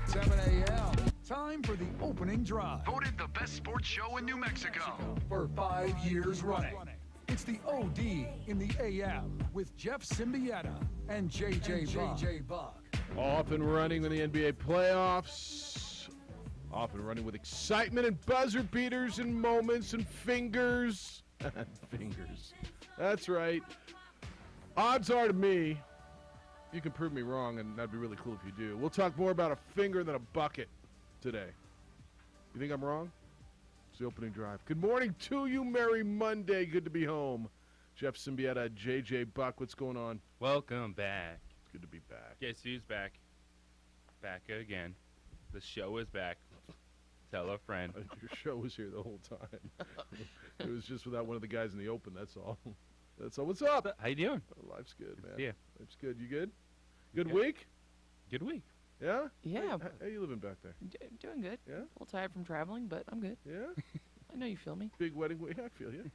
7 a.m. Time for the opening drive. Voted the best sports show in New Mexico. For 5 years running. It's the OD in the AM with Jeff Symbieta and JJ Buck. Off and running with the NBA playoffs. Off and running with excitement and buzzer beaters and moments and fingers. Fingers. That's right. Odds are to me, you can prove me wrong, and that'd be really cool if you do. We'll talk more about a finger than a bucket today. You think I'm wrong? It's the opening drive. Good morning to you. Merry Monday. Good to be home. Jeff Symbieta, JJ Buck. What's going on? Welcome back. It's good to be back. Guess who's back? Back again. The show is back. Tell a friend. Your show was here the whole time. It was just without one of the guys in the open, that's all. That's all. What's up? How you doing? Life's good, man. Yeah. Life's good. You good? Good week? Good week. Yeah? Yeah. How you living back there? Doing good. Yeah? A little tired from traveling, but I'm good. Yeah? I know you feel me. Big wedding week. I feel you.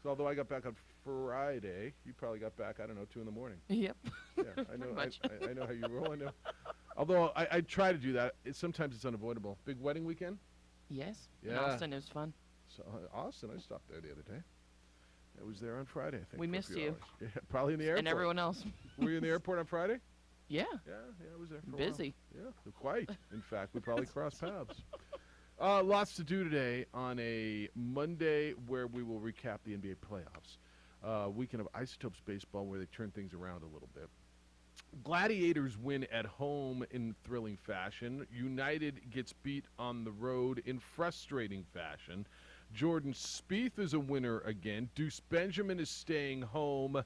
So although I got back on Friday, you probably got back, I don't know, 2 in the morning. Yep. Yeah, I know. Much. I know how you roll. I know. Although I try to do that, sometimes it's unavoidable. Big wedding weekend? Yes. Yeah. In Austin, it was fun. So Austin, I stopped there the other day. I was there on Friday, I think. We for a missed few you. hours. Yeah, probably in the airport. And everyone else. Were you in the airport on Friday? Yeah. Yeah, I was there for Busy. a while. Yeah, quite. In fact, we probably crossed paths. Lots to do today on a Monday where we will recap the NBA playoffs. Weekend of Isotopes baseball where they turn things around a little bit. Gladiators win at home in thrilling fashion. United gets beat on the road in frustrating fashion. Jordan Spieth is a winner again. Deuce Benjamin is staying home.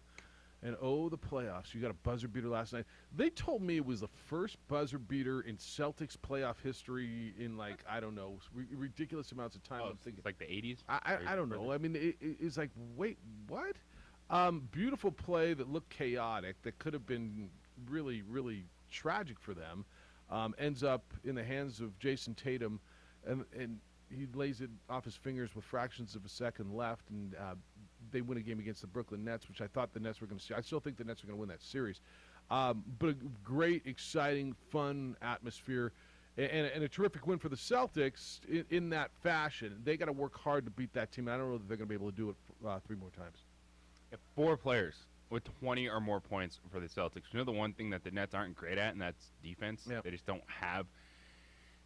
And, the playoffs. You got a buzzer beater last night. They told me it was the first buzzer beater in Celtics playoff history in, I don't know, ridiculous amounts of time. I'm thinking, It's like the 80s? I don't know. I mean, it's like, wait, what? Beautiful play that looked chaotic, that could have been really, really tragic for them, ends up in the hands of Jason Tatum, and he lays it off his fingers with fractions of a second left, and they win a game against the Brooklyn Nets, which I thought the Nets were going to see. I still think the Nets are going to win that series. But a great, exciting, fun atmosphere, and a terrific win for the Celtics in that fashion. They got to work hard to beat that team. I don't know that they're going to be able to do it 3 more times. 4 players with 20 or more points for the Celtics. You know the one thing that the Nets aren't great at, and that's defense. Yep. They just don't have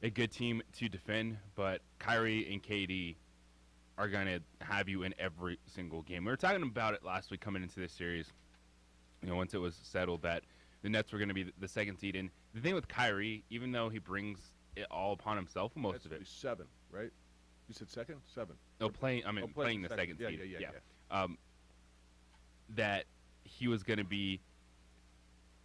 a good team to defend, but Kyrie and KD are going to have you in every single game. We were talking about it last week coming into this series, once it was settled that the Nets were going to be the second seed. And the thing with Kyrie, even though he brings it all upon himself, most of it. 7, right? You said second? 7. Playing the second seed. Yeah. That he was going to be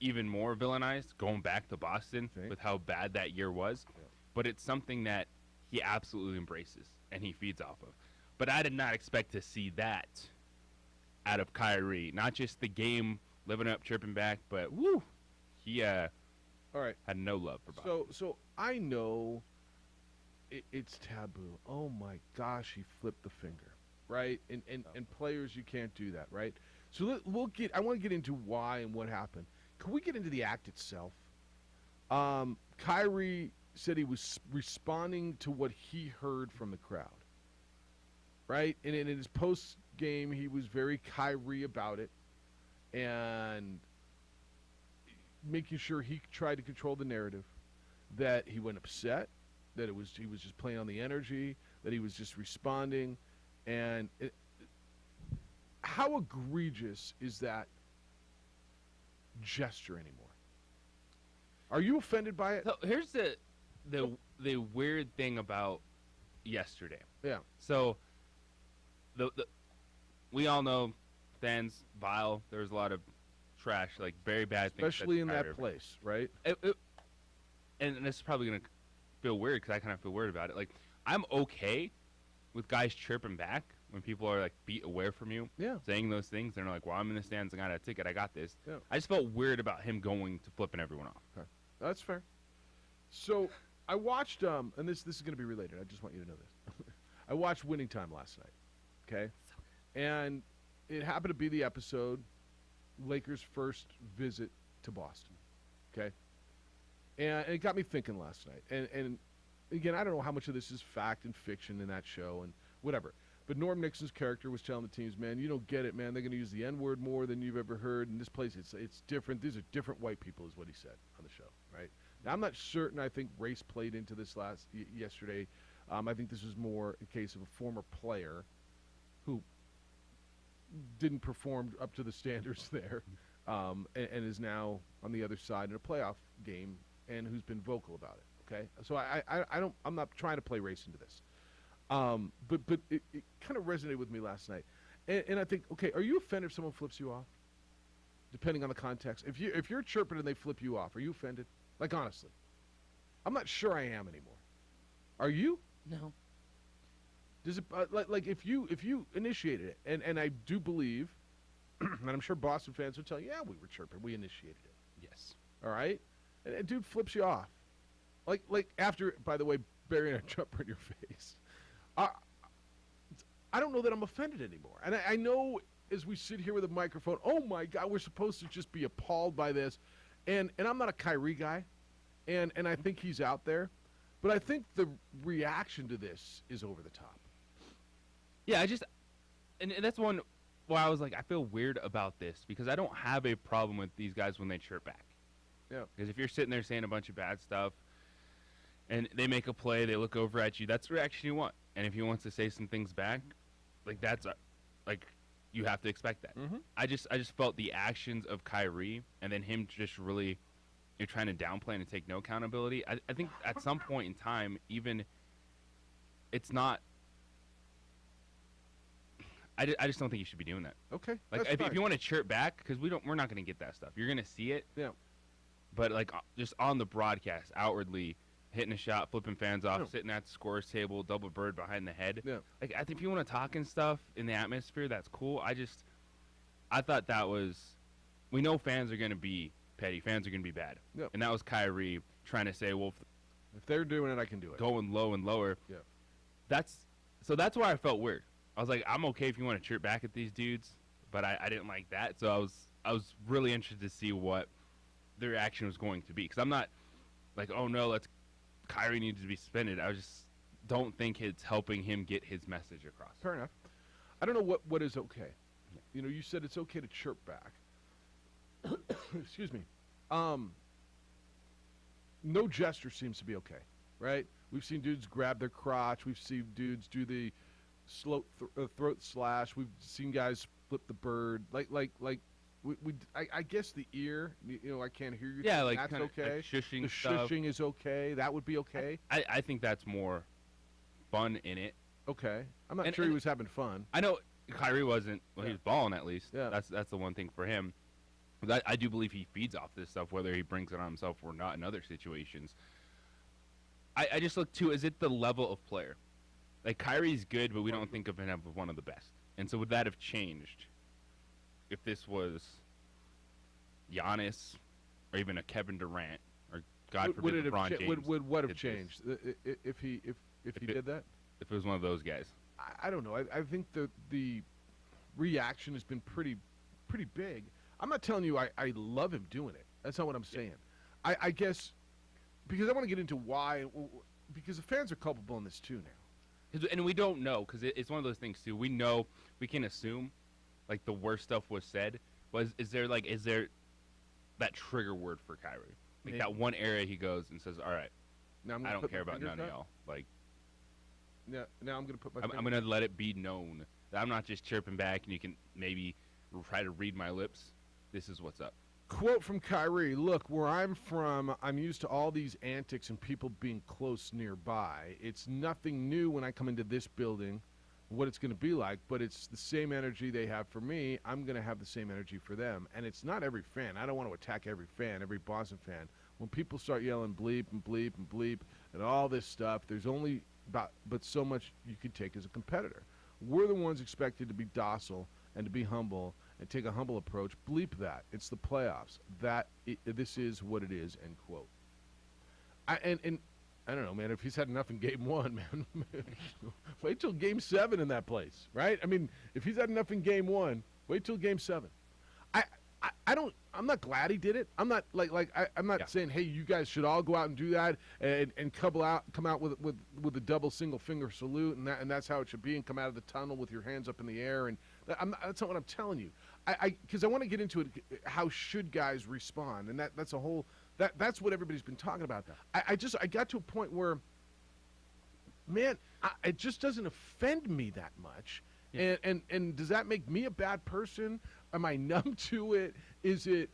even more villainized going back to Boston with how bad that year was. Yeah. But it's something that he absolutely embraces and he feeds off of. But I did not expect to see that out of Kyrie. Not just the game living up, chirping back, but he all right. had no love for Boston. So I know it's taboo. Oh my gosh, he flipped the finger, right? And players, you can't do that, right? So I want to get into why and what happened. Can we get into the act itself? Kyrie said he was responding to what he heard from the crowd, right? And in his post game, he was very Kyrie about it, and making sure he tried to control the narrative that he went upset, that he was just playing on the energy, that he was just responding, and how egregious is that gesture anymore? Are you offended by it? So here's the weird thing about yesterday. Yeah. So the we all know fans vile. There was a lot of trash, like very bad things. Especially in that place, right? And this is probably going to feel weird because I kind of feel weird about it. Like, I'm okay with guys chirping back when people are, like, beat away from you. Yeah. Saying those things. They're like, well, I'm in the stands. I got a ticket. I got this. Yeah. I just felt weird about him going to flipping everyone off. Okay. That's fair. So I watched, and this is going to be related. I just want you to know this. I watched Winning Time last night, okay? And it happened to be the episode Lakers' first visit to Boston, okay? And it got me thinking last night. And again, I don't know how much of this is fact and fiction in that show and whatever. But Norm Nixon's character was telling the teams, man, you don't get it, man. They're going to use the N-word more than you've ever heard. In this place, it's different. These are different white people is what he said on the show, right? Now, I'm not certain. I think race played into this yesterday. I think this was more a case of a former player who didn't perform up to the standards there and is now on the other side in a playoff game and who's been vocal about it, okay? So I'm not trying to play race into this. But it kind of resonated with me last night. And I think, okay, are you offended if someone flips you off? Depending on the context. If you're chirping and they flip you off, are you offended? Like, honestly. I'm not sure I am anymore. Are you? No. Does it like if you initiated it, and I do believe, and I'm sure Boston fans would tell you, yeah, we were chirping, we initiated it. Yes. All right, and a dude flips you off, like after, by the way, burying a jumper in your face. I don't know that I'm offended anymore, and I know as we sit here with a microphone, oh my God, we're supposed to just be appalled by this, and I'm not a Kyrie guy, and I think he's out there, but I think the reaction to this is over the top. Yeah, and that's one why I was like, I feel weird about this because I don't have a problem with these guys when they chirp back. Yeah. Because if you're sitting there saying a bunch of bad stuff and they make a play, they look over at you, that's the reaction you want. And if he wants to say some things back, like that's like you have to expect that. Mm-hmm. I just felt the actions of Kyrie and then him just really you're trying to downplay and take no accountability. I think at some point in time, even it's not. I just don't think you should be doing that. Okay. Like if you want to chirp back, because we're not going to get that stuff. You're going to see it. Yeah. But like just on the broadcast, outwardly hitting a shot, flipping fans off, Yeah. sitting at the scores table, double bird behind the head. Yeah. Like I think if you want to talk and stuff in the atmosphere, that's cool. I thought that was. We know fans are going to be petty. Fans are going to be bad. Yep. And that was Kyrie trying to say, well, If they're doing it, I can do it. going low and lower. Yeah. That's why I felt weird. I was like, I'm okay if you want to chirp back at these dudes, but I didn't like that. So I was really interested to see what the reaction was going to be. Because I'm not like, oh no, Kyrie needs to be suspended. I just don't think it's helping him get his message across. Fair enough. I don't know what is okay. You know, you said it's okay to chirp back. Excuse me. No gesture seems to be okay, right? We've seen dudes grab their crotch. We've seen dudes do the slow throat slash. We've seen guys flip the bird. I guess the ear. You know, I can't hear you. Yeah, like that's kinda, okay. like shushing the stuff. shushing is okay. That would be okay. I think that's more fun in it. Okay. I'm not And- sure he and- was having fun. I know Kyrie wasn't. Well, he was balling at least. Yeah. That's the one thing for him. But I do believe he feeds off this stuff, whether he brings it on himself or not in other situations. I just look too. Is it the level of player? Like Kyrie's good, but we don't think of him as one of the best. And so would that have changed if this was Giannis or even a Kevin Durant or God Would forbid it have LeBron James? would what have did this? changed if he it- did that? If it was one of those guys? I don't know. I think the reaction has been pretty big. I'm not telling you I love him doing it. That's not what I'm saying. I guess because I want to get into why. Because the fans are culpable in this too now. And we don't know because it's one of those things too. We know we can assume like the worst stuff was said. But is there that trigger word for Kyrie? Like Maybe. that one area he goes and says, "All right, Now I'm I gonna don't put care my about fingers none of up. y'all." Like Now I'm gonna put my. I'm finger- gonna let it be known that I'm not just chirping back, and you can maybe try to read my lips. This is what's up. Quote from Kyrie, look, where I'm from, I'm used to all these antics and people being close nearby. It's nothing new when I come into this building, what it's going to be like, but it's the same energy they have for me. I'm going to have the same energy for them. And it's not every fan. I don't want to attack every fan, every Boston fan. When people start yelling bleep and bleep and bleep and all this stuff, there's only but so much you can take as a competitor. We're the ones expected to be docile and to be humble and take a humble approach. Bleep that. It's the playoffs. This is what it is, end quote. And I don't know, man, if he's had enough in game one, man, wait till game 7 in that place, right? I mean, if he's had enough in game 1, wait till game 7. I'm not glad he did it. I'm not I'm not saying, hey, you guys should all go out and do that and come out with a double single finger salute and that's how it should be, and come out of the tunnel with your hands up in the air, and that's not what I'm telling you. Because I want to get into it. How should guys respond? And that's a whole that's what everybody's been talking about. I got to a point where, man, it just doesn't offend me that much. Yeah. And does that make me a bad person? Am I numb to it? Is it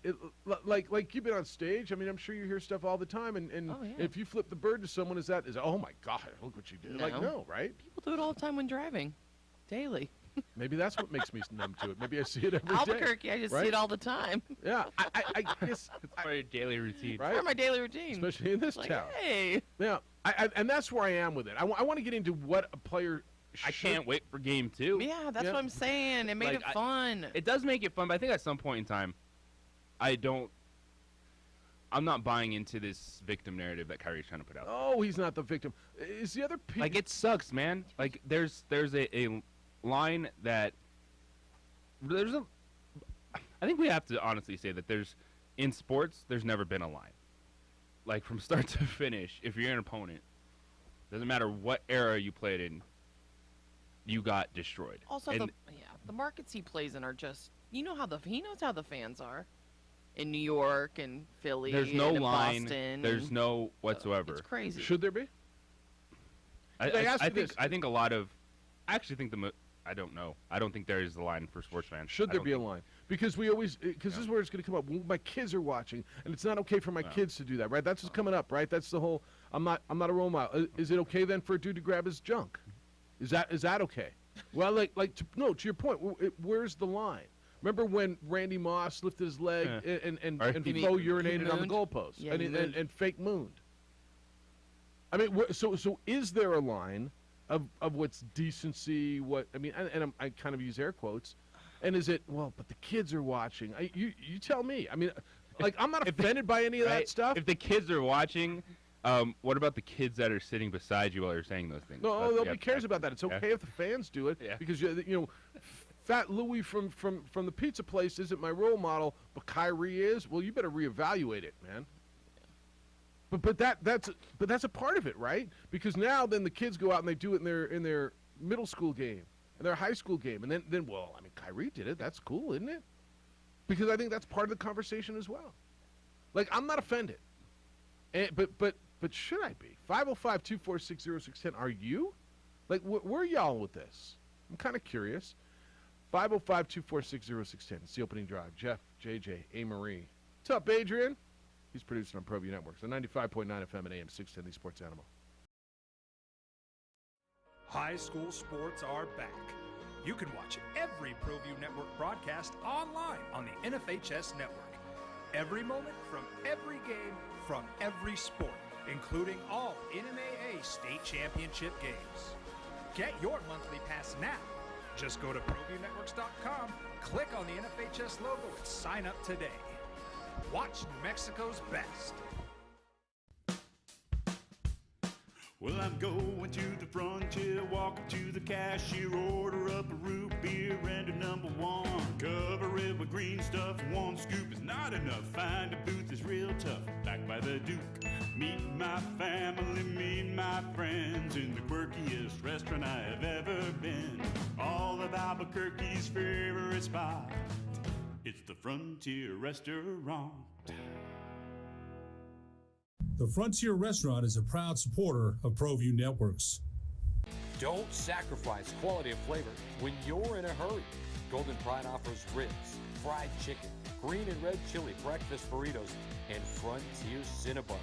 like you've been on stage? I mean, I'm sure you hear stuff all the time. And if you flip the bird to someone, is oh my God, look what you did? No. Like, no, right? People do it all the time when driving, daily. Maybe that's what makes me numb to it. Maybe I see it every day. Albuquerque, I just see it all the time. Yeah, I guess It's part of your daily routine. right? Part of my daily routine. Especially in this Like, town. hey. Yeah, and that's where I am with it. I want to get into what a player. I can't wait for game 2. Yeah, that's Yeah. what I'm saying. It made Like, it fun. It does make it fun, but I think at some point in time, I'm not buying into this victim narrative that Kyrie's trying to put out. Oh, he's not the victim. Is the other piece? Like, it sucks, man. Like, there's a line that I think we have to honestly say that in sports, there's never been a line. Like, from start to finish, if you're an opponent, doesn't matter what era you played in, you got destroyed. Also, the markets he plays in are just, he knows how the fans are in New York and Philly. There's no and in line. Boston, There's no whatsoever. It's crazy. Should there be? I think a lot of. I actually think I don't know. I don't think there is a line for sports fans. Should there be a line? Because this is where it's going to come up. Well, my kids are watching, and it's not okay for my kids to do that, right? That's what's coming up, right? That's the whole. I'm not a role model. Is it okay then for a dude to grab his junk? Is that okay? Well, to your point, where's the line? Remember when Randy Moss lifted his leg and Flo urinated on the goalpost and fake mooned? I mean, so is there a line of what's decency? I kind of use air quotes, and is it but the kids are watching? You tell me. I mean, like, I'm not offended by any of that stuff. If the kids are watching, what about the kids that are sitting beside you while you're saying those things? No, nobody cares about that. It's okay if the fans do it because Fat Louie from the pizza place isn't my role model, but Kyrie is. Well, you better reevaluate it, man. But that's a part of it, right? Because now then the kids go out and they do it in their middle school game, in their high school game, and then Kyrie did it. That's cool, isn't it? Because I think that's part of the conversation as well. Like, I'm not offended, but should I be? 505-246-0610. Are you? Like, where are y'all with this? I'm kind of curious. 505-246-0610. It's the opening drive. Jeff, JJ, A. Marie. What's up, Adrian? He's producing on ProView Networks on 95.9 FM and AM 610, the Sports Animal. High school sports are back. You can watch every ProView Network broadcast online on the NFHS network. Every moment from every game from every sport, including all NMAA state championship games. Get your monthly pass now. Just go to ProViewNetworks.com, click on the NFHS logo, and sign up today. Watch New Mexico's best. Well, I'm going to the frontier, walk up to the cashier, order up a root beer and a number one. Cover it with green stuff, one scoop is not enough. Find a booth is real tough, back by the Duke. Meet my family, meet my friends in the quirkiest restaurant I have ever been. All of Albuquerque's favorite spot, it's the Frontier Restaurant. The Frontier Restaurant is a proud supporter of ProView Networks. Don't sacrifice quality of flavor when you're in a hurry. Golden Pride offers ribs, fried chicken, green and red chili breakfast burritos, and Frontier Cinnabons.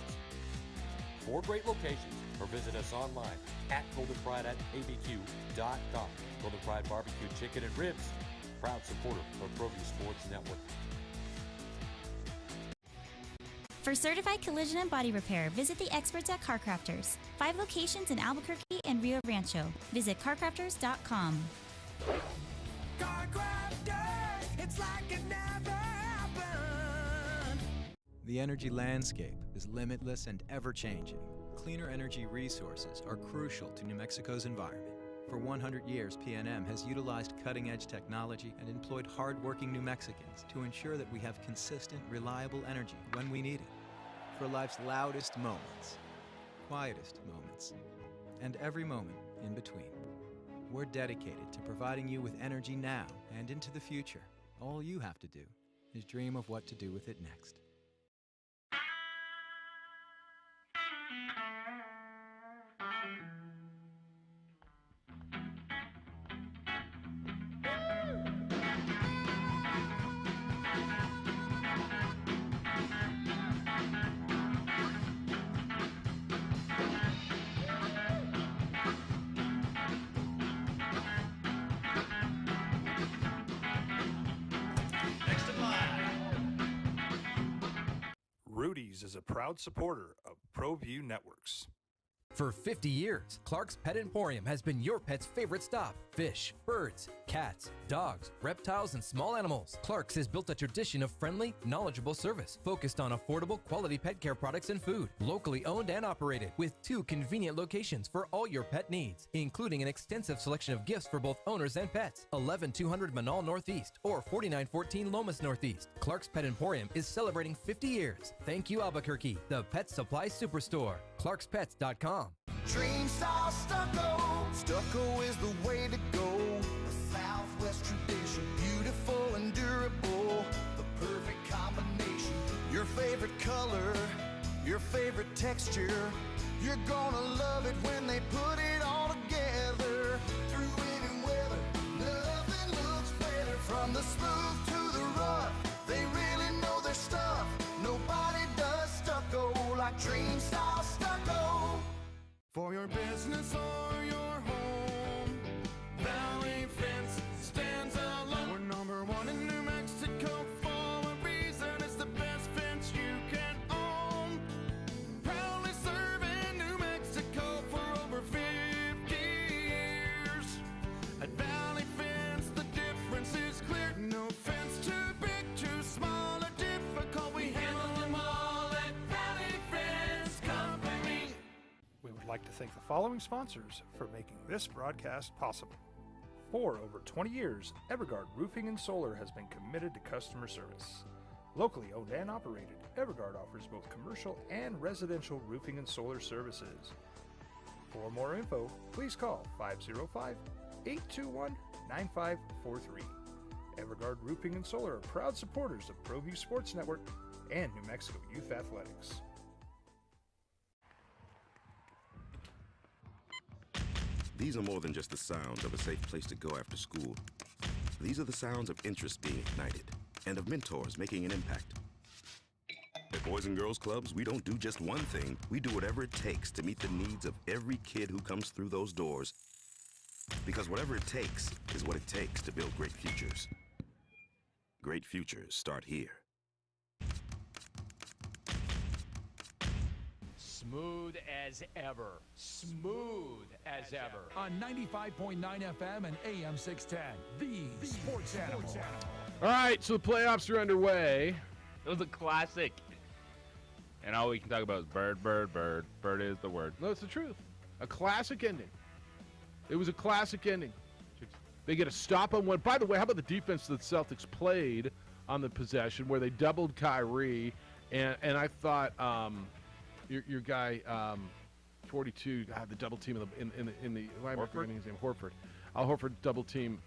4 great locations, or visit us online at goldenpride@abq.com. Golden Pride Barbecue Chicken and Ribs, proud supporter of ProView Sports Network. For certified collision and body repair, visit the experts at CarCrafters. 5 locations in Albuquerque and Rio Rancho. Visit carcrafters.com. CarCrafters, it's like it never happened. The energy landscape is limitless and ever-changing. Cleaner energy resources are crucial to New Mexico's environment. For 100 years, PNM has utilized cutting-edge technology and employed hard-working New Mexicans to ensure that we have consistent, reliable energy when we need it. For life's loudest moments, quietest moments, and every moment in between. We're dedicated to providing you with energy now and into the future. All you have to do is dream of what to do with it next. Rudy's is a proud supporter of ProView Networks. For 50 years, Clark's Pet Emporium has been your pet's favorite stop. Fish, birds, cats, dogs, reptiles, and small animals. Clark's has built a tradition of friendly, knowledgeable service focused on affordable, quality pet care products and food. Locally owned and operated with 2 convenient locations for all your pet needs, including an extensive selection of gifts for both owners and pets. 11200 Manal Northeast or 4914 Lomas Northeast. Clark's Pet Emporium is celebrating 50 years. Thank you, Albuquerque, the pet supply superstore. ClarksPets.com. Dream style stucco. Stucco is the way to go. The Southwest tradition, beautiful and durable. The perfect combination. Your favorite color, your favorite texture. You're gonna love it when they put it all together. Through any weather, nothing looks better. From the smooth to the rough, they really know their stuff. Nobody does stucco like Dream style stucco. For your business or your home, Valley Fence stands alone. We're number 1 in New Mexico for a reason. It's the best fence you can own. Proudly serving New Mexico for over 50 years. At Valley Fence, the difference is clear. No fence too big, too small, or difficult. We handle them all at Valley Fence Company. We would like to thank the following sponsors for making this broadcast possible. For over 20 years, Evergard Roofing and Solar has been committed to customer service. Locally owned and operated, Evergard offers both commercial and residential roofing and solar services. For more info, please call 505-821-9543. Evergard Roofing and Solar are proud supporters of ProView Sports Network and New Mexico Youth Athletics. These are more than just the sounds of a safe place to go after school. These are the sounds of interest being ignited and of mentors making an impact. At Boys and Girls Clubs, we don't do just one thing. We do whatever it takes to meet the needs of every kid who comes through those doors. Because whatever it takes is what it takes to build great futures. Great futures start here. Smooth as ever. Smooth as ever. On 95.9 FM and AM 610, the Sports Animal. All right, so the playoffs are underway. It was a classic. And all we can talk about is bird, bird, bird. Bird is the word. No, it's the truth. A classic ending. It was a classic ending. They get a stop on one. By the way, how about the defense that the Celtics played on the possession where they doubled Kyrie, and I thought your guy 42 had the double team in the why am I forgetting his name? Horford. Al Horford double team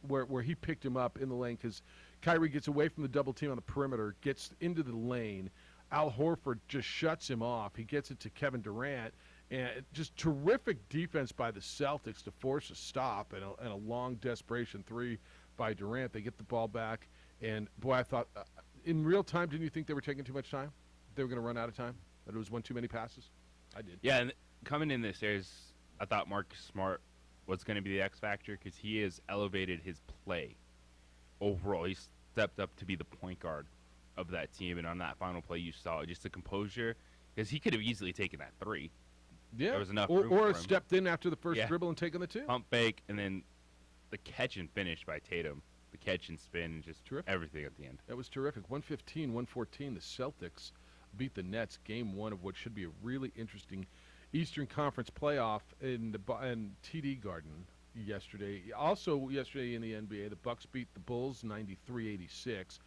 where he picked him up in the lane because Kyrie gets away from the double team on the perimeter, gets into the lane. Al Horford just shuts him off. He gets it to Kevin Durant. And just terrific defense by the Celtics to force a stop and a long desperation three by Durant. They get the ball back. And, boy, I thought in real time, didn't you think they were taking too much time? They were going to run out of time? That it was one too many passes? I did. Yeah, and coming in this series, I thought Marcus Smart was going to be the X factor because he has elevated his play overall. He stepped up to be the point guard of that team. And on that final play, you saw just the composure because he could have easily taken that three. Yeah, there was enough or room for him. Stepped in after the first dribble and taken the two. Pump fake, and then the catch and finish by Tatum. The catch and spin, and just everything at the end. That was terrific. 115-114, the Celtics beat the Nets. Game one of what should be a really interesting Eastern Conference playoff in TD Garden. yesterday. Also yesterday in the NBA, the Bucks beat the Bulls 93-86.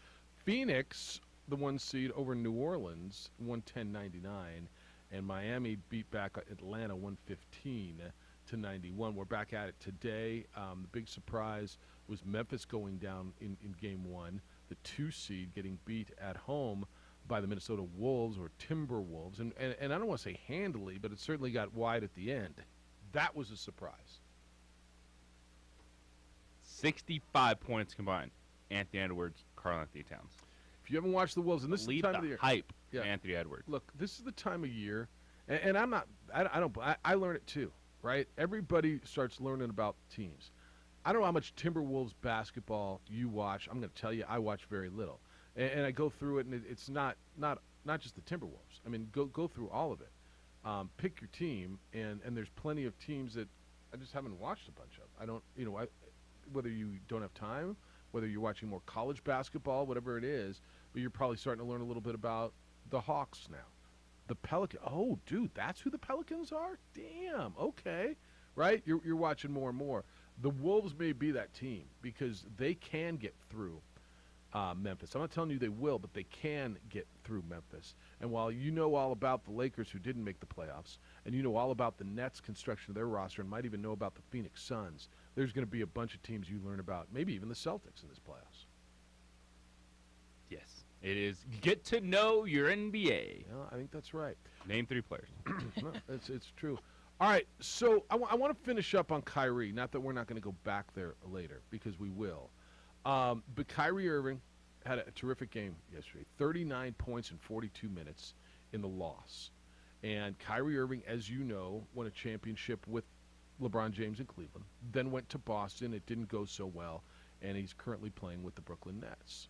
Phoenix, the 1 seed over New Orleans, 110-99, and Miami beat back Atlanta 115-91. We're back at it today. The big surprise was Memphis going down in game 1, the 2 seed getting beat at home by the Minnesota Wolves or Timberwolves, and I don't want to say handily, but it certainly got wide at the end. That was a surprise. 65 points combined. Anthony Edwards, Karl-Anthony Towns. If you haven't watched the Wolves, and this is the time of the year, hype. Yeah. Anthony Edwards. Look, this is the time of year, and I learn it too, right? Everybody starts learning about teams. I don't know how much Timberwolves basketball you watch. I'm going to tell you, I watch very little, and I go through it, and it's not just the Timberwolves. I mean, go through all of it. Pick your team, and there's plenty of teams that I just haven't watched a bunch of. I don't, whether you don't have time, whether you're watching more college basketball, whatever it is, but you're probably starting to learn a little bit about the Hawks now. The Pelicans. Oh, dude, that's who the Pelicans are? Damn, okay. Right? You're watching more and more. The Wolves may be that team because they can get through Memphis. I'm not telling you they will, but they can get through Memphis. And while you know all about the Lakers who didn't make the playoffs, and you know all about the Nets' construction of their roster and might even know about the Phoenix Suns, there's going to be a bunch of teams you learn about, maybe even the Celtics in this playoffs. Yes, it is. Get to know your NBA. Yeah, I think that's right. Name 3 players. No, it's true. All right, so I want to finish up on Kyrie. Not that we're not going to go back there later, because we will. But Kyrie Irving had a terrific game yesterday. 39 points in 42 minutes in the loss. And Kyrie Irving, as you know, won a championship with LeBron James in Cleveland, then went to Boston. It didn't go so well, and he's currently playing with the Brooklyn Nets.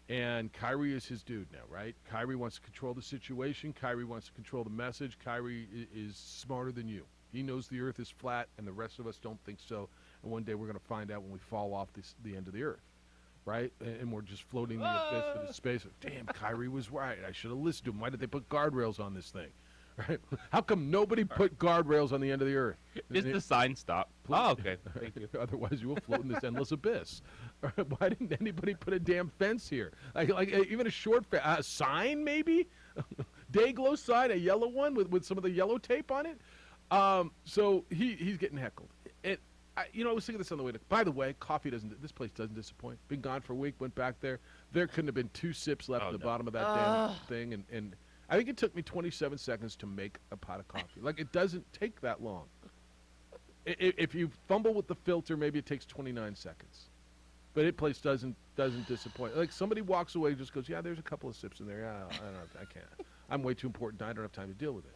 And Kyrie is his dude now, right? Kyrie wants to control the situation. Kyrie wants to control the message. Kyrie is smarter than you. He knows the earth is flat, and the rest of us don't think so. And one day we're going to find out when we fall off the end of the earth, right? And we're just floating in the abyss of space. Damn, Kyrie was right. I should have listened to him. Why did they put guardrails on this thing? Right? How come nobody put guardrails on the end of the earth? Just the sign stop. Oh, okay. Thank you. Otherwise, you will float in this endless abyss. Right? Why didn't anybody put a damn fence here? Like even a short sign, maybe? Day-glow sign, a yellow one with some of the yellow tape on it. So he's getting heckled. I was thinking this on the way to. By the way, this place doesn't disappoint. Been gone for a week. Went back there. There couldn't have been 2 sips left at the bottom of that damn thing, and I think it took me 27 seconds to make a pot of coffee. Like, it doesn't take that long. If you fumble with the filter, maybe it takes 29 seconds. But it place doesn't disappoint. Like, somebody walks away and just goes, yeah, there's a couple of sips in there. Yeah, I can't. I'm way too important. I don't have time to deal with it.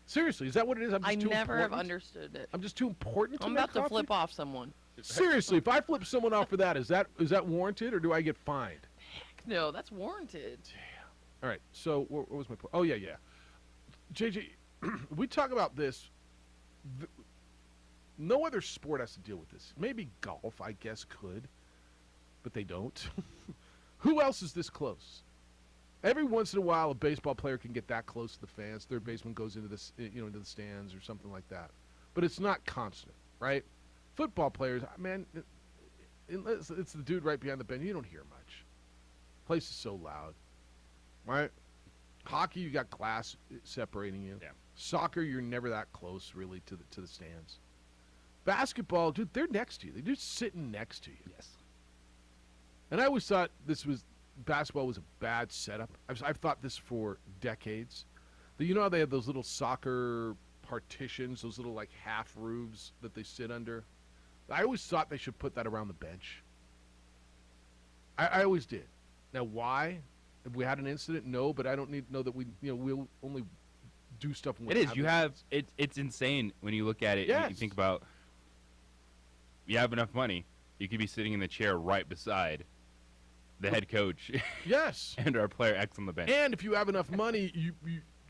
Seriously, is that what it is? I never have understood it. I'm just too important to I'm make about to coffee? flip off someone. Seriously, if I flip someone off for that, is that warranted, or do I get fined? Heck no, that's warranted. All right, so what was my point? Oh, yeah. JJ, we talk about this. No other sport has to deal with this. Maybe golf, I guess, could, but they don't. Who else is this close? Every once in a while, a baseball player can get that close to the fans. Third baseman goes into the stands or something like that. But it's not constant, right? Football players, man, it's the dude right behind the bench. You don't hear much. Place is so loud. Right? Hockey, you got glass separating you. Yeah. Soccer, you're never that close, really, to the stands. Basketball, dude, they're next to you. They're just sitting next to you. Yes. And I always thought basketball was a bad setup. I've thought this for decades. You know how they have those little soccer partitions, those little, like, half roofs that they sit under? I always thought they should put that around the bench. I always did. Now, why? If we had an incident, no, but I don't need to know that we'll only do stuff when it is. It's insane when you look at it. Yes. And you think about, you have enough money, you could be sitting in the chair right beside the head coach. Yes. And our player X on the bench. And if you have enough money, you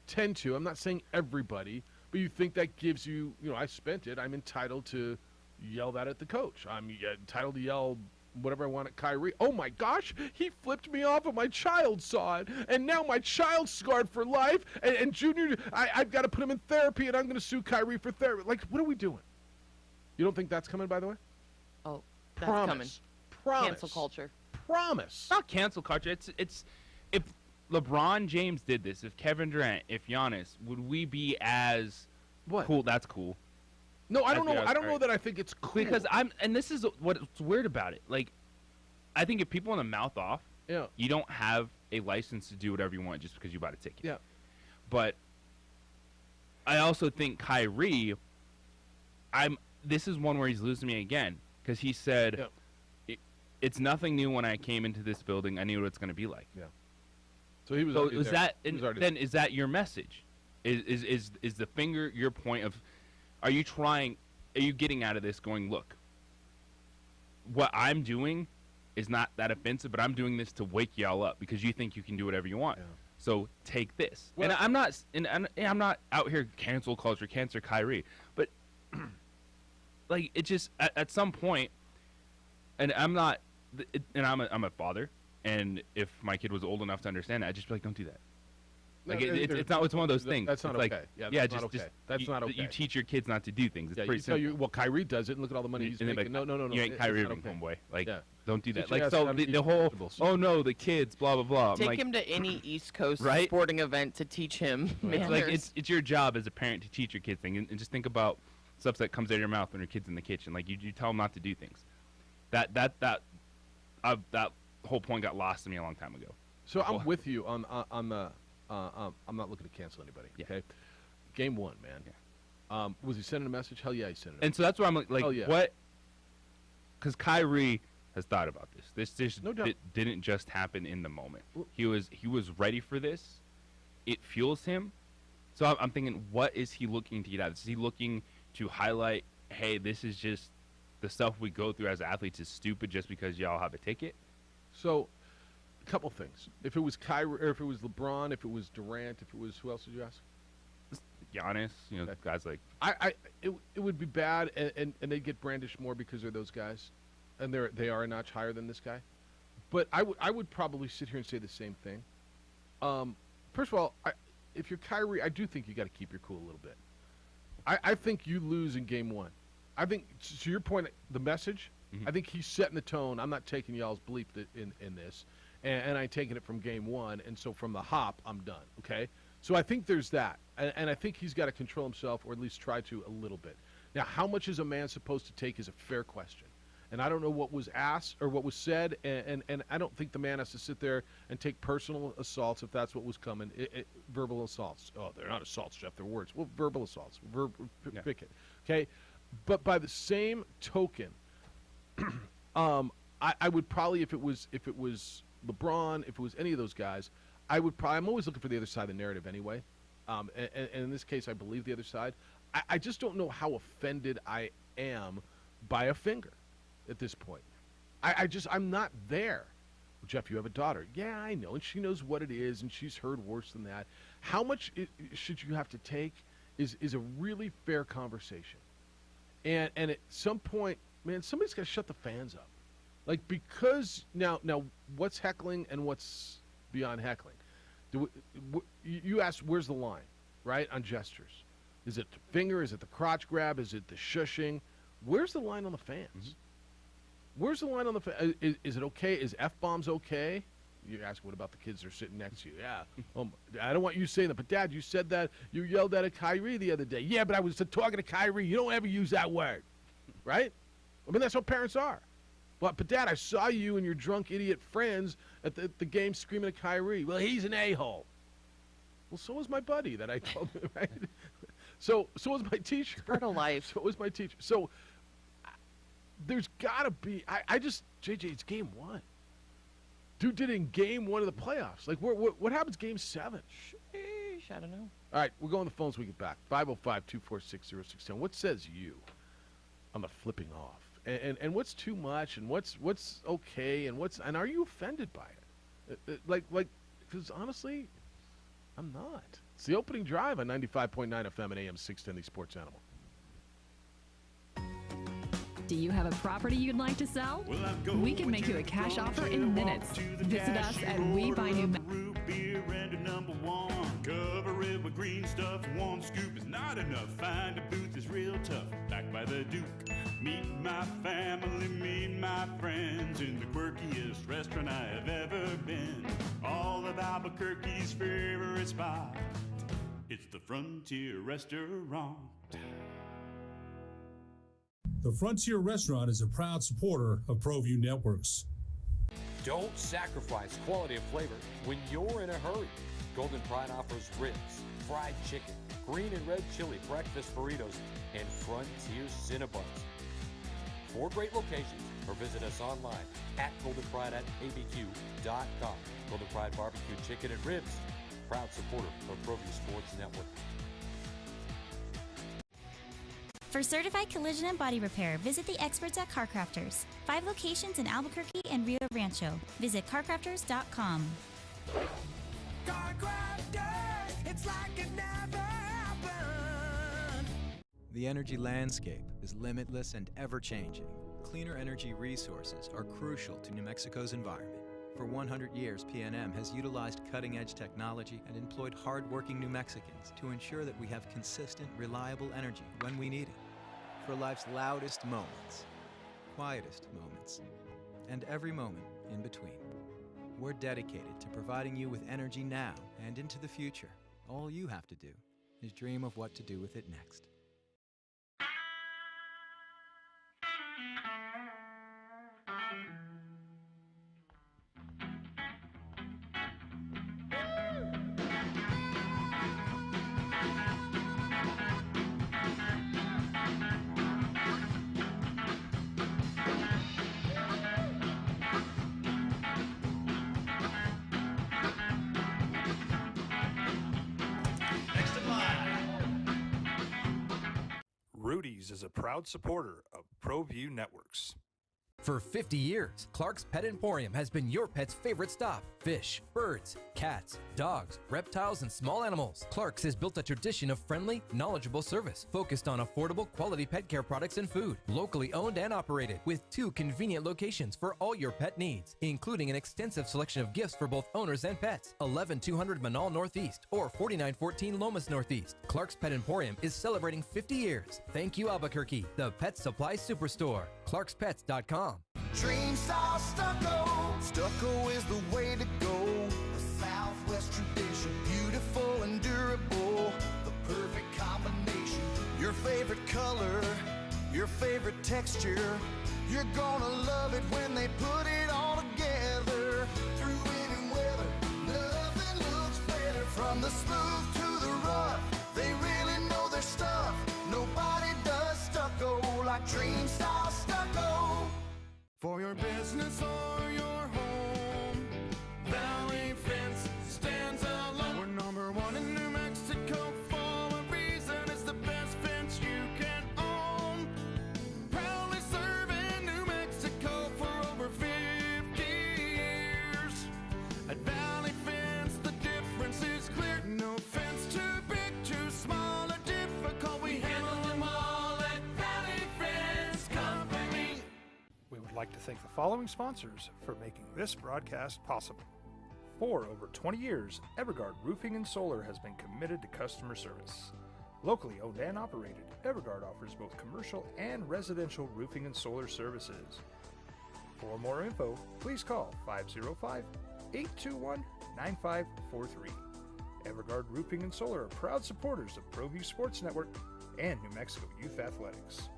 tend to, I'm not saying everybody, but you think that gives you, I spent it, I'm entitled to yell that at the coach. I'm entitled to yell whatever I want at Kyrie. Oh my gosh, he flipped me off and my child saw it. And now my child's scarred for life. And Junior, I've got to put him in therapy and I'm going to sue Kyrie for therapy. Like, what are we doing? You don't think that's coming, by the way? Oh, that's Promise. coming. Promise. Cancel culture. Promise. It's not cancel culture. It's if LeBron James did this, if Kevin Durant, if Giannis, would we be as cool? That's cool. No, I don't know. That's- I don't know alright. that I think it's cool. Because and this is what's weird about it. Like, I think if people want to mouth off, Yeah. you don't have a license to do whatever you want just because you bought a ticket. Yeah. But I also think Kyrie, this is one where he's losing me again because he said, it's nothing new when I came into this building. I knew what it's going to be like. Yeah. So he was. So already is there. that He was already then is that your message? Is the finger your point of? Are you getting out of this going, look, what I'm doing is not that offensive, but I'm doing this to wake y'all up because you think you can do whatever you want. So take this. Well, and I'm not out here cancel culture, cancer Kyrie, but like it just at some point, and I'm a father, and if my kid was old enough to understand that, I'd just be like, don't do that. Like it's not. It's one of those things. That's not It's like, okay. Yeah, yeah, that's not okay. That's not okay. You teach your kids not to do things. It's Yeah, pretty you tell simple. well, Kyrie does it, and look at all the money he's And they're making. like, No. You ain't it's Kyrie not Irving, okay. homeboy. Like, Yeah. don't do that. Teach your Like, ass so how to the eat whole, vegetables. oh no, the kids, blah blah blah. I'm Take like, him to any East Coast Right? sporting event to teach him manners. like it's your job as a parent to teach your kids things, and just think about stuff that comes out of your mouth when your kid's in the kitchen. Like you tell them not to do things. That whole point got lost to me a long time ago. So I'm with you on the. I'm not looking to cancel anybody. Okay. Game 1, man. Was he sending a message? Hell yeah, he sent it. And so that's why I'm like, Hell yeah. what? Because Kyrie has thought about this. This No doubt. didn't just happen in the moment. He was ready for this. It fuels him. So I'm thinking, what is he looking to get out of this? Is he looking to highlight, hey, this is just the stuff we go through as athletes is stupid just because y'all have a ticket? So, a couple things. If it was Kyrie, or if it was LeBron, if it was Durant, if it was who else did you ask? Giannis, guys like It would be bad, and they'd get brandished more because they're those guys, and they are a notch higher than this guy. But I would probably sit here and say the same thing. First of all, if you're Kyrie, I do think you got to keep your cool a little bit. I think you lose in game 1. I think to your point, the message. I think he's setting the tone. I'm not taking y'all's bleep in this, and I'm taking it from game 1, and so from the hop, I'm done. Okay. So I think there's that, and I think he's got to control himself, or at least try to a little bit. Now, how much is a man supposed to take is a fair question, and I don't know what was asked or what was said, and I don't think the man has to sit there and take personal assaults if that's what was coming. Verbal assaults. Oh, they're not assaults, Jeff. They're words. Well, verbal assaults. Pick it. Okay, but by the same token, I would probably if it was LeBron, if it was any of those guys. I'm always looking for the other side of the narrative anyway. And in this case, I believe the other side. I just don't know how offended I am by a finger at this point. I'm not there. Well, Jeff, you have a daughter. Yeah, I know. And she knows what it is, and she's heard worse than that. How much should you have to take is a really fair conversation. And at some point, man, somebody's got to shut the fans up. Like, because now what's heckling and what's beyond heckling? You asked, where's the line, right, on gestures? Is it the finger? Is it the crotch grab? Is it the shushing? Where's the line on the fans? Where's the line on the fans? Is it okay? Is F-bombs okay? You ask, what about the kids that are sitting next to you? Yeah. I don't want you saying that, but, Dad, you said that. You yelled at Kyrie the other day. Yeah, but I was talking to Kyrie. You don't ever use that word, right? I mean, that's what parents are. But Dad, I saw you and your drunk idiot friends at the game screaming at Kyrie. Well, he's an a-hole. Well, so was my buddy that I told him, right? So was my teacher. Part of life. So was my teacher. So there's got to be. JJ, it's game 1. Dude did it in game 1 of the playoffs. Like, what happens game 7? Sheesh, I don't know. All right, we're going to the phones when we get back. 505-246-0610. What says you on the flipping off? And what's too much, and what's okay, and are you offended by it? Like, because honestly, I'm not. It's the opening drive on 95.9 FM and AM 610, the Sports Animal. Do you have a property you'd like to sell? We can make you a cash offer in minutes. Visit us at We Buy New Root beer and a number 1. Cover it with green stuff. 1 scoop is not enough. Find a booth is real tough. Backed by the Duke. Meet my family, meet my friends in the quirkiest restaurant I have ever been. All of Albuquerque's favorite spot. It's the Frontier Restaurant. The Frontier Restaurant is a proud supporter of ProView Networks. Don't sacrifice quality of flavor when you're in a hurry. Golden Pride offers ribs, fried chicken, green and red chili breakfast burritos, and Frontier Cinnabons. 4 great locations, or visit us online at goldenpride@abq.com. Golden Pride Barbecue Chicken and Ribs, proud supporter of ProView Sports Network. For certified collision and body repair, visit the experts at CarCrafters. 5 locations in Albuquerque and Rio Rancho. Visit carcrafters.com. CarCrafters, it's like it never happened. The energy landscape is limitless and ever-changing. Cleaner energy resources are crucial to New Mexico's environment. For 100 years, PNM has utilized cutting-edge technology and employed hard-working New Mexicans to ensure that we have consistent, reliable energy when we need it. For life's loudest moments, quietest moments, and every moment in between. We're dedicated to providing you with energy now and into the future. All you have to do is dream of what to do with it next. Rudy's is a proud supporter of ProView Networks. For 50 years, Clark's Pet Emporium has been your pet's favorite stop. Fish, birds, cats, dogs, reptiles, and small animals. Clark's has built a tradition of friendly, knowledgeable service focused on affordable, quality pet care products and food. Locally owned and operated with 2 convenient locations for all your pet needs, including an extensive selection of gifts for both owners and pets. 11200 Manal Northeast or 4914 Lomas Northeast. Clark's Pet Emporium is celebrating 50 years. Thank you, Albuquerque, the Pet Supply Superstore. ClarksPets.com. Dream style stucco. Stucco is the way to go. A Southwest tradition, beautiful and durable. The perfect combination. Your favorite color, your favorite texture. You're gonna love it when they put it all together. Through any weather, nothing looks better. From the smooth to the rough, they really know their stuff. Nobody does stucco like Dream style stucco. For your business or your home, Valley Fence stands alone. We're #1 in New Mexico for a reason. It's the best fence you can own. Proudly serving New Mexico for over 50 years. At Valley Fence, the difference is clear. No fence too big, too small, or difficult. We handle them all at Valley Fence Company. We would like to thank the following sponsors for making this broadcast possible. For over 20 years, Evergard Roofing and Solar has been committed to customer service. Locally owned and operated, Evergard offers both commercial and residential roofing and solar services. For more info, please call 505-821-9543. Evergard Roofing and Solar are proud supporters of ProView Sports Network and New Mexico Youth Athletics.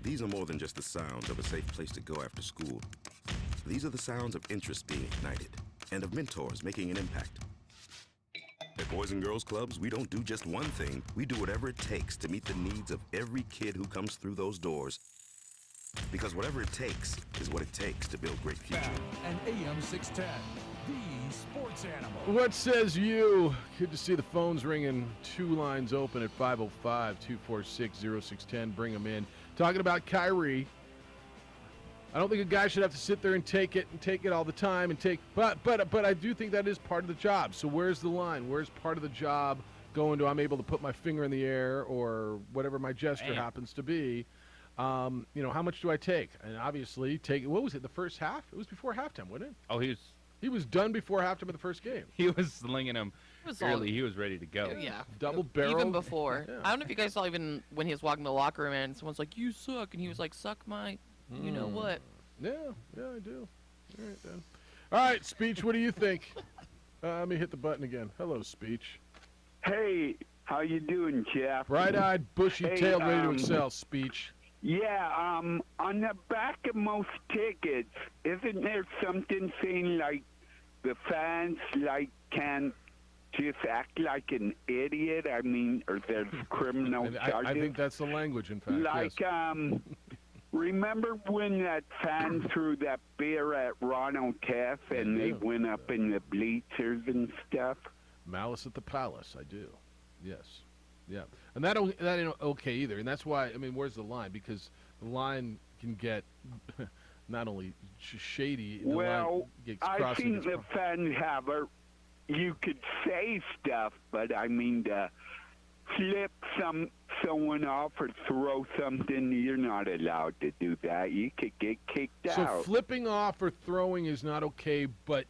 These are more than just the sounds of a safe place to go after school. These are the sounds of interest being ignited and of mentors making an impact. At Boys and Girls Clubs, we don't do just one thing. We do whatever it takes to meet the needs of every kid who comes through those doors. Because whatever it takes is what it takes to build great future. And AM 610, the sports animal. What says you? Good to see the phones ringing. 2 lines open at 505-246-0610. Bring them in. Talking about Kyrie. I don't think a guy should have to sit there and take it all the time and but I do think that is part of the job. So where's the line? Where's part of the job going to I'm able to put my finger in the air or whatever my gesture happens to be? How much do I take? And obviously what was it, the first half? It was before halftime, wasn't it? Oh, he He was done before halftime of the first game. He was slinging him was all- early. He was ready to go. Yeah. Double barrel. Even before. Yeah. I don't know if you guys saw even when he was walking the locker room and someone's like, "You suck," and he was like, "Suck my, you know what." Yeah, I do. All right, then. All right, Speech, what do you think? Let me hit the button again. Hello, Speech. Hey, how you doing, Jeff? Bright-eyed, bushy-tailed, Hey, ready to excel, Speech. Yeah, on the back of most tickets, isn't there something saying like the fans like can't just act like an idiot? I mean, or there's criminal charges. I think that's the language, in fact. Like, yes. remember when that fan threw that beer at Ronald Teff and they went up in the bleachers and stuff? Malice at the Palace, I do. Yes. Yeah. And that ain't okay either. And that's why, I mean, where's the line? Because the line can get not only shady, the line Well, gets I crossed and think gets the fans have you could say stuff, but I mean to flip someone off or throw something, you're not allowed to do that. You could get kicked So out. flipping off or throwing is not okay, but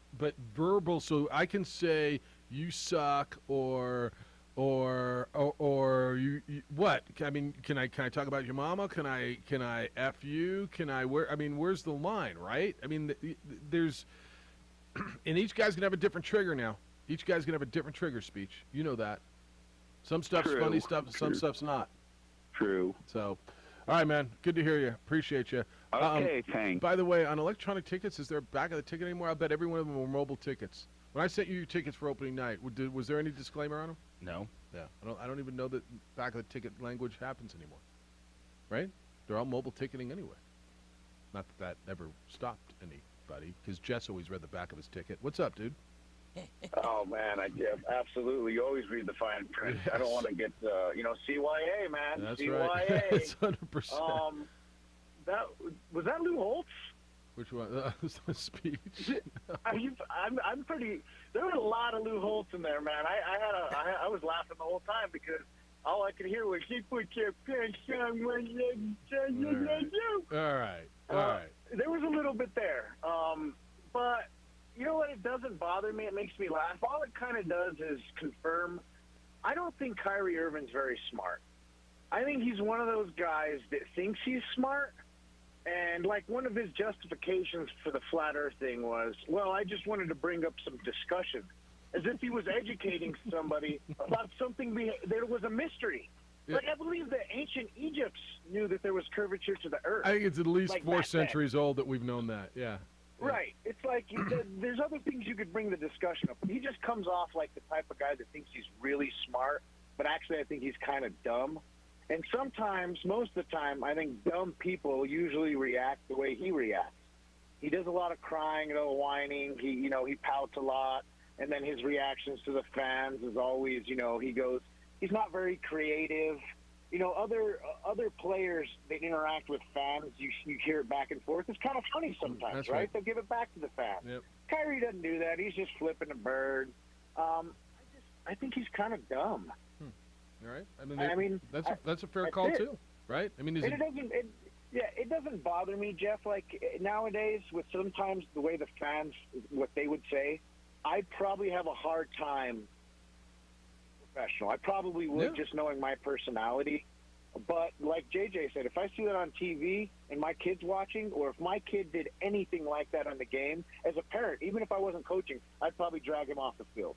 verbal. So I can say you suck or you what? I mean, can I talk about your mama? Can I f you? Where's the line, right? I mean, there's and each guy's gonna have a different trigger now. Each guy's gonna have a different trigger speech. You know that. Some stuff's True. funny stuff. Some True. stuff's not. True. So, all right, man. Good to hear you. Appreciate you. Okay, thanks. By the way, on electronic tickets, is there a back of the ticket anymore? I bet every one of them were mobile tickets. When I sent you your tickets for opening night, was there any disclaimer on them? No. Yeah. I don't even know that back of the ticket language happens anymore. Right? They're all mobile ticketing anyway. Not that ever stopped anybody, because Jess always read the back of his ticket. What's up, dude? Oh man, absolutely. You always read the fine print. I don't want to get CYA, man. That's CYA. right. That's 100%. That was that Lou Holtz. Which one? The speech. I'm pretty. There was a lot of Lou Holtz in there, man. I was laughing the whole time because all I could hear was "He put your pants on when you All right. There was a little bit there, but you know what? It doesn't bother me. It makes me laugh. All it kind of does is confirm. I don't think Kyrie Irving's very smart. I think he's one of those guys that thinks he's smart. And, like, one of his justifications for the flat earth thing was, well, I just wanted to bring up some discussion. As if he was educating somebody about something there was a mystery. Yeah. Like, I believe the ancient Egypts knew that there was curvature to the earth. I think it's at least like 4 back then. centuries old that we've known that. Yeah. Right. It's like there's other things you could bring the discussion up. He just comes off like the type of guy that thinks he's really smart, but actually I think he's kind of dumb. And sometimes, most of the time, I think dumb people usually react the way he reacts. He does a lot of crying, whining. He pouts a lot, and then his reactions to the fans is always, he's not very creative. Other players that interact with fans, you hear it back and forth. It's kind of funny sometimes, That's right? right. They'll give it back to the fans. Yep. Kyrie doesn't do that. He's just flipping a bird. I think he's kind of dumb. All right. I mean, that's a fair call too, right? I mean, it doesn't bother me, Jeff. Like nowadays, with sometimes the way the fans, what they would say, I'd probably have a hard time. Professional, I probably would, just knowing my personality. But like JJ said, if I see that on TV and my kid's watching, or if my kid did anything like that on the game, as a parent, even if I wasn't coaching, I'd probably drag him off the field.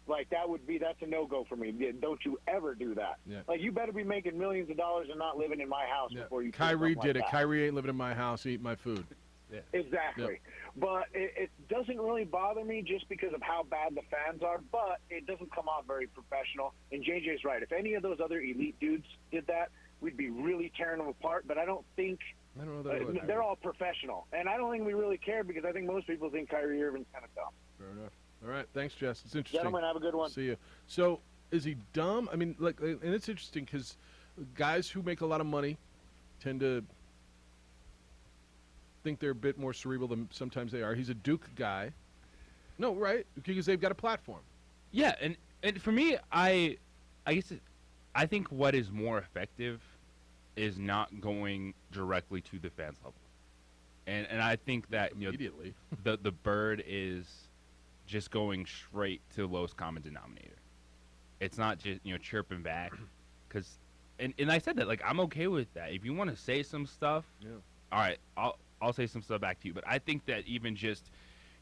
Like, that's a no-go for me. Don't you ever do that. Yeah. Like, you better be making millions of dollars and not living in my house before you do Kyrie something did like it. that. Kyrie ain't living in my house, eating my food. Yeah. Exactly. Yep. But it doesn't really bother me just because of how bad the fans are, but it doesn't come off very professional. And JJ's right. If any of those other elite dudes did that, we'd be really tearing them apart. But I don't think I don't know that would. they're all professional. And I don't think we really care because I think most people think Kyrie Irving's kind of dumb. Fair enough. All right, thanks, Jess. It's interesting. Gentlemen, have a good one. See you. So, is he dumb? I mean, and it's interesting because guys who make a lot of money tend to think they're a bit more cerebral than sometimes they are. He's a Duke guy. No, right? Because they've got a platform. Yeah, and for me, I guess I think what is more effective is not going directly to the fans level, and I think that immediately the bird is just going straight to the lowest common denominator. It's not just, chirping back. Because, and I said that, like, I'm okay with that. If you want to say some stuff, all right, I'll say some stuff back to you. But I think that even just,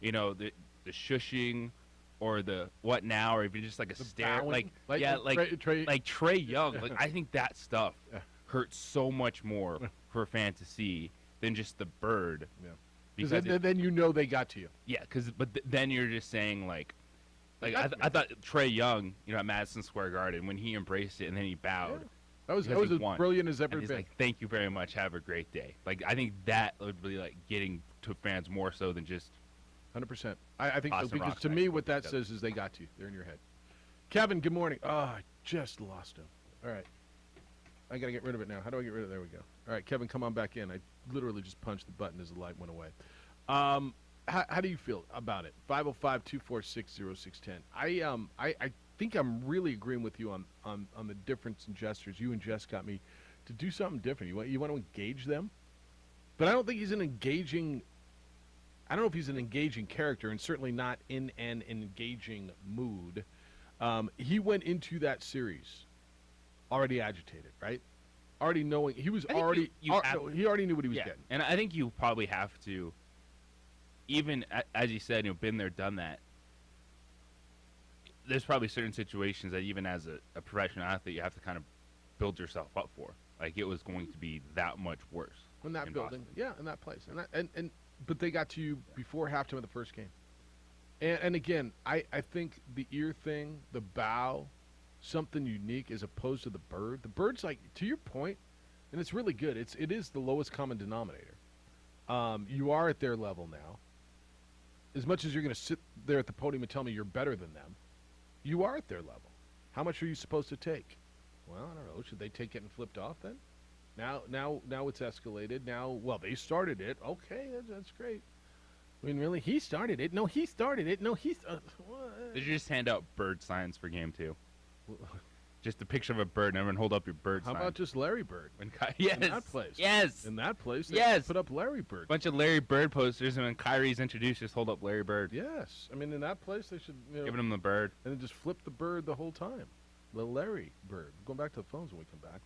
the shushing or the what now, or even just like a stare, bowing, like Trey Young, like I think that stuff hurts so much more for a fan to see than just the bird. Yeah. Because then they got to you. Yeah, then you're just saying I thought Trey Young, at Madison Square Garden, when he embraced it and then he bowed. Yeah. That was because as he won. brilliant as ever And he's been. like, thank you very much. Have a great day. Like, I think that would be like getting to fans more so than just 100%. I think so, Boston because Rock to fans. me, what that says is they got you. They're in your head. Kevin, good morning. Oh, I just lost him. All right. I got to get rid of it now. How do I get rid of it? There we go. All right, Kevin, come on back in. I literally just punched the button as the light went away. How do you feel about it? 505-246-0610. I think I'm really agreeing with you on the difference in gestures. You and Jess got me to do something different. You want to engage them? But I don't think he's an engaging – I don't know if he's an engaging character, and certainly not in an engaging mood. He went into that series already agitated, right? Already knowing – he was already – he already knew what he was getting. And I think you probably have to, even as you said, been there, done that. There's probably certain situations that even as a professional athlete, you have to kind of build yourself up for. Like, it was going to be that much worse. In that building. Boston. Yeah, in that place. But they got to you before halftime of the first game. And again, I think the ear thing, the bow, something unique as opposed to the bird. The bird's like, to your point, and it's really good. It is the lowest common denominator. You are at their level now. As much as you're going to sit there at the podium and tell me you're better than them, you are at their level. How much are you supposed to take? Well, I don't know. Should they take getting flipped off then? Now it's escalated. Now, they started it. Okay, that's great. I mean, really, he started it. No, he started it. No, he's. Did you just hand out bird signs for game 2? Just a picture of a bird, and everyone hold up your bird sign. How about just Larry Bird? Yes. In that place. Yes. In that place, they Yes. put up Larry Bird. Bunch of Larry Bird posters, and when Kyrie's introduced, just hold up Larry Bird. Yes. I mean, in that place, they should. Giving him the bird. And then just flip the bird the whole time. The Larry Bird. Going back to the phones when we come back.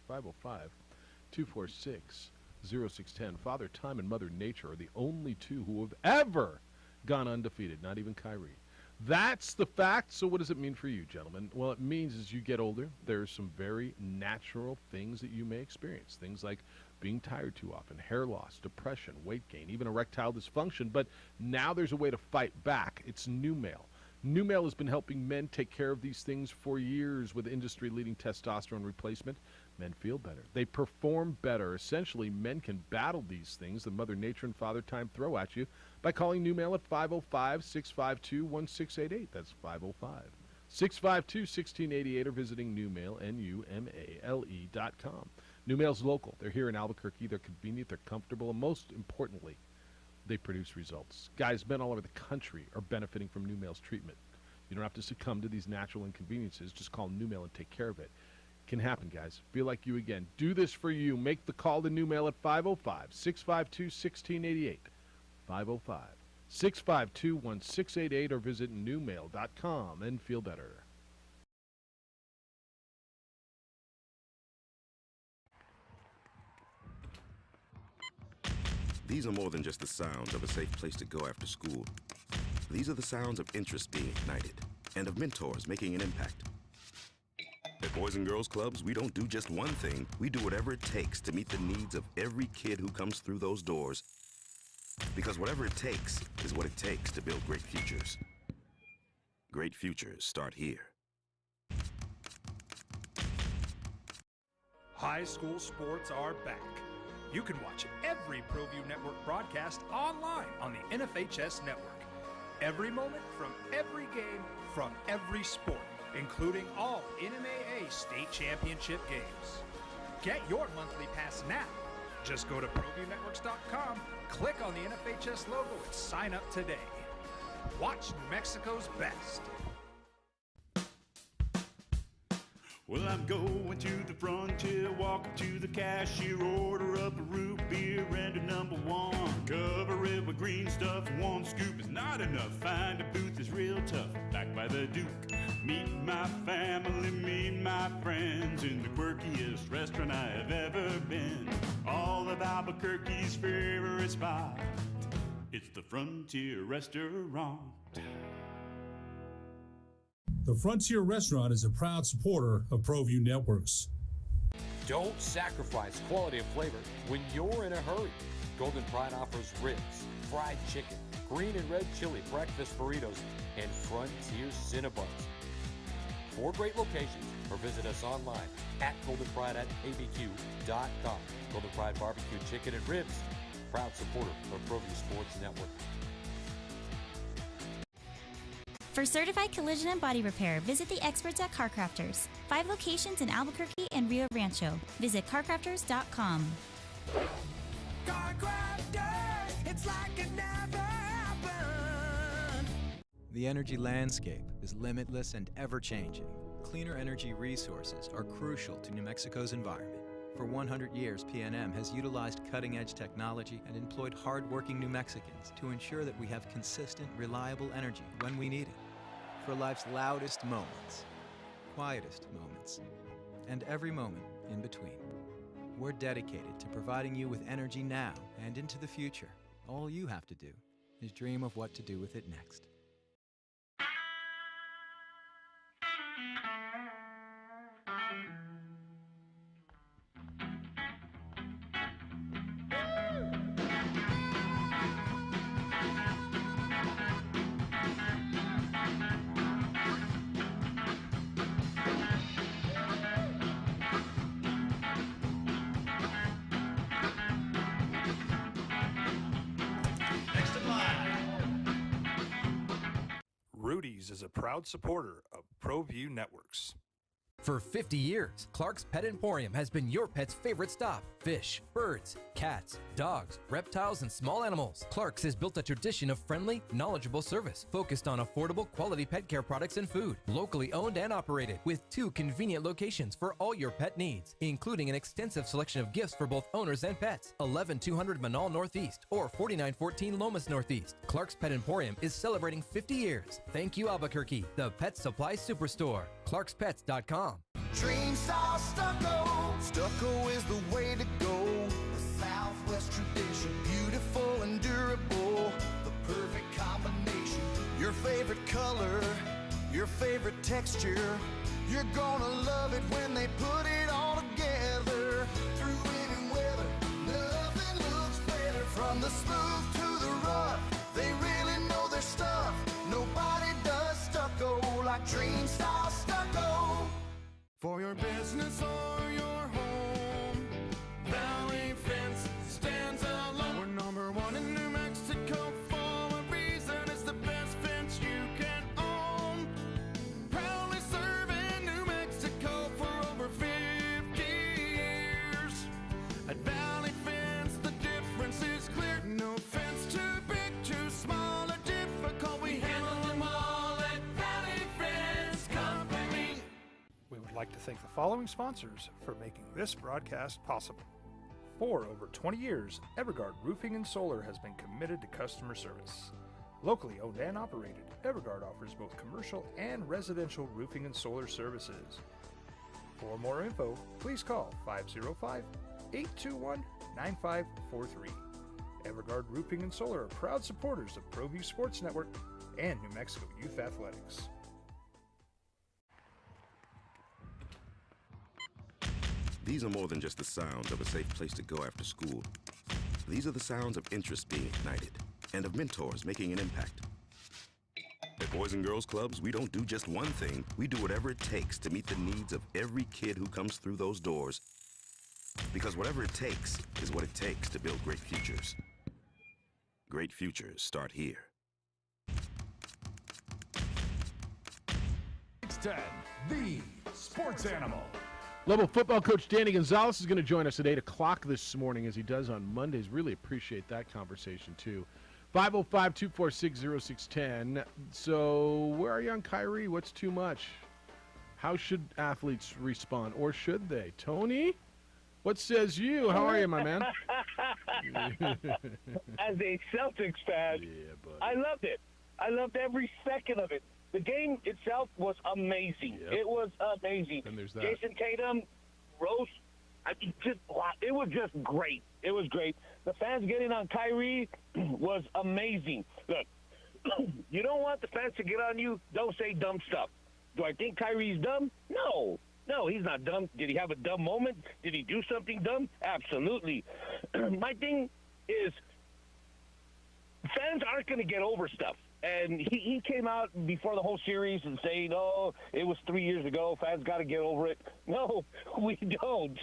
505-246-0610. Father Time and Mother Nature are the only two who have ever gone undefeated, not even Kyrie. That's the fact. So what does it mean for you, gentlemen? Well, it means as you get older, there's some very natural things that you may experience. Things like being tired too often, hair loss, depression, weight gain, even erectile dysfunction. But now there's a way to fight back. It's NuMale. NuMale has been helping men take care of these things for years with industry-leading testosterone replacement. Men feel better. They perform better. Essentially, men can battle these things that Mother Nature and Father Time throw at you by calling NuMale at 505-652-1688. That's 505-652-1688 or visiting NuMale, NuMale.com. NuMale's local. They're here in Albuquerque. They're convenient. They're comfortable. And most importantly, they produce results. Guys, men all over the country are benefiting from NuMale's treatment. You don't have to succumb to these natural inconveniences. Just call NuMale and take care of it. Can happen, guys. Feel like you again. Do this for you. Make the call to NuMale at 505-652-1688. 505-652-1688 or visit NuMale.com and feel better. These are more than just the sounds of a safe place to go after school. These are the sounds of interest being ignited and of mentors making an impact. At Boys and Girls Clubs, we don't do just one thing. We do whatever it takes to meet the needs of every kid who comes through those doors. Because whatever it takes is what it takes to build great futures. Great futures start here. High school sports are back. You can watch every ProView Network broadcast online on the NFHS network. Every moment from every game from every sport, including all NMAA state championship games. Get your monthly pass now. Just go to ProViewNetworks.com, click on the NFHS logo, and sign up today. Watch New Mexico's best. Well, I'm going to the frontier, walk up to the cashier, order up a root beer and a number one. Cover it with green stuff, one scoop is not enough. Find a booth is real tough, back by the Duke. Meet my family, meet my friends in the quirkiest restaurant I have ever been. All of Albuquerque's favorite spot, it's the Frontier Restaurant. The Frontier Restaurant is a proud supporter of ProView Networks. Don't sacrifice quality of flavor when you're in a hurry. Golden Pride offers ribs, fried chicken, green and red chili breakfast burritos, and Frontier Cinnabons. 4 great locations, or visit us online at goldenpride@abq.com. Golden Pride Barbecue Chicken and Ribs, proud supporter of ProView Sports Network. For certified collision and body repair, visit the experts at CarCrafters. 5 locations in Albuquerque and Rio Rancho. Visit carcrafters.com. CarCrafters, it's like it never happened. The energy landscape is limitless and ever-changing. Cleaner energy resources are crucial to New Mexico's environment. For 100 years, PNM has utilized cutting-edge technology and employed hard-working New Mexicans to ensure that we have consistent, reliable energy when we need it. For life's loudest moments, quietest moments, and every moment in between. We're dedicated to providing you with energy now and into the future. All you have to do is dream of what to do with it next. Rudy's is a proud supporter of ProView Networks. For 50 years, Clark's Pet Emporium has been your pet's favorite stop. Fish, birds, cats, dogs, reptiles, and small animals. Clark's has built a tradition of friendly, knowledgeable service focused on affordable, quality pet care products and food. Locally owned and operated with 2 convenient locations for all your pet needs, including an extensive selection of gifts for both owners and pets. 11200 Manal Northeast or 4914 Lomas Northeast. Clark's Pet Emporium is celebrating 50 years. Thank you, Albuquerque, the Pet Supply Superstore. ClarksPets.com. Dream style stucco. Stucco is the way to go. The Southwest tradition, beautiful and durable. The perfect combination. Your favorite color, your favorite texture. You're gonna love it when they put it all together. Through any weather, nothing looks better. From the smooth to the rough, they really know their stuff. Nobody does stucco like Dream style stucco. For your business or your home, Valley Fence stands alone. We're number 1 in New Mexico for a reason. It's the best fence you can own. Proudly serving New Mexico for over 50 years. At Valley Fence, the difference is clear. No fence too big, too small, or difficult. We handle them all at Valley Fence Company. We would like to thank the following sponsors for making this broadcast possible. For over 20 years, Evergard Roofing and Solar has been committed to customer service. Locally owned and operated, Evergard offers both commercial and residential roofing and solar services. For more info, please call 505-821-9543. Evergard Roofing and Solar are proud supporters of ProView Sports Network and New Mexico Youth Athletics. These are more than just the sounds of a safe place to go after school. These are the sounds of interest being ignited and of mentors making an impact. At Boys and Girls Clubs, we don't do just one thing. We do whatever it takes to meet the needs of every kid who comes through those doors. Because whatever it takes is what it takes to build great futures. Great futures start here. 610, the sports animal. Level football coach Danny Gonzalez is going to join us at 8 o'clock this morning, as he does on Mondays. Really appreciate that conversation, too. 505-246-0610. So where are you on Kyrie? What's too much? How should athletes respond, or should they? Tony, what says you? How are you, my man? As a Celtics fan, I loved it. I loved every second of it. The game itself was amazing. Yep. It was amazing. And there's that. Jason Tatum, Rose, it was just great. It was great. The fans getting on Kyrie was amazing. Look, you don't want the fans to get on you, don't say dumb stuff. Do I think Kyrie's dumb? No. No, he's not dumb. Did he have a dumb moment? Did he do something dumb? Absolutely. My thing is, fans aren't going to get over stuff. And he came out before the whole series and saying, oh, it was 3 years ago. Fans got to get over it. No, we don't.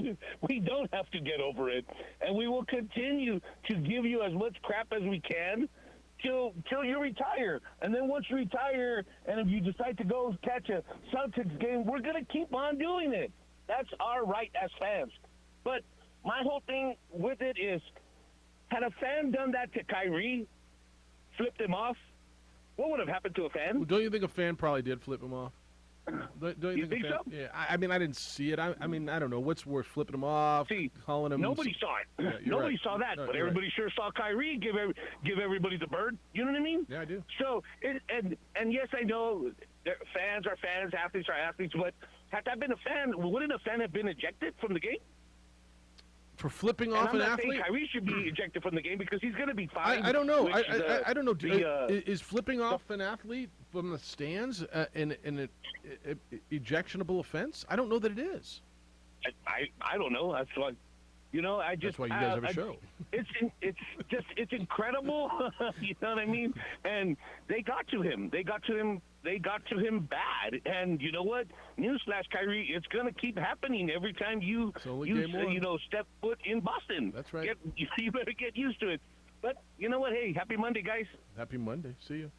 We don't have to get over it. And we will continue to give you as much crap as we can till you retire. And then once you retire, and if you decide to go catch a Celtics game, we're going to keep on doing it. That's our right as fans. But my whole thing with it is, had a fan done that to Kyrie, flipped him off, what would have happened to a fan? Well, don't you think a fan probably did flip him off? Don't You think think a fan, so? Yeah, I mean, I didn't see it. I mean, I don't know. What's worse, flipping him off, calling him? Nobody saw it. Yeah, you're Nobody right. saw that, No, but you're everybody sure saw Kyrie give everybody the bird. You know what I mean? Yeah, I do. So, and yes, I know fans are fans, athletes are athletes, but had that been a fan, wouldn't a fan have been ejected from the game? For flipping And off I'm an not athlete? saying Kyrie should be ejected from the game because he's going to be fine. I don't know. which, I don't know. Is flipping the- off an athlete from the stands an ejectionable offense? I don't know that it is. I don't know. That's why, I just. That's why you guys have a show. It's incredible. You know what I mean? And they got to him. They got to him bad. And you know what? Newsflash, Kyrie, it's going to keep happening every time you game one. step foot in Boston. That's right. You better get used to it. But you know what? Hey, happy Monday, guys. Happy Monday. See you.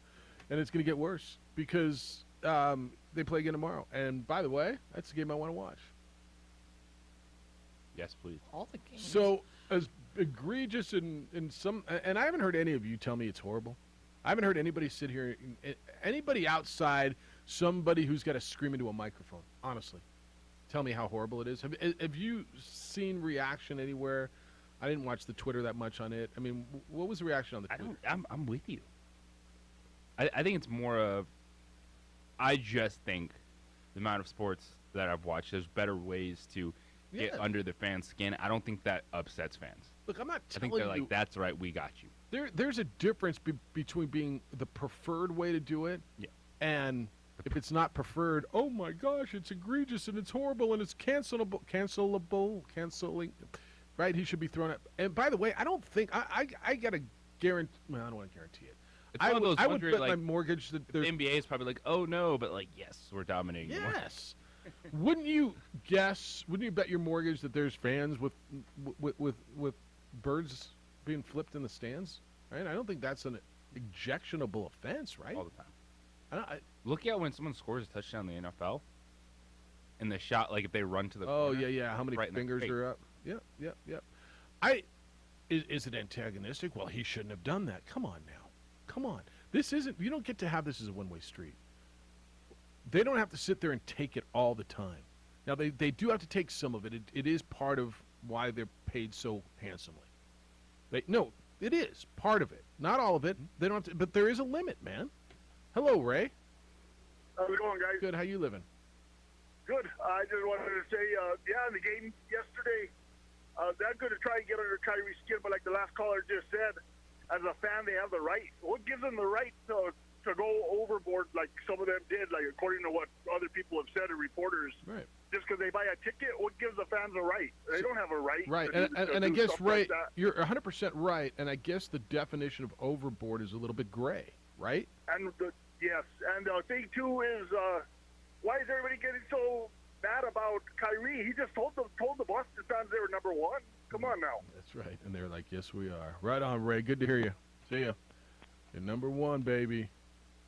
And it's going to get worse because they play again tomorrow. And by the way, that's the game I want to watch. Yes, please. All the games. So as egregious in some, and I haven't heard any of you tell me it's horrible. I haven't heard anybody sit here, anybody outside, somebody who's got to scream into a microphone. Honestly, tell me how horrible it is. Have you seen reaction anywhere? I didn't watch the Twitter that much on it. I mean, what was the reaction on the Twitter? I'm with you. I think it's more of, I just think the amount of sports that I've watched, there's better ways to get under the fans' skin. I don't think that upsets fans. Look, I'm not I think telling they're you. like, that's right, we got you. There's a difference between being the preferred way to do it and if it's not preferred, oh my gosh, it's egregious and it's horrible and it's canceling, right? He should be thrown out. And by the way, I don't think, I got to guarantee, well, I don't want to guarantee it. It's one of those I ones would where, bet like, my mortgage that The there's... NBA is probably like, oh no, but like, yes, we're dominating. the market. Yes. Wouldn't you bet your mortgage that there's fans with birds being flipped in the stands? Right? I don't think that's an ejectionable offense, right? All the time. Look at when someone scores a touchdown in the NFL, and the shot, like if they run to the corner, yeah. How many right in the fingers face. are up? Yep. Is it antagonistic? Well, he shouldn't have done that. Come on now. Come on. This isn't. You don't get to have this as a one-way street. They don't have to sit there and take it all the time. Now they do have to take some of it. It is part of why they're paid so handsomely. It is part of it. Not all of it. They don't have to, but there is a limit, man. Hello, Ray. How's it going, guys? Good. How you living? Good. I just wanted to say, in the game yesterday, they're going to try and get under Kyrie's skin, but like the last caller just said, as a fan, they have the right. What gives them the right to go overboard like some of them did, like according to what other people have said and reporters? Right. Just because they buy a ticket, what gives the fans a right? They don't have a right. Right, to and I do guess, stuff Ray, like that. you're 100% right, and I guess the definition of overboard is a little bit gray, right? And yes, and the thing too is, why is everybody getting so mad about Kyrie? He just told the Boston fans they were number one. Come on now. That's right, and they're like, yes, we are. Right on, Ray. Good to hear you. See ya. You're number one, baby.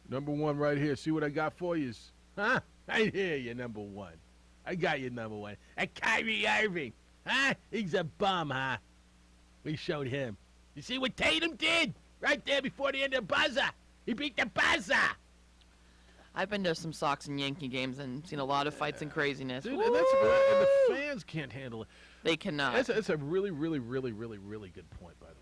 Number one right here. See what I got for you? Huh? Right here, you're number one. I got you number one. And Kyrie Irving, huh? He's a bum, huh? We showed him. You see what Tatum did? Right there before the end of the buzzer. He beat the buzzer. I've been to some Sox and Yankee games and seen a lot of fights and craziness. Dude, and the fans can't handle it. They cannot. That's a really, really, really, really, really good point, by the way.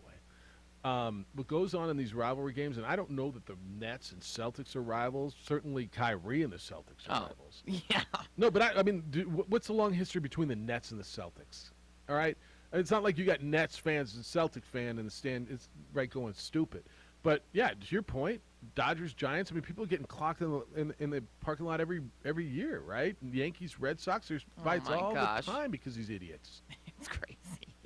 What goes on in these rivalry games, and I don't know that the Nets and Celtics are rivals. Certainly Kyrie and the Celtics are rivals. Yeah. No, but I mean, what's the long history between the Nets and the Celtics? All right? It's not like you got Nets fans and Celtic fan in the stand. It's right going stupid. But, yeah, to your point, Dodgers, Giants, I mean, people are getting clocked in the parking lot every year, right? Yankees, Red Sox, there's fights all the time because these idiots. It's crazy.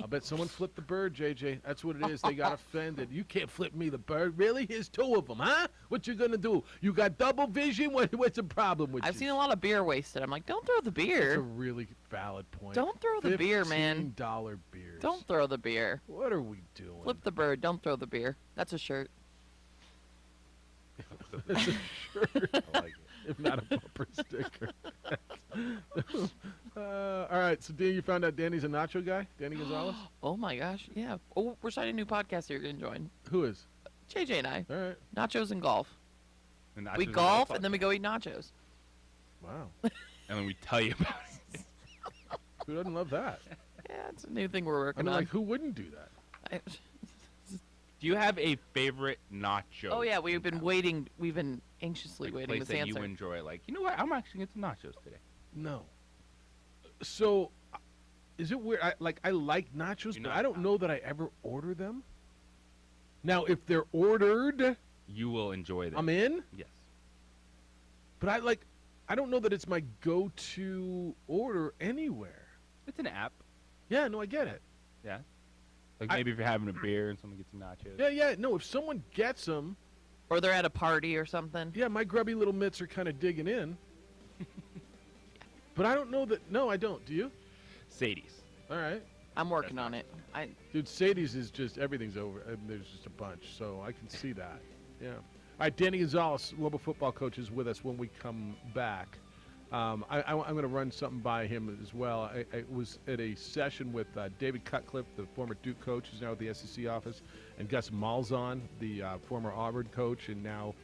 I'll bet someone flipped the bird, JJ. That's what it is. They got offended. You can't flip me the bird. Really? Here's two of them, huh? What you going to do? You got double vision? What's the problem with you? I've seen a lot of beer wasted. I'm like, don't throw the beer. That's a really valid point. Don't throw the beer, man. $15 beers. Don't throw the beer. What are we doing? Flip the bird. Don't throw the beer. That's a shirt. That's a shirt. I like it. If not a bumper sticker. All right, so Dan, you found out Danny's a nacho guy? Danny Gonzalez? Oh, my gosh. Yeah. Oh, we're starting a new podcast here you're going to join. Who is? JJ and I. All right. Nachos and golf. And nachos We and golf, and then we go eat nachos. Wow. And then we tell you about it. Who doesn't love that? Yeah, it's a new thing we're I working mean, on. like, who wouldn't do that? Do you have a favorite nacho? Oh, yeah, we've been waiting. We've been anxiously waiting place this that answer. you enjoy? Like, you know what? I'm actually getting some nachos today. No. So, is it weird? I like nachos, but I don't know that I ever order them. Now, if they're ordered, you will enjoy them. I'm in. Yes. But I don't know that it's my go-to order anywhere. It's an app. Yeah, no, I get it. Yeah. Like maybe if you're having a beer and someone gets some nachos. Yeah. No, if someone gets them, or they're at a party or something. Yeah, my grubby little mitts are kind of digging in. But I don't know that. No, I don't. Do you? Sadie's. All right. I'm working on it. Dude, Sadie's is just everything's over. And there's just a bunch, so I can see that. Yeah. All right, Danny Gonzalez, global football coach, is with us when we come back. I'm going to run something by him as well. I was at a session with David Cutcliffe, the former Duke coach, who's now at the SEC office, and Gus Malzahn, the former Auburn coach, and now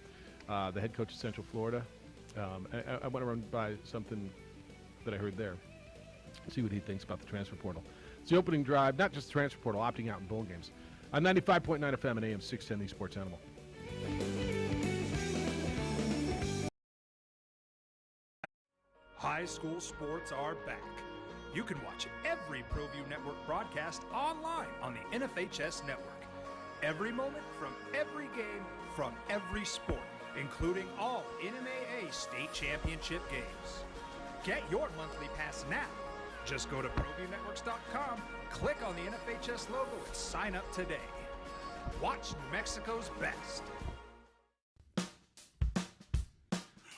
the head coach of Central Florida. I want to run by something that I heard there, see what he thinks about the transfer portal. It's the opening drive, not just the transfer portal, opting out in bowl games. On 95.9 FM and AM 610, the Sports Animal. High school sports are back. You can watch every ProView Network broadcast online on the NFHS network. Every moment from every game from every sport, including all NMAA state championship games. Get your monthly pass now. Just go to ProViewNetworks.com, click on the NFHS logo, and sign up today. Watch New Mexico's best.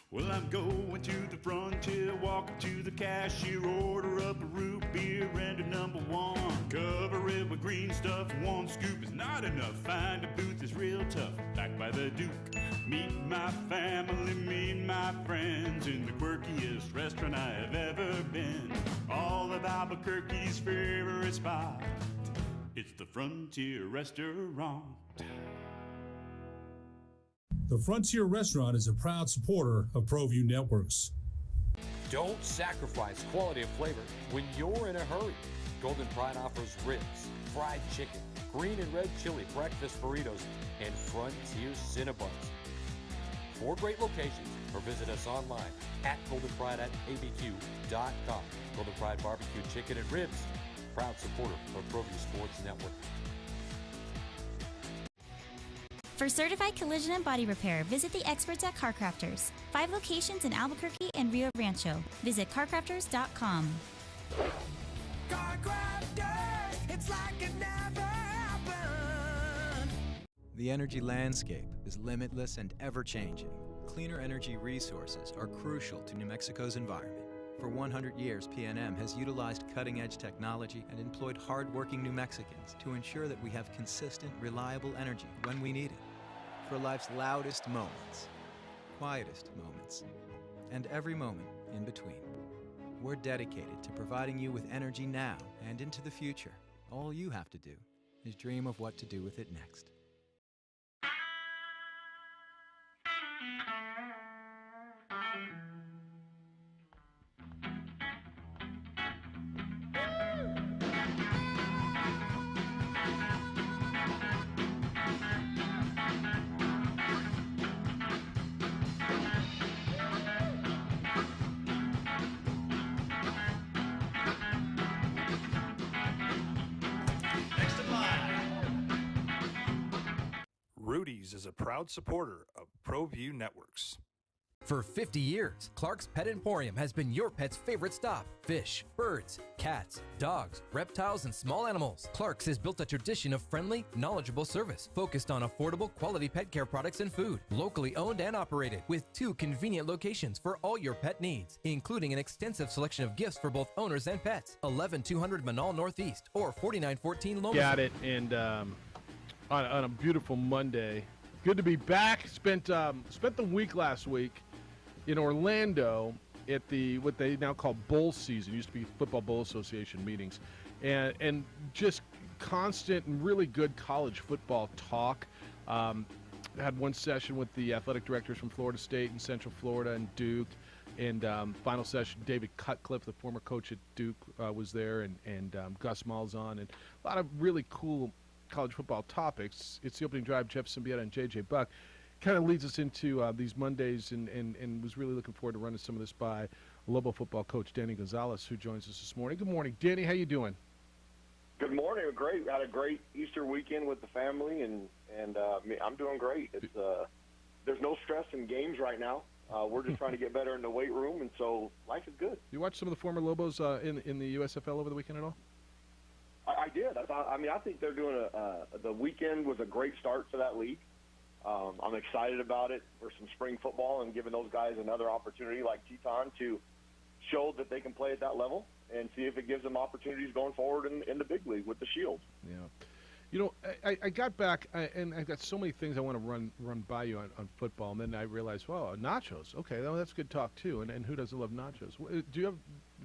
Well, I'm going to the frontier, walk up to the cashier, order up a root beer and a number one. Cover it with green stuff, one scoop is not enough. Find a booth is real tough, back by the Duke. Meet my family, meet my friends in the quirkiest restaurant I have ever been. All of Albuquerque's favorite spot, it's the Frontier Restaurant. The Frontier Restaurant is a proud supporter of ProView Networks. Don't sacrifice quality of flavor when you're in a hurry. Golden Pride offers ribs, fried chicken, green and red chili breakfast burritos, and Frontier Cinnabons. 4 great locations, or visit us online at goldenpride@abq.com. Golden Pride Barbecue Chicken and Ribs, proud supporter of ProView Sports Network. For certified collision and body repair, visit the experts at CarCrafters. 5 locations in Albuquerque and Rio Rancho. Visit carcrafters.com. CarCrafters, it's like it never happened. The energy landscape is limitless and ever-changing. Cleaner energy resources are crucial to New Mexico's environment. For 100 years, PNM has utilized cutting-edge technology and employed hard-working New Mexicans to ensure that we have consistent, reliable energy when we need it. For life's loudest moments, quietest moments, and every moment in between. We're dedicated to providing you with energy now and into the future. All you have to do is dream of what to do with it next. Industries is a proud supporter of ProView Networks. For 50 years, Clark's Pet Emporium has been your pet's favorite stop. Fish, birds, cats, dogs, reptiles, and small animals. Clark's has built a tradition of friendly, knowledgeable service focused on affordable, quality pet care products and food. Locally owned and operated with 2 convenient locations for all your pet needs, including an extensive selection of gifts for both owners and pets. 11200 Manal Northeast or 4914 Loma. Got it. And on a beautiful Monday, good to be back. Spent the week last week in Orlando at the what they now call bowl season. It used to be Football Bowl Association meetings, and just constant and really good college football talk. Had one session with the athletic directors from Florida State and Central Florida and Duke, and final session David Cutcliffe, the former coach at Duke, was there, and Gus Malzahn, and a lot of really cool college football topics. It's the opening drive. Jeff Symbieta and J.J. Buck kind of leads us into these Mondays, and was really looking forward to running some of this by Lobo football coach Danny Gonzalez, who joins us this morning. Good morning, Danny. How you doing? Good morning. Great. Had a great Easter weekend with the family, and I'm doing great. It's there's no stress in games right now. We're just trying to get better in the weight room, and so life is good. You watched some of the former Lobos in the USFL over the weekend at all? I did. I think they're doing the weekend was a great start for that league. I'm excited about it for some spring football and giving those guys another opportunity like Teton to show that they can play at that level and see if it gives them opportunities going forward in the big league with the Shield. Yeah. You know, I got back, and I've got so many things I want to run by you on football, and then I realized, well, nachos. Okay, well, that's good talk, too. And who doesn't love nachos? Do you have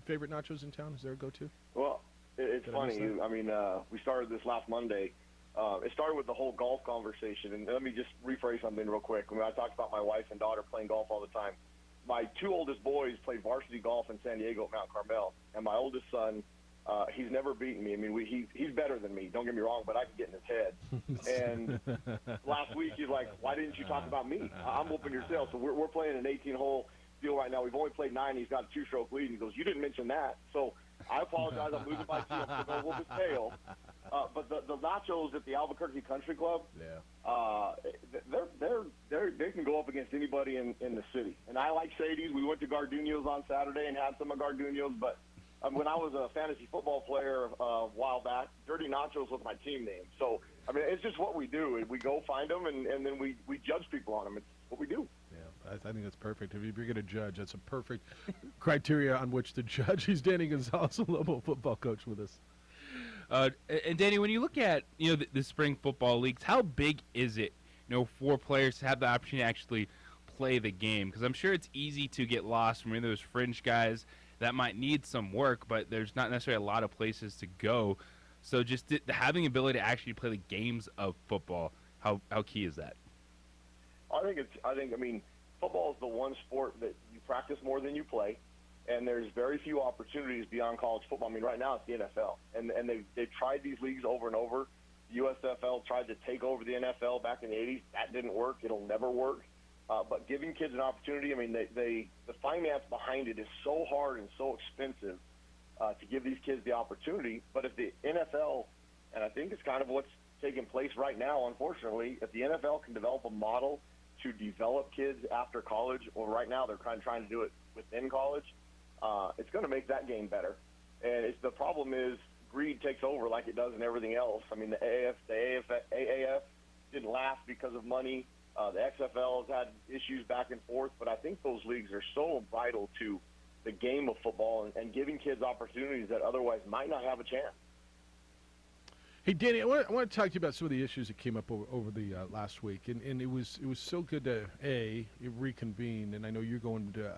favorite nachos in town? Is there a go-to? Well, it's funny. We started this last Monday. It started with the whole golf conversation, and let me just rephrase something real quick. I talked about my wife and daughter playing golf all the time. My 2 oldest boys played varsity golf in San Diego at Mount Carmel, and my oldest son, he's never beaten me. He's better than me. Don't get me wrong, but I can get in his head. And last week he's like, "Why didn't you talk about me? I'm whooping your tail." So we're playing an 18-hole deal right now. We've only played 9. He's got a 2-stroke lead. He goes, "You didn't mention that." So I apologize. I'm losing my team. I'm going to whoop his tail. But the nachos at the Albuquerque Country Club, they can go up against anybody in the city. And I like Sadie's. We went to Garduño's on Saturday and had some of Garduño's. But when I was a fantasy football player a while back, Dirty Nachos was my team name. So, it's just what we do. We go find them, and then we judge people on them. It's what we do. Yeah, I think that's perfect. If you're going to judge, that's a perfect criteria on which to judge. He's Danny Gonzalez, a Lobo football coach with us. And Danny, when you look at the spring football leagues, how big is it, for players to have the opportunity to actually play the game? Because I'm sure it's easy to get lost from those fringe guys that might need some work, but there's not necessarily a lot of places to go. So just having the ability to actually play the games of football, how key is that? I think football is the one sport that you practice more than you play. And there's very few opportunities beyond college football. Right now it's the NFL, and they've tried these leagues over and over. The USFL tried to take over the NFL back in the 80s. That didn't work. It'll never work. But giving kids an opportunity, the finance behind it is so hard and so expensive to give these kids the opportunity. But if the NFL, and I think it's kind of what's taking place right now, unfortunately, if the NFL can develop a model to develop kids after college, or right now they're kind of trying to do it within college, it's going to make that game better. And the problem is greed takes over like it does in everything else. The AAF didn't last because of money. The XFL has had issues back and forth, but I think those leagues are so vital to the game of football and giving kids opportunities that otherwise might not have a chance. Hey, Danny, I want to talk to you about some of the issues that came up over the last week, and it was so good to reconvene. And I know you're going to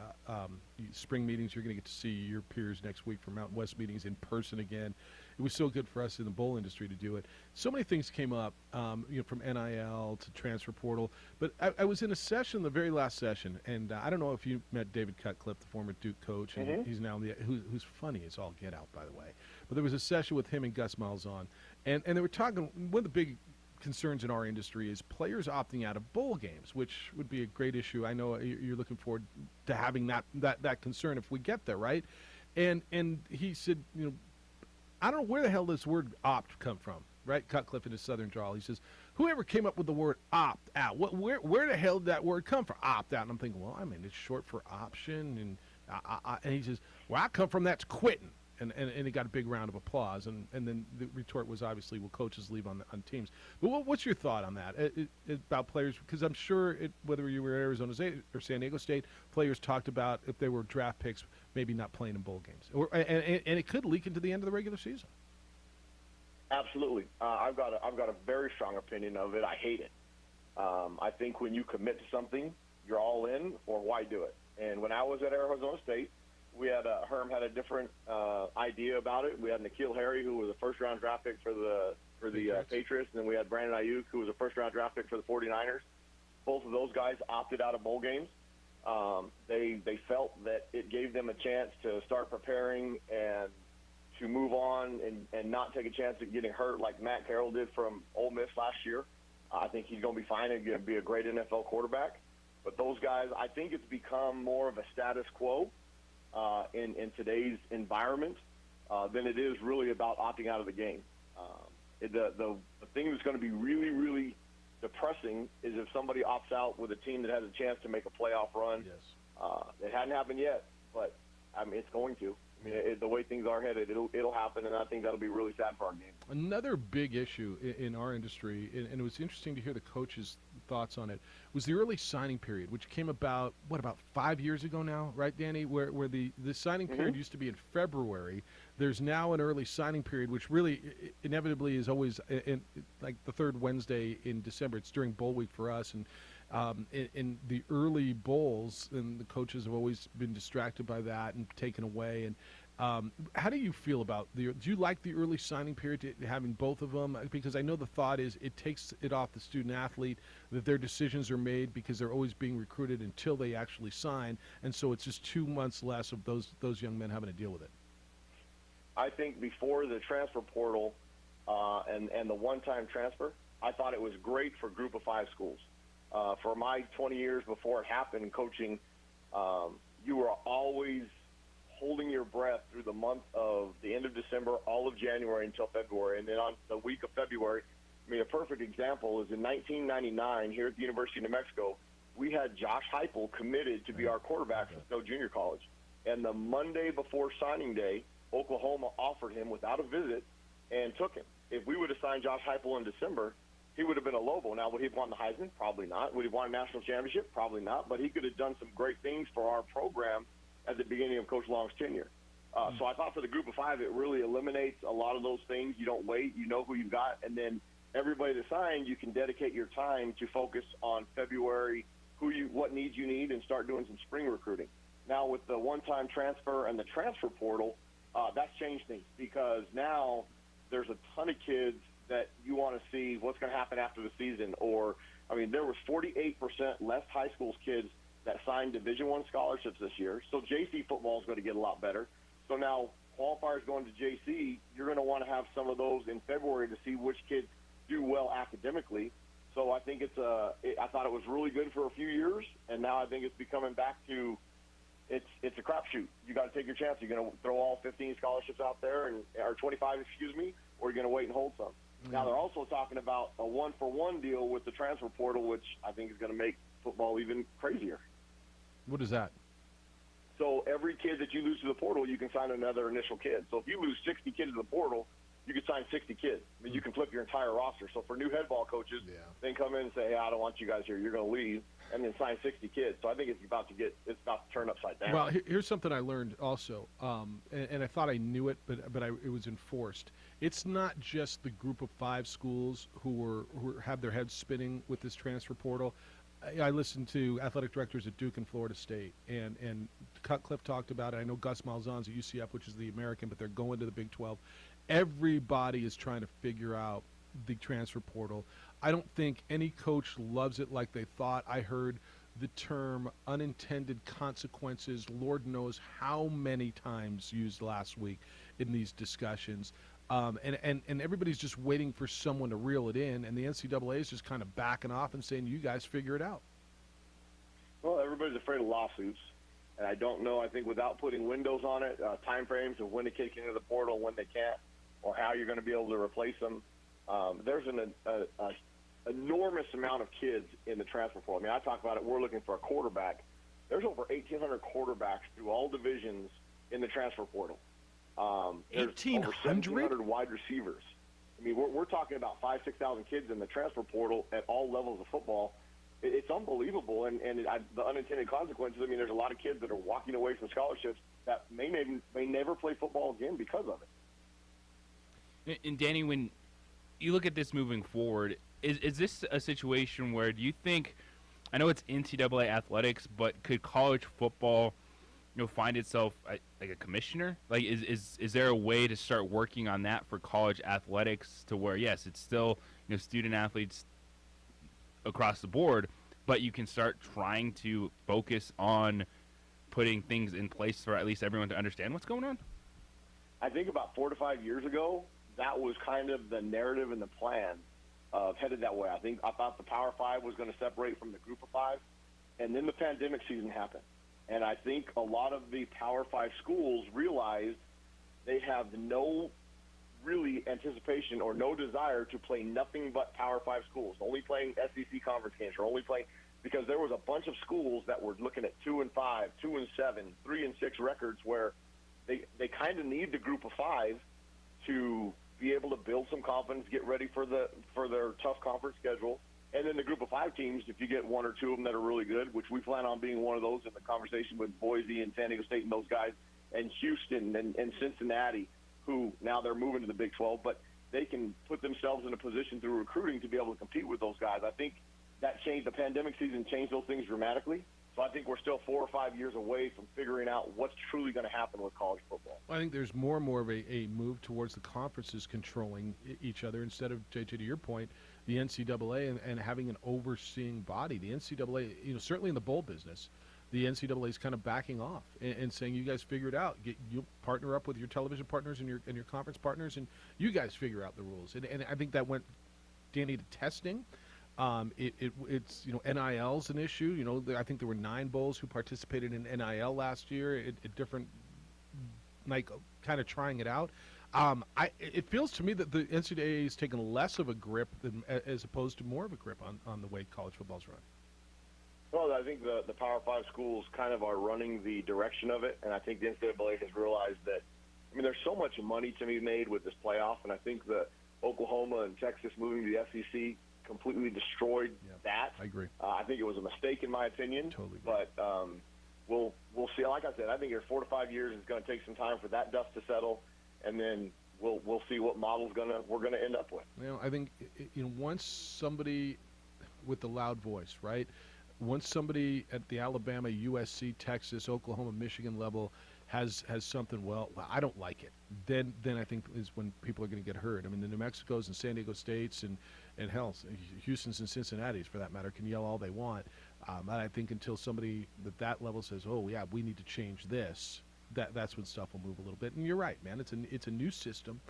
spring meetings. You're going to get to see your peers next week for Mountain West meetings in person again. It was so good for us in the bowl industry to do it. So many things came up, from NIL to transfer portal. But I was in a session, the very last session, and I don't know if you met David Cutcliffe, the former Duke coach, and he's now who's funny as all get out, by the way. But there was a session with him and Gus Malzahn, and they were talking. One of the big concerns in our industry is players opting out of bowl games, which would be a great issue. I know you're looking forward to having that concern if we get there, right? And he said, I don't know where the hell this word opt come from, right? Cutcliffe in his southern drawl. He says, whoever came up with the word opt out? Where the hell did that word come from? Opt out. And I'm thinking, well, I mean, it's short for option. And he says, where I come from, that's quitting. And he got a big round of applause. And then the retort was obviously, well, coaches leave on teams. But what's your thought on that about players? Because I'm sure whether you were at Arizona State or San Diego State, players talked about if they were draft picks, maybe not playing in bowl games, and it could leak into the end of the regular season. Absolutely. I've got a very strong opinion of it. I hate it. I think when you commit to something, you're all in, or why do it? And when I was at Arizona State, we had Herm had a different idea about it. We had N'Keal Harry, who was a first-round draft pick for the Patriots, and then we had Brandon Ayuk, who was a first-round draft pick for the 49ers. Both of those guys opted out of bowl games. They felt that it gave them a chance to start preparing and to move on and not take a chance at getting hurt like Matt Carroll did from Ole Miss last year. I think he's going to be fine and going to be a great NFL quarterback. But those guys, I think it's become more of a status quo in today's environment than it is really about opting out of the game. The thing that's going to be really, really depressing is if somebody opts out with a team that has a chance to make a playoff run. Yes. It hadn't happened yet, but I mean, it's going to. I mean, the way things are headed, it'll happen, and I think that'll be really sad for our game. Another big issue in our industry, and it was interesting to hear the coaches' thoughts on it, was the early signing period, which came about 5 years ago now, right, Danny? Where the signing period used to be in February. There's now an early signing period, which really inevitably is always like the third Wednesday in December. It's during bowl week for us, and in the early bowls, and the coaches have always been distracted by that and taken away. And how do you feel about do you like the early signing period, having both of them? Because I know the thought is it takes it off the student athlete, that their decisions are made because they're always being recruited until they actually sign, and so it's just 2 months less of those young men having to deal with it. I think before the transfer portal and the one-time transfer, I thought it was great for Group of 5 schools. For my 20 years before it happened coaching, you were always holding your breath through the month of the end of December, all of January until February. And then on the week of February, I mean, a perfect example is in 1999 here at the University of New Mexico, we had Josh Heupel committed to be our quarterback for Stowe Junior College. And the Monday before signing day, Oklahoma offered him without a visit and took him. If we would have signed Josh Heupel in December, he would have been a Lobo. Now, would he have won the Heisman? Probably not. Would he have won a national championship? Probably not. But he could have done some great things for our program at the beginning of Coach Long's tenure. So I thought for the Group of 5, it really eliminates a lot of those things. You don't wait. You know who you've got. And then everybody that signed, you can dedicate your time to focus on February, what needs you need, and start doing some spring recruiting. Now, with the one-time transfer and the transfer portal, that's changed things because now there's a ton of kids that you want to see what's going to happen after the season. Or, I mean, there was 48% less high school kids that signed Division I scholarships this year. So JC football is going to get a lot better. So now qualifiers going to JC, you're going to want to have some of those in February to see which kids do well academically. So I think I thought it was really good for a few years, and now I think it's becoming back to it's a crapshoot. You got to take your chance. You're going to throw all 15 scholarships out there, or 25, or you're going to wait and hold some. Now they're also talking about a one-for-one deal with the transfer portal, which I think is going to make football even crazier. What is that? So every kid that you lose to the portal, you can sign another initial kid. So if you lose 60 kids to the portal, you can sign 60 kids. I mean, you can flip your entire roster. So for new head ball coaches, they come in and say, hey, I don't want you guys here. You're going to leave, and then sign 60 kids. So I think it's about to turn upside down. Well, here's something I learned also, and I thought I knew it, but it was enforced. It's not just the Group of 5 schools who have their heads spinning with this transfer portal. I listened to athletic directors at Duke and Florida State, and Cutcliffe talked about it. I know Gus Malzahn's at UCF, which is the American, but they're going to the Big 12. Everybody is trying to figure out the transfer portal. I don't think any coach loves it like they thought. I heard the term unintended consequences, Lord knows how many times used last week in these discussions. And everybody's just waiting for someone to reel it in, and the NCAA is just kind of backing off and saying, you guys figure it out. Well, everybody's afraid of lawsuits, and I don't know. I think without putting windows on it, time frames of when to kick into the portal, when they can't, or how you're going to be able to replace them, there's a enormous amount of kids in the transfer portal. I mean, I talk about it. We're looking for a quarterback. There's over 1,800 quarterbacks through all divisions in the transfer portal. There's over 1,700 wide receivers. I mean, we're talking about 5,000, 6,000 kids in the transfer portal at all levels of football. It's unbelievable, and the unintended consequences. I mean, there's a lot of kids that are walking away from scholarships that may never play football again because of it. And Danny, when you look at this moving forward, is this a situation where do you think? I know it's NCAA athletics, but could college football, find itself like a commissioner? Like, is there a way to start working on that for college athletics to where, yes, it's still student athletes across the board, but you can start trying to focus on putting things in place for at least everyone to understand what's going on? I think about 4 to 5 years ago, that was kind of the narrative and the plan headed that way. I thought the Power Five was going to separate from the Group of Five, and then the pandemic season happened. And I think a lot of the Power Five schools realized they have no really anticipation or no desire to play nothing but Power Five schools, only playing SEC conference games, or only playing, because there was a bunch of schools that were looking at 2-5, 2-7, 3-6 records where they kind of need the Group of Five to be able to build some confidence, get ready for their tough conference schedule. And then the Group of Five teams, if you get 1 or 2 of them that are really good, which we plan on being one of those in the conversation with Boise and San Diego State and those guys, and Houston and Cincinnati, who now they're moving to the Big 12, but they can put themselves in a position through recruiting to be able to compete with those guys. I think that changed, the pandemic season changed those things dramatically. So I think we're still 4 or 5 years away from figuring out what's truly going to happen with college football. I think there's more and more of a move towards the conferences controlling each other instead of, JJ, to your point, the NCAA and having an overseeing body. The NCAA, certainly in the bowl business, the NCAA is kind of backing off and saying, you guys figure it out. You partner up with your television partners and your conference partners, and you guys figure out the rules. And I think that went, Danny, to testing. It's NIL's an issue. I think there were 9 bowls who participated in NIL last year at different, like, kind of trying it out. It feels to me that the NCAA has taken less of a grip as opposed to more of a grip on the way college football's run. Well, I think the Power Five schools kind of are running the direction of it, and I think the NCAA has realized that. I mean, there's so much money to be made with this playoff, and I think that Oklahoma and Texas moving to the SEC completely destroyed that. I agree. I think it was a mistake in my opinion. Totally. But we'll see. Like I said, I think here 4 to 5 years is going to take some time for that dust to settle, and then we'll see what model we're gonna end up with. I think once somebody with the loud voice, right? Once somebody at the Alabama, USC, Texas, Oklahoma, Michigan level has something, well, I don't like it, then I think is when people are going to get heard. I mean, the New Mexicos and San Diego States and hell, Houston's and Cincinnati's, for that matter, can yell all they want. And I think until somebody at that level says, oh, yeah, we need to change this, that's when stuff will move a little bit. And you're right, man. It's a new system.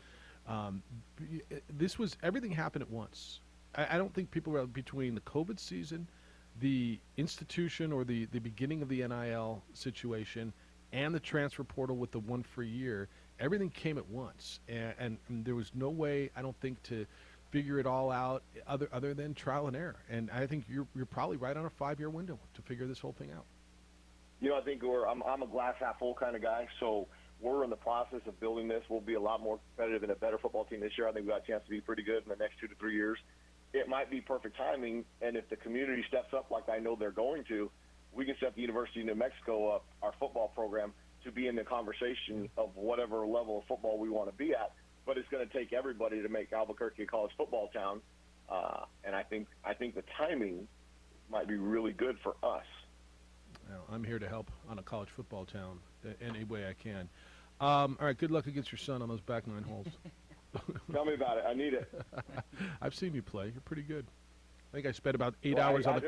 Everything happened at once. I don't think people were between the COVID season, the institution or the beginning of the NIL situation, and the transfer portal with the 1 free year. Everything came at once, and there was no way, I don't think, to figure it all out other than trial and error. And I think you're probably right on a 5-year window to figure this whole thing out. I think I'm a glass half full kind of guy, so we're in the process of building this. We'll be a lot more competitive and a better football team this year. I think we've got a chance to be pretty good in the next 2 to 3 years. It might be perfect timing, and if the community steps up like I know they're going to, we can set the University of New Mexico up, our football program, to be in the conversation of whatever level of football we want to be at. But it's going to take everybody to make Albuquerque a college football town, and I think the timing might be really good for us. Well, I'm here to help on a college football town any way I can. All right, good luck against your son on those back 9 holes. Tell me about it. I need it. I've seen you play. You're pretty good. I think I spent about 8 hours on the...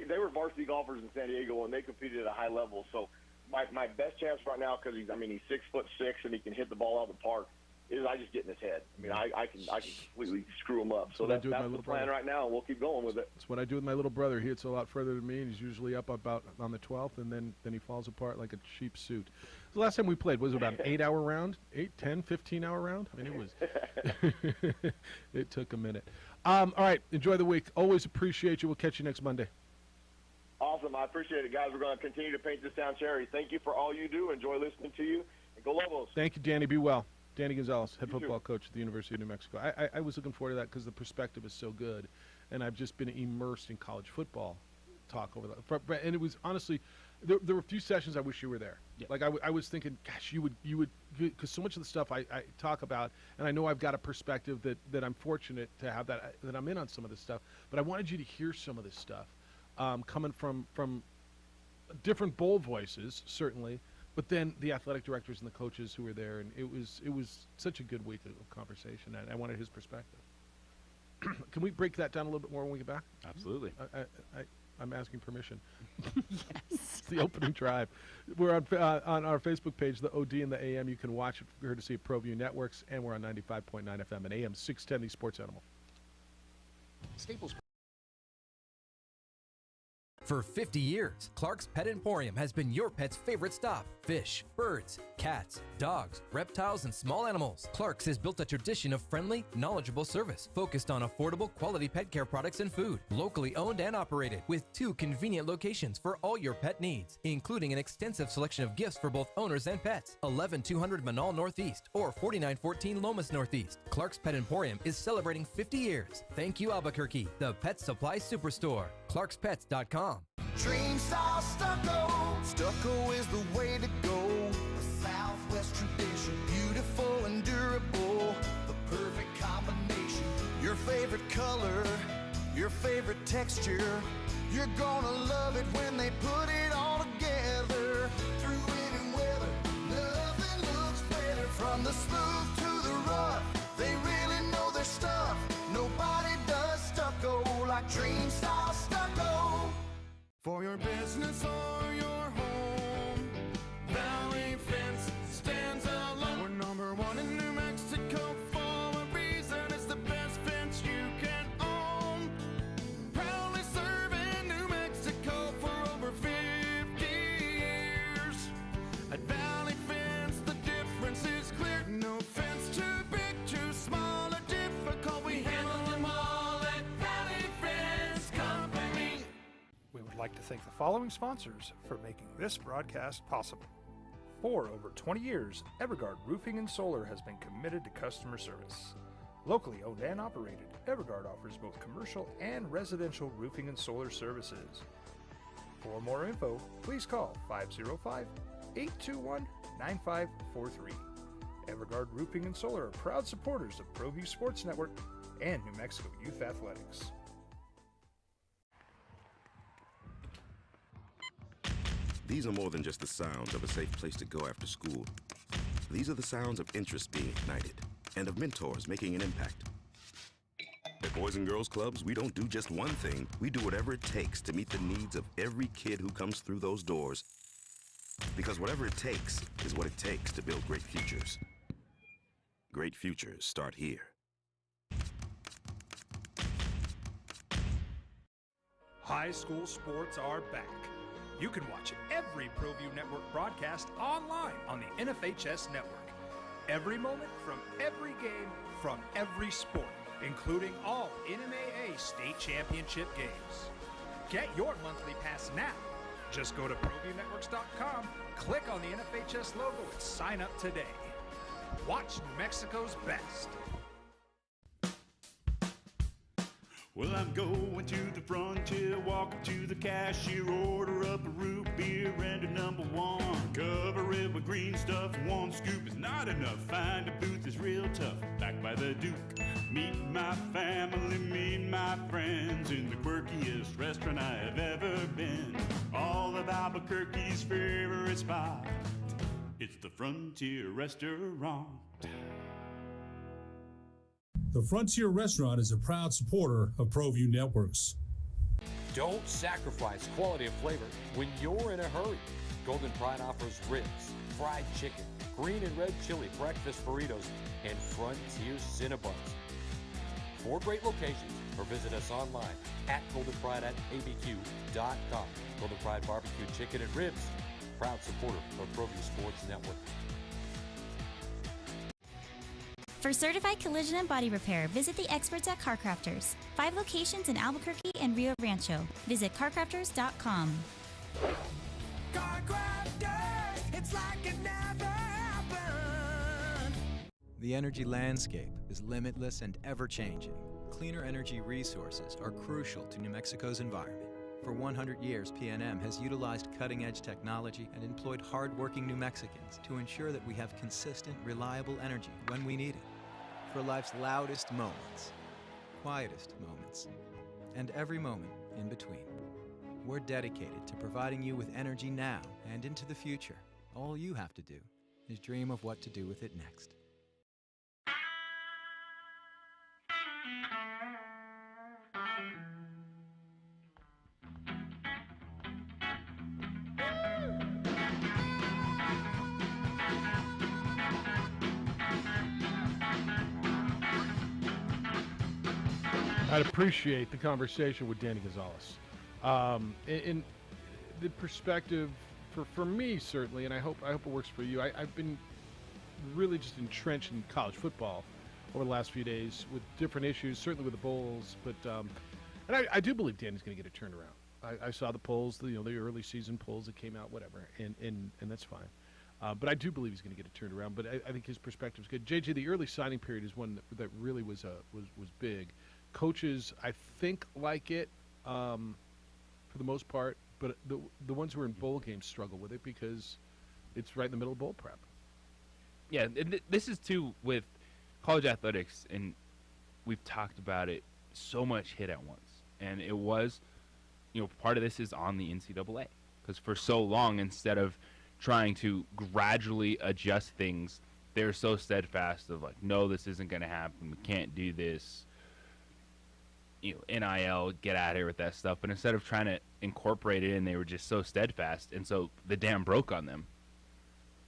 They were varsity golfers in San Diego, and they competed at a high level. So my best chance right now, because he's 6'6" and he can hit the ball out of the park, is I just get in his head. I mean, I can completely screw him up. So what I that's do with my the little plan brother. right now, and we'll keep going with it. That's what I do with my little brother. He hits a lot further than me, and he's usually up about on the 12th, and then he falls apart like a cheap suit. The last time we played was about an 8-hour round, 8, 10, 15-hour round. I mean, it was. It took a minute. All right, enjoy the week. Always appreciate you. We'll catch you next Monday. Awesome. I appreciate it, guys. We're going to continue to paint this town cherry. Thank you for all you do. Enjoy listening to you. And go Lobos. Thank you, Danny. Be well. Danny Gonzalez, head football coach at the University of New Mexico. I was looking forward to that because the perspective is so good, and I've just been immersed in college football talk over that. And it was honestly, there were a few sessions I wish you were there. Yeah. Like I was thinking, gosh, you would, because so much of the stuff I talk about, and I know I've got a perspective that I'm fortunate to have that I'm in on some of this stuff, but I wanted you to hear some of this stuff coming from different bowl voices, certainly. But then the athletic directors and the coaches who were there, and it was such a good week of conversation. And I wanted his perspective. Can we break that down a little bit more when we get back? Absolutely. I'm asking permission. Yes. It's the opening drive. We're on our Facebook page, the OD and the AM. You can watch it courtesy of ProView Networks, and we're on 95.9 FM and AM 610, the Sports Animal. Staples. For 50 years, Clark's Pet Emporium has been your pet's favorite stop. Fish, birds, cats, dogs, reptiles, and small animals. Clark's has built a tradition of friendly, knowledgeable service focused on affordable, quality pet care products and food. Locally owned and operated with 2 convenient locations for all your pet needs, including an extensive selection of gifts for both owners and pets. 11200 Manal Northeast or 4914 Lomas Northeast. Clark's Pet Emporium is celebrating 50 years. Thank you, Albuquerque, the Pet Supply Superstore. ClarksPets.com. Dream style stucco. Stucco is the way to go. A Southwest tradition, beautiful and durable. The perfect combination. Your favorite color, your favorite texture. You're gonna love it when they put it all together. Through any weather, nothing looks better. From the smooth to the rough, they really know their stuff. Nobody does stucco like Dream style stucco. For your business or your home, Valley Fence stands alone. We're number 1 in New Mexico for a reason. It's the best fence you can own. Proudly serving New Mexico for over 50 years. At Valley Fence, the difference is clear. No fence too big, too small, or difficult. We handle them all at Valley Fence Company. We would like to thank the following sponsors for making this broadcast possible. For over 20 years, Evergard Roofing and Solar has been committed to customer service. Locally owned and operated, Evergard offers both commercial and residential roofing and solar services. For more info, please call 505-821-9543. Evergard Roofing and Solar are proud supporters of ProView Sports Network and New Mexico Youth Athletics. These are more than just the sounds of a safe place to go after school. These are the sounds of interest being ignited and of mentors making an impact. At Boys and Girls Clubs, we don't do just one thing. We do whatever it takes to meet the needs of every kid who comes through those doors. Because whatever it takes is what it takes to build great futures. Great futures start here. High school sports are back. You can watch every ProView Network broadcast online on the NFHS network. Every moment from every game from every sport, including all NMAA state championship games. Get your monthly pass now. Just go to ProViewNetworks.com, click on the NFHS logo, and sign up today. Watch New Mexico's best. Well, I'm going to the frontier, walk up to the cashier, order up a root beer and a number 1. Cover it with green stuff, 1 scoop is not enough. Find a booth is real tough, back by the Duke. Meet my family, meet my friends in the quirkiest restaurant I have ever been. All of Albuquerque's favorite spot, it's the Frontier Restaurant. The Frontier Restaurant is a proud supporter of ProView Networks. Don't sacrifice quality of flavor when you're in a hurry. Golden Pride offers ribs, fried chicken, green and red chili breakfast burritos, and Frontier Cinnabons. 4 great locations, or visit us online at goldenpride@abq.com. Golden Pride Barbecue Chicken and Ribs, proud supporter of ProView Sports Network. For certified collision and body repair, visit the experts at CarCrafters. 5 locations in Albuquerque and Rio Rancho. Visit carcrafters.com. It's like it never happened. The energy landscape is limitless and ever-changing. Cleaner energy resources are crucial to New Mexico's environment. For 100 years, PNM has utilized cutting-edge technology and employed hard-working New Mexicans to ensure that we have consistent, reliable energy when we need it. For life's loudest moments, quietest moments, and every moment in between. We're dedicated to providing you with energy now and into the future. All you have to do is dream of what to do with it next. I'd appreciate the conversation with Danny Gonzalez. In the perspective, for me certainly, and I hope it works for you. I've been really just entrenched in college football over the last few days with different issues, certainly with the bowls. But and I do believe Danny's going to get it turned around. I saw the polls, the early season polls that came out, whatever, and that's fine. But I do believe he's going to get it turned around. But I think his perspective is good. JJ, the early signing period is one that really was big. Coaches, I think, like it for the most part, but the ones who are in bowl games struggle with it because it's right in the middle of bowl prep. Yeah, this is too with college athletics, and we've talked about it, so much hit at once. And it was, part of this is on the NCAA, because for so long, instead of trying to gradually adjust things, they're so steadfast of like, no, this isn't going to happen. We can't do this. NIL, get out of here with that stuff. But instead of trying to incorporate it in, they were just so steadfast, and so the dam broke on them,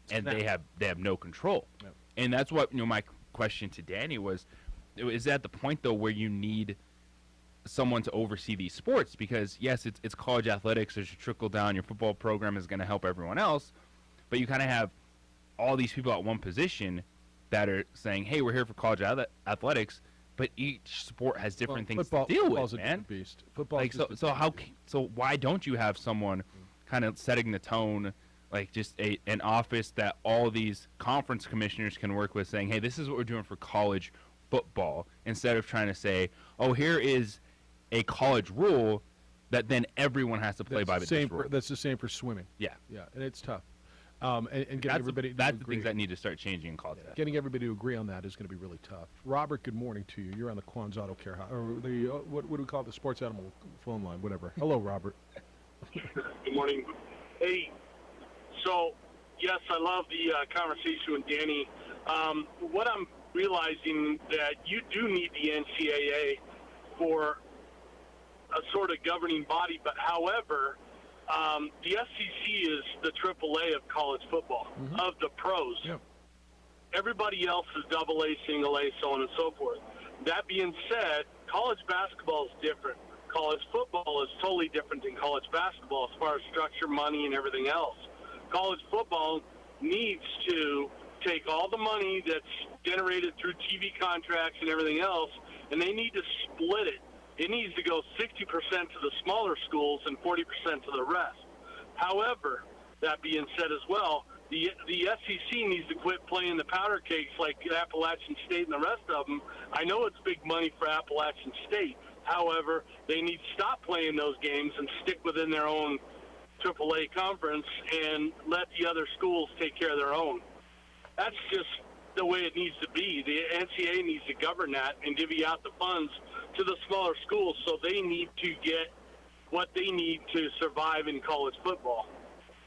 and they have no control. Yep. And that's what my question to Danny was: is at the point though where you need someone to oversee these sports? Because yes, it's college athletics. There's a trickle down. Your football program is going to help everyone else, but you kind of have all these people at one position that are saying, "Hey, we're here for college athletics." But each sport has different things to deal with, man. Beast. Football, like so why don't you have someone kind of setting the tone, like just an office that all these conference commissioners can work with, saying, hey, this is what we're doing for college football, instead of trying to say, oh, here is a college rule that then everyone has to play by the rule. That's the same for swimming. Yeah, and it's tough. And getting everybody that's the things that need to start changing in college. Getting everybody to agree on that is going to be really tough. Robert, good morning to you. You're on the Quan's Auto Care, or the what do we call it? The sports animal phone line, whatever. Hello, Robert. Good morning. Hey, so yes, I love the conversation with Danny. What I'm realizing that you do need the NCAA for a sort of governing body, but however. The SEC is the AAA of college football, of the pros. Yep. Everybody else is AA, single A, so on and so forth. That being said, college basketball is different. College football is totally different than college basketball as far as structure, money, and everything else. College football needs to take all the money that's generated through TV contracts and everything else, and they need to split it. It needs to go 60% to the smaller schools and 40% to the rest. However, that being said as well, the SEC needs to quit playing the powder cakes like Appalachian State and the rest of them. I know it's big money for Appalachian State. However, they need to stop playing those games and stick within their own AAA conference and let the other schools take care of their own. That's just the way it needs to be. The NCAA needs to govern that and divvy out the funds to the smaller schools, so they need to get what they need to survive in college football.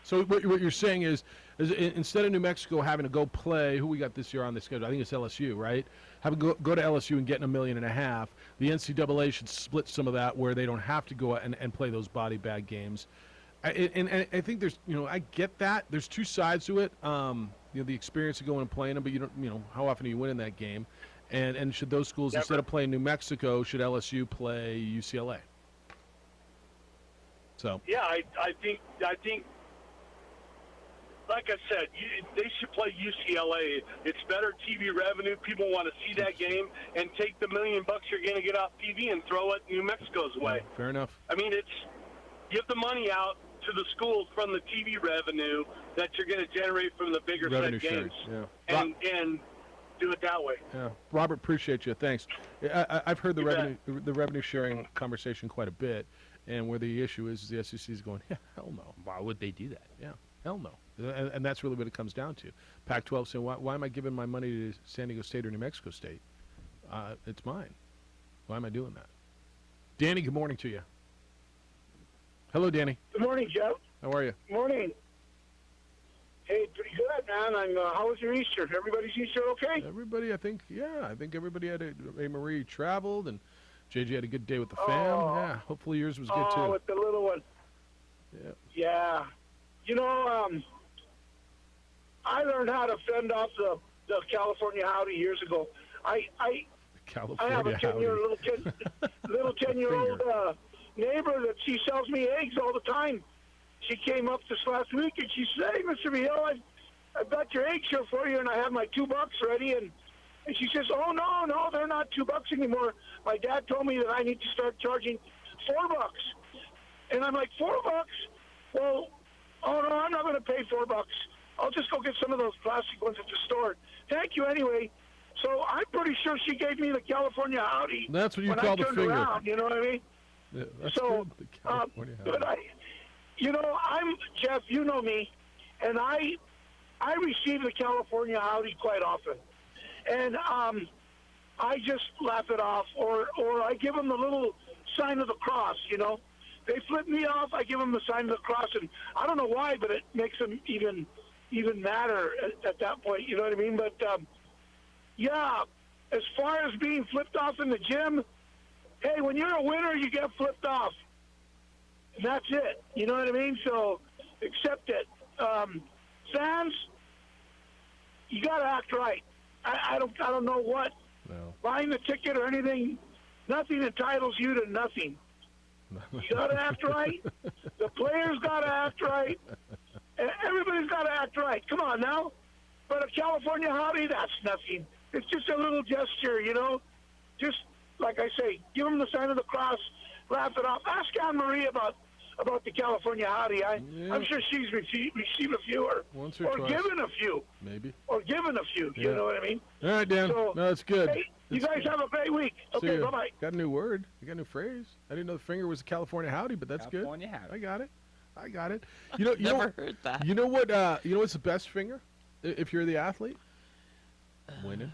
So what you're saying is instead of New Mexico having to go play, who we got this year on the schedule? I think it's LSU, right? Having to go to LSU and getting $1.5 million, the NCAA should split some of that where they don't have to go and play those body bag games. And I think there's, I get that. There's two sides to it. The experience of going and playing them, but you don't, how often do you win in that game? And should those schools, instead of playing New Mexico, should LSU play UCLA? So. Yeah, I think, like I said, they should play UCLA. It's better TV revenue. People want to see that game and take the $1 million you're going to get off TV and throw it New Mexico's way. Fair enough. I mean, give the money out to the schools from the TV revenue that you're going to generate from the bigger Revenue set games, sharing, and do it that way. Yeah, Robert, appreciate you. Thanks. I've heard the revenue sharing conversation quite a bit, and where the issue is the SEC is going, yeah, hell no. Why would they do that? Yeah, hell no. And that's really what it comes down to. Pac-12 saying, why am I giving my money to San Diego State or New Mexico State? It's mine. Why am I doing that? Danny, good morning to you. Hello, Danny. Good morning, Jeff. How are you? Good morning. Hey, pretty good, man. How was your Easter? Everybody's Easter okay? Everybody, I think everybody had Marie traveled, and JJ had a good day with the fam. Yeah, hopefully yours was good, too. Oh, with the little one. Yeah. Yeah. I learned how to fend off the California Howdy years ago. I have a 10-year-old little 10-year-old neighbor that she sells me eggs all the time. She came up this last week and she said, "Hey, Mr. Vigil, I've got your eggs here for you, and I have my $2 ready." And she says, "Oh no, they're not $2 anymore. My dad told me that I need to start charging $4." And I'm like, $4? Well, oh no, I'm not going to pay $4. I'll just go get some of those plastic ones at the store. Thank you anyway. So I'm pretty sure she gave me the California Howdy. That's what you when call I the turned finger. Around, you know what I mean? Yeah, that's so, good, the California Howdy. but I'm Jeff. You know me, and I receive the California Howdy quite often, and I just laugh it off, or I give them the little sign of the cross. They flip me off, I give them the sign of the cross, and I don't know why, but it makes them even madder at that point. You know what I mean? But yeah, as far as being flipped off in the gym, hey, when you're a winner, you get flipped off. And that's it. You know what I mean? So accept it. Fans, you got to act right. I don't know what. No. Buying the ticket or anything, nothing entitles you to nothing. You got to act right. The players got to act right. And everybody's got to act right. Come on now. But a California Howdy, that's nothing. It's just a little gesture, Just, like I say, give them the sign of the cross, laugh it off. Ask Anne-Marie about the California Howdy. I'm sure she's received a few once or twice. given a few. Maybe. Or given a few. Yeah. You know what I mean? All right, Dan. So, no, it's good. Hey, you guys have a great week. See Okay, ya. bye-bye. Got a new word. You got a new phrase. I didn't know the finger was a California Howdy, but that's California good. Howdy. I got it. You Never heard that. You know what? You know what's the best finger? If you're the athlete, winning.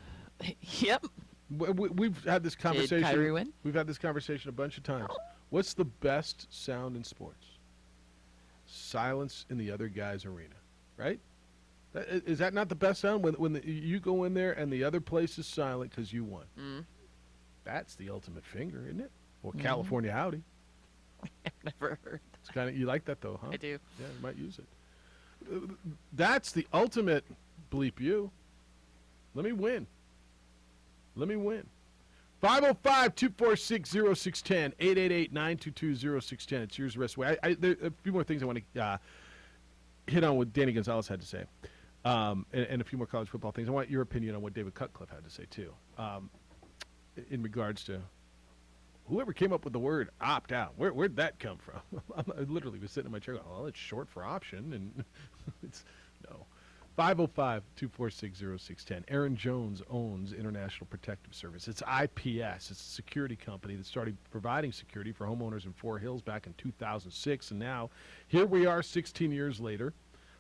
Yep. We've had this conversation. Did Kyrie win? We've had this conversation a bunch of times. What's the best sound in sports? Silence in the other guy's arena, right? Is that not the best sound when you go in there and the other place is silent because you won? Mm. That's the ultimate finger, isn't it? Or California Howdy. I've never heard. It's kind of, you like that though, huh? I do. Yeah, you might use it. That's the ultimate bleep you. Let me win. 505-246-0610, 888-922-0610. It's yours the rest of the way. There are a few more things I want to hit on what Danny Gonzalez had to say, and a few more college football things. I want your opinion on what David Cutcliffe had to say, too, in regards to whoever came up with the word opt-out. Where'd that come from? I literally was sitting in my chair going, well, it's short for option, and it's no. 505-246-0610. Aaron Jones owns International Protective Service. It's IPS. It's a security company that started providing security for homeowners in Fort Hills back in 2006. And now, here we are 16 years later.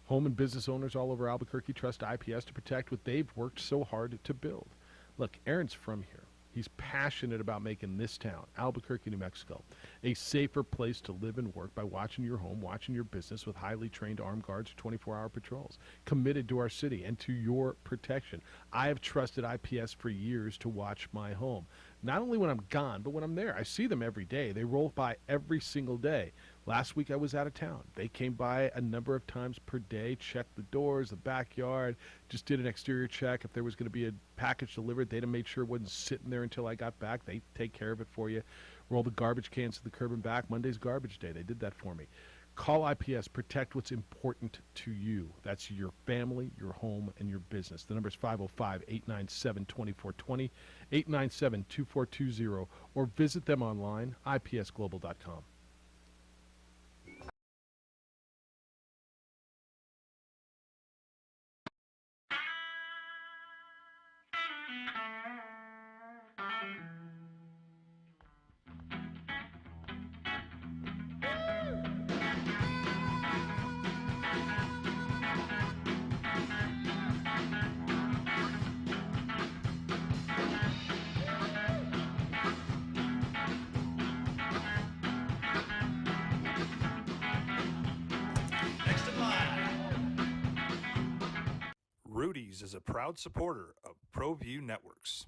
Home and business owners all over Albuquerque trust IPS to protect what they've worked so hard to build. Look, Aaron's from here. He's passionate about making this town, Albuquerque, New Mexico, a safer place to live and work by watching your home, watching your business with highly trained armed guards for 24-hour patrols, committed to our city and to your protection. I have trusted IPS for years to watch my home. Not only when I'm gone, but when I'm there. I see them every day. They roll by every single day. Last week I was out of town. They came by a number of times per day, checked the doors, the backyard, just did an exterior check. If there was going to be a package delivered, they'd have made sure it wasn't sitting there until I got back. They take care of it for you. Roll the garbage cans to the curb and back. Monday's garbage day. They did that for me. Call IPS. Protect what's important to you. That's your family, your home, and your business. The number is 505-897-2420, 897-2420, or visit them online, ipsglobal.com. Rudy's is a proud supporter of ProView Networks.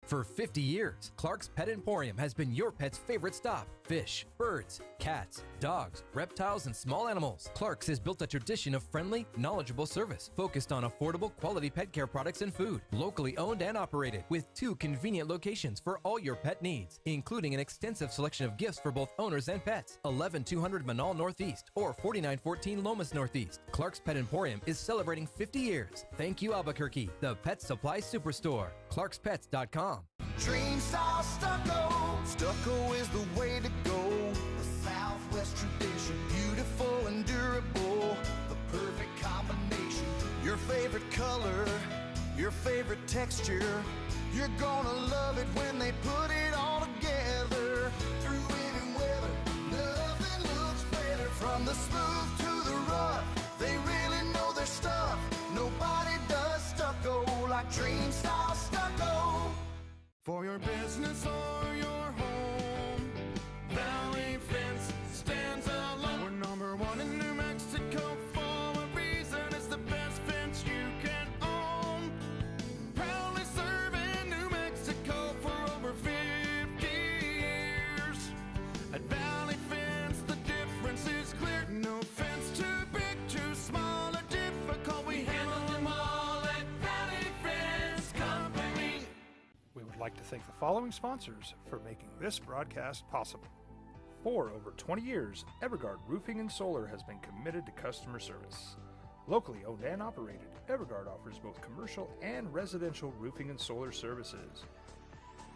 For 50 years, Clark's Pet Emporium has been your pet's favorite stop. Fish, birds, cats, dogs, reptiles, and small animals. Clark's has built a tradition of friendly, knowledgeable service focused on affordable, quality pet care products and food. Locally owned and operated, with 2 convenient locations for all your pet needs, including an extensive selection of gifts for both owners and pets. 11200 Manal Northeast or 4914 Lomas Northeast. Clark's Pet Emporium is celebrating 50 years. Thank you, Albuquerque, the pet supply superstore. ClarksPets.com. Dream style stucco. Stucco is the way to go. The Southwest tradition, beautiful and durable. The perfect combination. Your favorite color, your favorite texture. You're gonna love it when they put it all together. Through any weather, nothing looks better. From the smooth to the rough, they really know their stuff. Nobody does stucco like Dream style stucco. For your business or your home, Valley Fence stands alone. We're number 1 in New Mexico for a reason. It's the best fence you can own. Proudly serving New Mexico for over 50 years. At Valley Fence, the difference is clear. No fence too big, too small, or difficult. We handle them all at Valley Fence Company. We would like to thank the following sponsors for making this broadcast possible. For over 20 years, Evergard Roofing and Solar has been committed to customer service. Locally owned and operated, Evergard offers both commercial and residential roofing and solar services.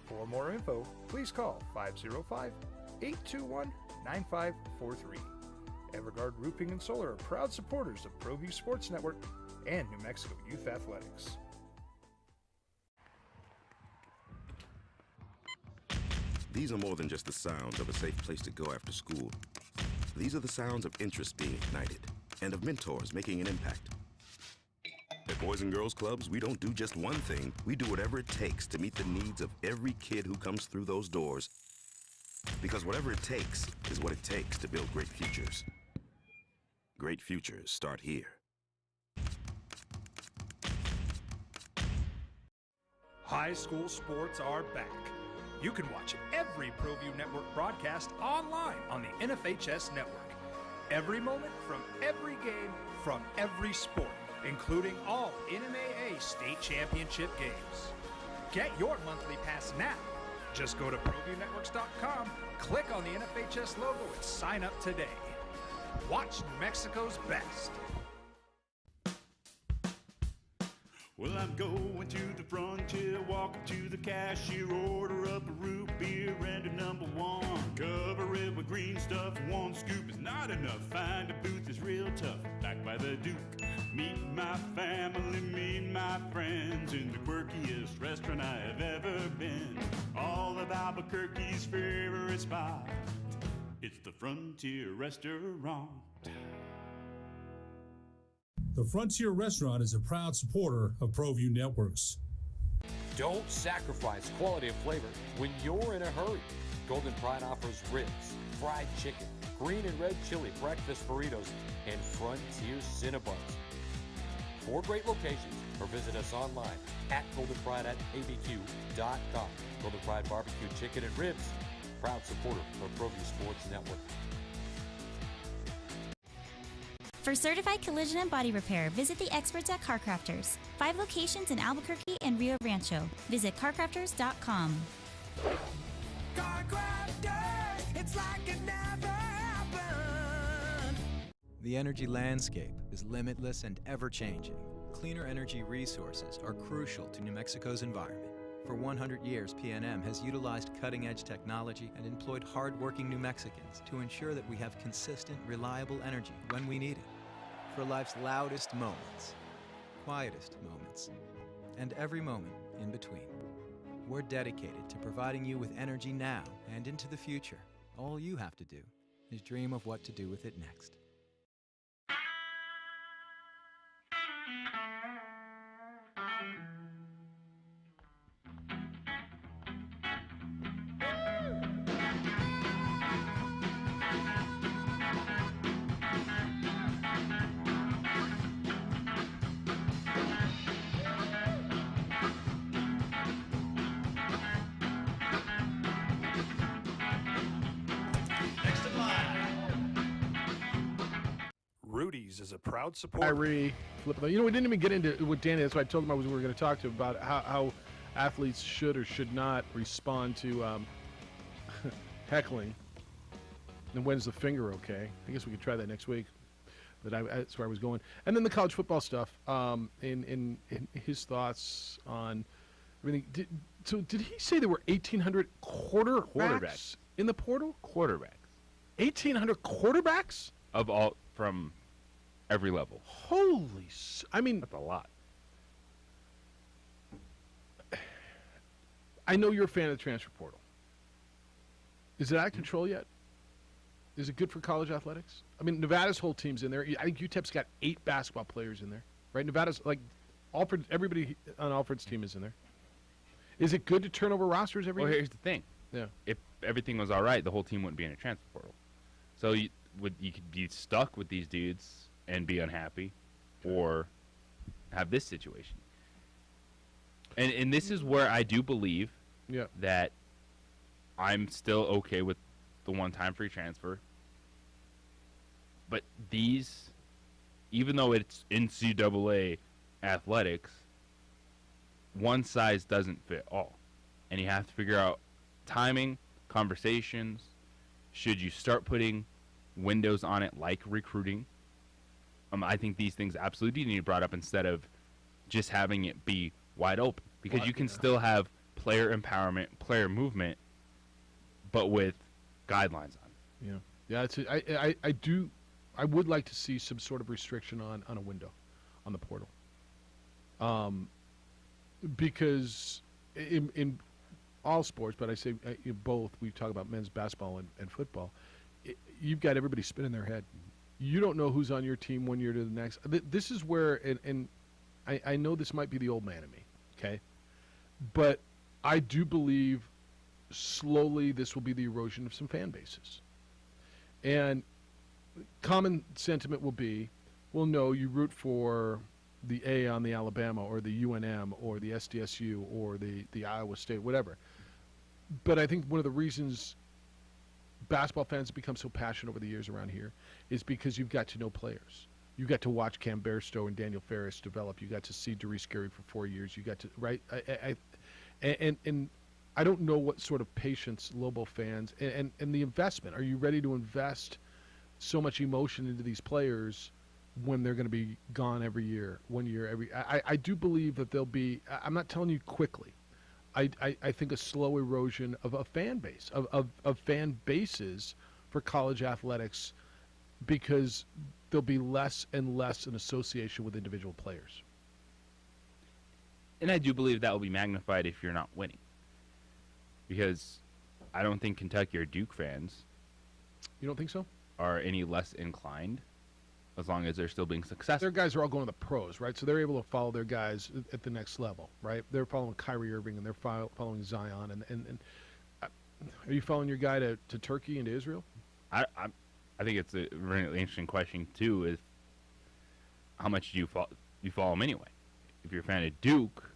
For more info, please call 505-821-9543. Evergard Roofing and Solar are proud supporters of ProView Sports Network and New Mexico Youth Athletics. These are more than just the sounds of a safe place to go after school. These are the sounds of interest being ignited and of mentors making an impact. At Boys and Girls Clubs, we don't do just one thing. We do whatever it takes to meet the needs of every kid who comes through those doors. Because whatever it takes is what it takes to build great futures. Great futures start here. High school sports are back. You can watch every ProView Network broadcast online on the NFHS network. Every moment from every game from every sport, including all NMAA state championship games. Get your monthly pass now. Just go to ProViewNetworks.com, click on the NFHS logo, and sign up today. Watch New Mexico's best. Well, I'm going to the frontier, walk up to the cashier, order up a root beer and a number 1. Cover it with green stuff, 1 scoop is not enough. Find a booth is real tough, back by the Duke. Meet my family, meet my friends in the quirkiest restaurant I have ever been. All of Albuquerque's favorite spot, it's the Frontier Restaurant. The Frontier Restaurant is a proud supporter of ProView Networks. Don't sacrifice quality of flavor when you're in a hurry. Golden Pride offers ribs, fried chicken, green and red chili breakfast burritos, and Frontier Cinnabons. 4 great locations, or visit us online at goldenpride@abq.com. Golden Pride Barbecue Chicken and Ribs, proud supporter of ProView Sports Network. For certified collision and body repair, visit the experts at CarCrafters. 5 locations in Albuquerque and Rio Rancho. Visit carcrafters.com. CarCrafters, it's like it never happened. The energy landscape is limitless and ever-changing. Cleaner energy resources are crucial to New Mexico's environment. For 100 years, PNM has utilized cutting-edge technology and employed hard-working New Mexicans to ensure that we have consistent, reliable energy when we need it. For life's loudest moments, quietest moments, and every moment in between. We're dedicated to providing you with energy now and into the future. All you have to do is dream of what to do with it next. Rudy's is a proud supporter. Kyrie, flipping. We didn't even get into with Danny. That's why I told him we were going to talk to him about how athletes should or should not respond to heckling. And when's the finger okay? I guess we could try that next week. But that's where I was going. And then the college football stuff. In his thoughts on everything. Did he say there were 1,800 quarterbacks in the portal? Quarterbacks. 1,800 quarterbacks of all from every level. Holy! I mean, that's a lot. I know you're a fan of the transfer portal. Is it out of control yet? Is it good for college athletics? I mean, Nevada's whole team's in there. I think UTEP's got 8 basketball players in there, right? Nevada's like Alfred. Everybody on Alfred's team is in there. Is it good to turn over rosters every year? Well, here's the thing. Yeah. If everything was all right, the whole team wouldn't be in a transfer portal. So you could be stuck with these dudes and be unhappy, or have this situation. And this is where I do believe that I'm still okay with the one-time free transfer. But these, even though it's NCAA athletics, one size doesn't fit all. And you have to figure out timing, conversations. Should you start putting windows on it like recruiting? I think these things absolutely need to be brought up instead of just having it be wide open. Because you can still have player empowerment, player movement, but with guidelines on it. Yeah. I would like to see some sort of restriction on a window on the portal. Because in all sports, but I say both, we talk about men's basketball and football, you've got everybody spinning their head. You don't know who's on your team 1 year to the next. This is where, and I know this might be the old man in me, okay? But I do believe slowly this will be the erosion of some fan bases. And common sentiment will be, well, no, you root for the A on the Alabama or the UNM or the SDSU or the Iowa State, whatever. But I think one of the reasons basketball fans have become so passionate over the years around here is because you've got to know players. You got to watch Cam Bairstow and Daniel Ferris develop. You got to see Darius Gary for 4 years. You got to, right? And I don't know what sort of patience Lobo fans and the investment. Are you ready to invest so much emotion into these players when they're going to be gone every year, 1 year every? I do believe that there'll be. I'm not telling you quickly. I think a slow erosion of a fan base of fan bases for college athletics, because there'll be less and less an association with individual players. And I do believe that will be magnified if you're not winning. Because I don't think Kentucky or Duke fans... You don't think so? ...are any less inclined, as long as they're still being successful. Their guys are all going to the pros, right? So they're able to follow their guys at the next level, right? They're following Kyrie Irving, and they're following Zion. And are you following your guy to Turkey and to Israel? I think it's a really interesting question, too, is how much do you follow him anyway? If you're a fan of Duke,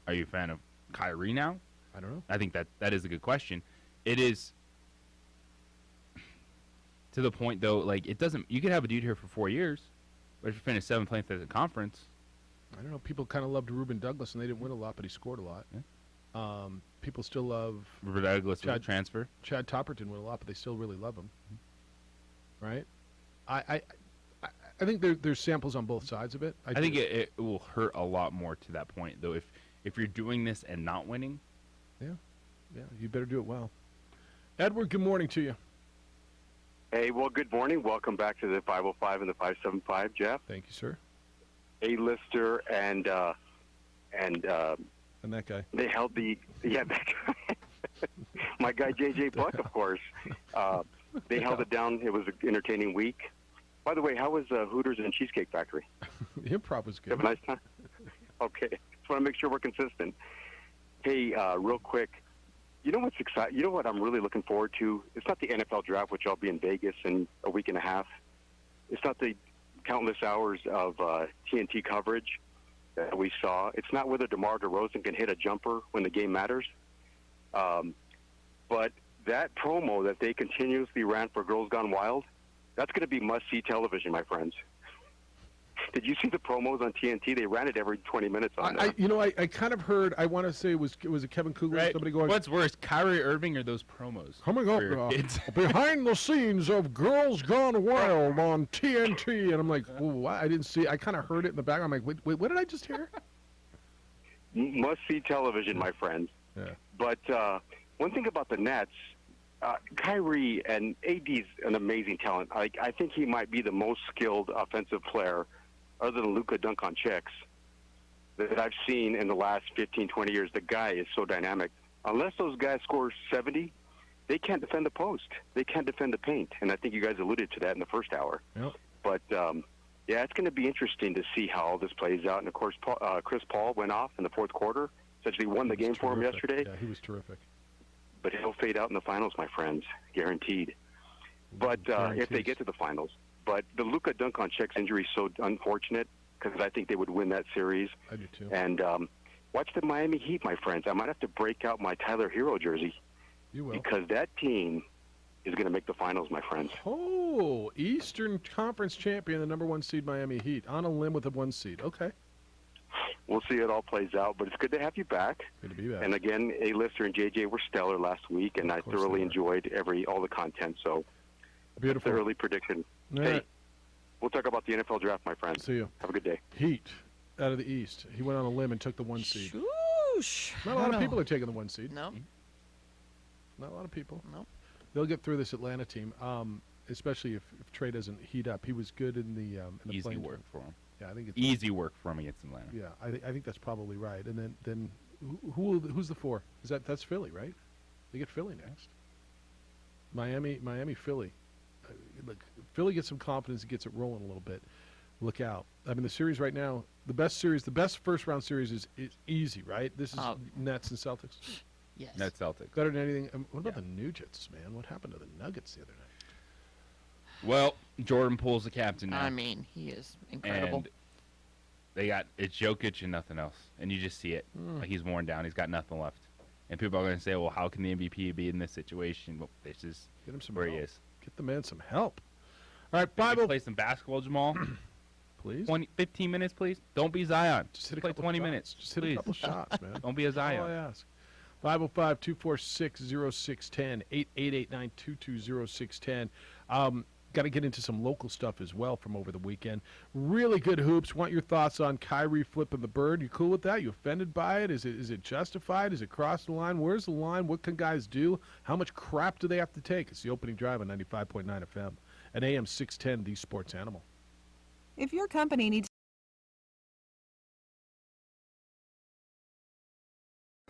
are you a fan of Kyrie now? I don't know. I think that is a good question. It is to the point, though, like, it doesn't... You could have a dude here for 4 years, But if you finish 7th place at the conference, I don't know. People kind of loved Ruben Douglas, and they didn't win a lot, but he scored a lot. Yeah. People still love Ruben Douglas was a transfer. Chad Topper didn't win a lot, but they still really love him. Right? I think there's samples on both sides of it. I think it will hurt a lot more to that point, though. If you're doing this and not winning, yeah, you better do it well. Edward, good morning to you. Hey, well, good morning. Welcome back to the 505 and the 575, Jeff. Thank you, sir. A-lister and that guy. They held that guy. My guy J.J. Buck, of course. They held it down. It was an entertaining week. By the way, how was Hooters and Cheesecake Factory? The improv was good. Have a nice time? Okay. Just want to make sure we're consistent. Hey, real quick, you know what's exciting? You know what I'm really looking forward to? It's not the NFL draft, which I'll be in Vegas in a week and a half. It's not the countless hours of TNT coverage that we saw. It's not whether DeMar DeRozan can hit a jumper when the game matters. But that promo that they continuously ran for Girls Gone Wild, that's going to be must-see television, my friends. Did you see the promos on TNT? They ran it every 20 minutes on there. I kind of heard, I want to say it was Kevin Kugler, right? Somebody going, What's worse, Kyrie Irving or those promos? Coming up, behind the scenes of Girls Gone Wild on TNT. And I'm like, what? I didn't see. I kind of heard it in the background. I'm like, wait, what did I just hear? Must-see television, my friends. Yeah. But one thing about the Nets, Kyrie and AD's an amazing talent. I think he might be the most skilled offensive player, other than Luka Doncic, that I've seen in the last 15, 20 years. The guy is so dynamic. Unless those guys score 70, they can't defend the post. They can't defend the paint. And I think you guys alluded to that in the first hour. Yep. But, yeah, it's going to be interesting to see how all this plays out. And, of course, Chris Paul went off in the fourth quarter, essentially won the game for him yesterday. Yeah, he was terrific. But he'll fade out in the finals, my friends, guaranteed. But if they get to the finals. But the Luka Doncic injury is so unfortunate because I think they would win that series. I do too. And watch the Miami Heat, my friends. I might have to break out my Tyler Hero jersey. You will. Because that team is going to make the finals, my friends. Oh, Eastern Conference champion, the number 1 seed Miami Heat, on a limb with a 1 seed. Okay. We'll see how it all plays out, but it's good to have you back. Good to be back. And again, A-Lister and JJ were stellar last week, and I thoroughly enjoyed all the content. So, beautiful. Thoroughly prediction. All Hey, right. we'll talk about the NFL draft, my friends. See you. Have a good day. Heat out of the East. He went on a limb and took the 1 seed. Shoosh. Not a lot of people are taking the 1 seed. No. Not a lot of people. No. They'll get through this Atlanta team, especially if Trey doesn't heat up. He was good in the Easy playing work time. for him. Yeah, I think it's Easy work for him against Atlanta. Yeah, I think that's probably right. And then who's the 4? That's Philly, right? They get Philly next. Miami, Philly. Look, Philly gets some confidence, gets it rolling a little bit. Look out! I mean, the series right now, the best first round series is easy, right? This is Nets and Celtics. Yes. Nets Celtics. Better than anything. What about the Nuggets, man? What happened to the Nuggets the other night? Well, Jordan Poole's the captain now. I mean, he is incredible. And it's Jokic and nothing else. And you just see it. Like he's worn down. He's got nothing left. And people are going to say, well, how can the MVP be in this situation? Well, this is Get him some where help. he is. Get the man some help. All right, Can we Bible. play some basketball, Jamal. Please. 15 minutes, please. Don't be Zion. Just hit a play couple 20 shots. minutes. Just hit please. a couple shots, man. Don't be a That's all I Zion. ask. 505-246-0610, 888-922-0610. Got to get into some local stuff as well from over the weekend. Really good hoops. Want your thoughts on Kyrie flipping the bird? You cool with that? You offended by it? Is it justified? Is it cross the line? Where's the line? What can guys do? How much crap do they have to take? It's the opening drive on 95.9 FM and AM 610, the Sports Animal. If your company needs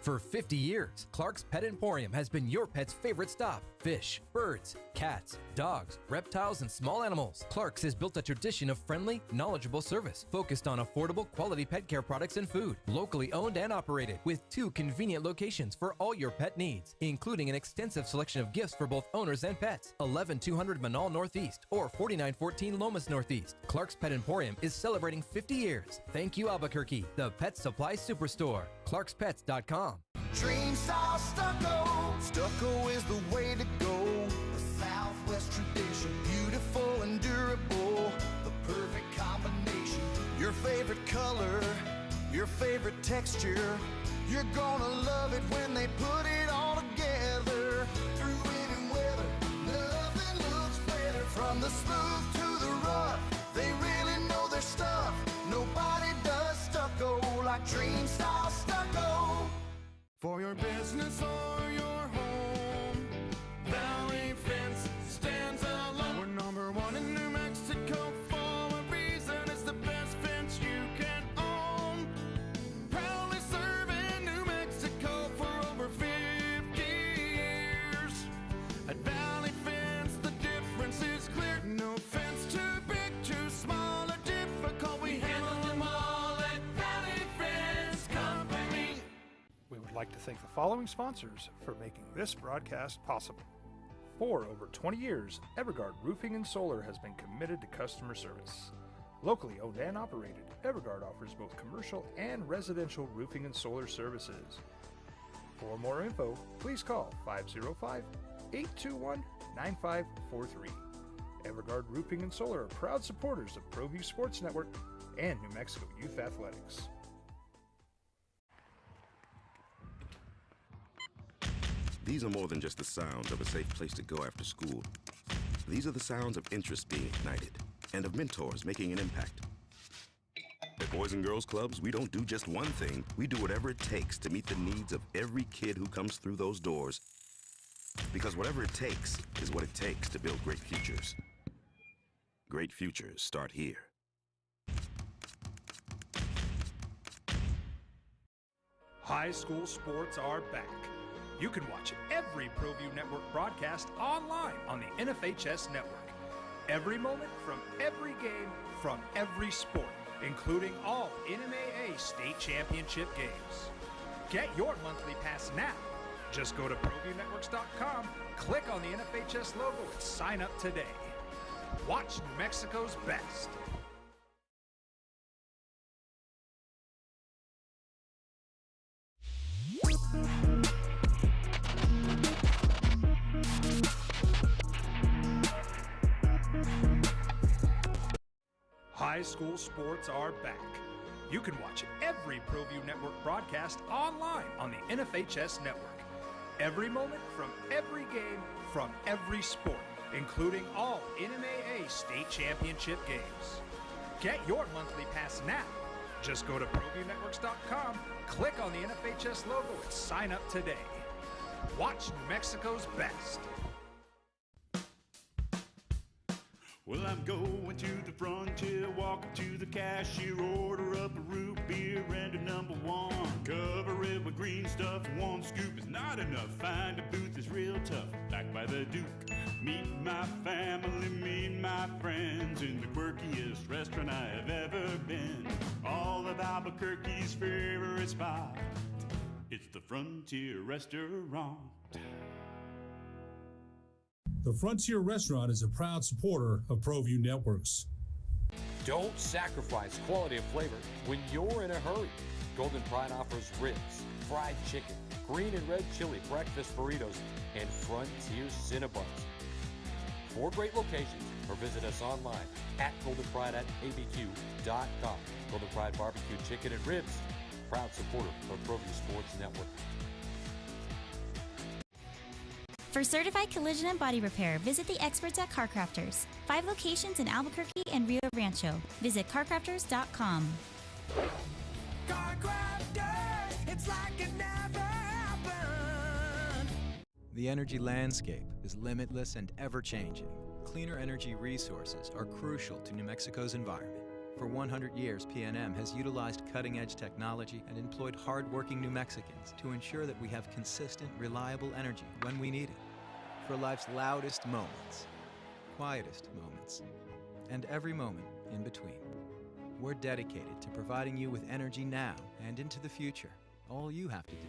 For 50 years, Clark's Pet Emporium has been your pet's favorite stop. Fish, birds, cats, dogs, reptiles, and small animals. Clark's has built a tradition of friendly, knowledgeable service focused on affordable, quality pet care products and food. Locally owned and operated with 2 convenient locations for all your pet needs, including an extensive selection of gifts for both owners and pets. 11200 Manal Northeast or 4914 Lomas Northeast. Clark's Pet Emporium is celebrating 50 years. Thank you, Albuquerque, the pet supply superstore. ClarksPets.com. Dream style stucco. Stucco is the way to go. The Southwest tradition, beautiful and durable. The perfect combination. favorite color, your favorite texture. You're gonna love it when they put it all together. Through any weather, nothing looks better. From the smooth to the rough, they really know their stuff. Nobody does stucco like Dream Style Stucco. For your business or your home, Valley Fence stands alone. We're number one in New Mexico for a reason. It's the best fence you can own. Proudly serving New Mexico for over 50 years. At Valley Fence, the difference is clear. No fence too big, too small, or difficult. We handle them all at Valley Fence Company. We would like to thank the following sponsors for making this broadcast possible. For over 20 years, Evergard Roofing and Solar has been committed to customer service. Locally owned and operated, Evergard offers both commercial and residential roofing and solar services. For more info, please call 505-821-9543. Evergard Roofing and Solar are proud supporters of ProView Sports Network and New Mexico Youth Athletics. These are more than just the sounds of a safe place to go after school. These are the sounds of interest being ignited and of mentors making an impact. At Boys and Girls Clubs, we don't do just one thing. We do whatever it takes to meet the needs of every kid who comes through those doors. Because whatever it takes is what it takes to build great futures. Great futures start here. High school sports are back. You can watch every ProView Network broadcast online on the NFHS network. Every moment from every game from every sport, including all NMAA state championship games. Get your monthly pass now. Just go to ProViewNetworks.com, click on the NFHS logo, and sign up today. Watch New Mexico's best. High school sports are back. You can watch every ProView Network broadcast online on the NFHS network. Every moment from every game from every sport, including all NMAA state championship games. Get your monthly pass now. Just go to ProViewNetworks.com, click on the NFHS logo, and sign up today. Watch New Mexico's best. Well, I'm going to the frontier, walk up to the cashier, order up a root beer and a number one. Cover it with green stuff, one scoop is not enough. Find a booth is real tough, back by the Duke. Meet my family, meet my friends in the quirkiest restaurant I have ever been. All of Albuquerque's favorite spot, it's the Frontier Restaurant. The Frontier Restaurant is a proud supporter of ProView Networks. Don't sacrifice quality of flavor when you're in a hurry. Golden Pride offers ribs, fried chicken, green and red chili breakfast burritos, and Frontier Cinnabons. 4 great locations, or visit us online at goldenpride@abq.com. Golden Pride Barbecue Chicken and Ribs, proud supporter of ProView Sports Network. For certified collision and body repair, visit the experts at CarCrafters. 5 locations in Albuquerque and Rio Rancho. Visit carcrafters.com. CarCrafters, it's like it never happened. The energy landscape is limitless and ever-changing. Cleaner energy resources are crucial to New Mexico's environment. For 100 years, PNM has utilized cutting-edge technology and employed hard-working New Mexicans to ensure that we have consistent, reliable energy when we need it. For life's loudest moments, quietest moments, and every moment in between. We're dedicated to providing you with energy now and into the future. All you have to do.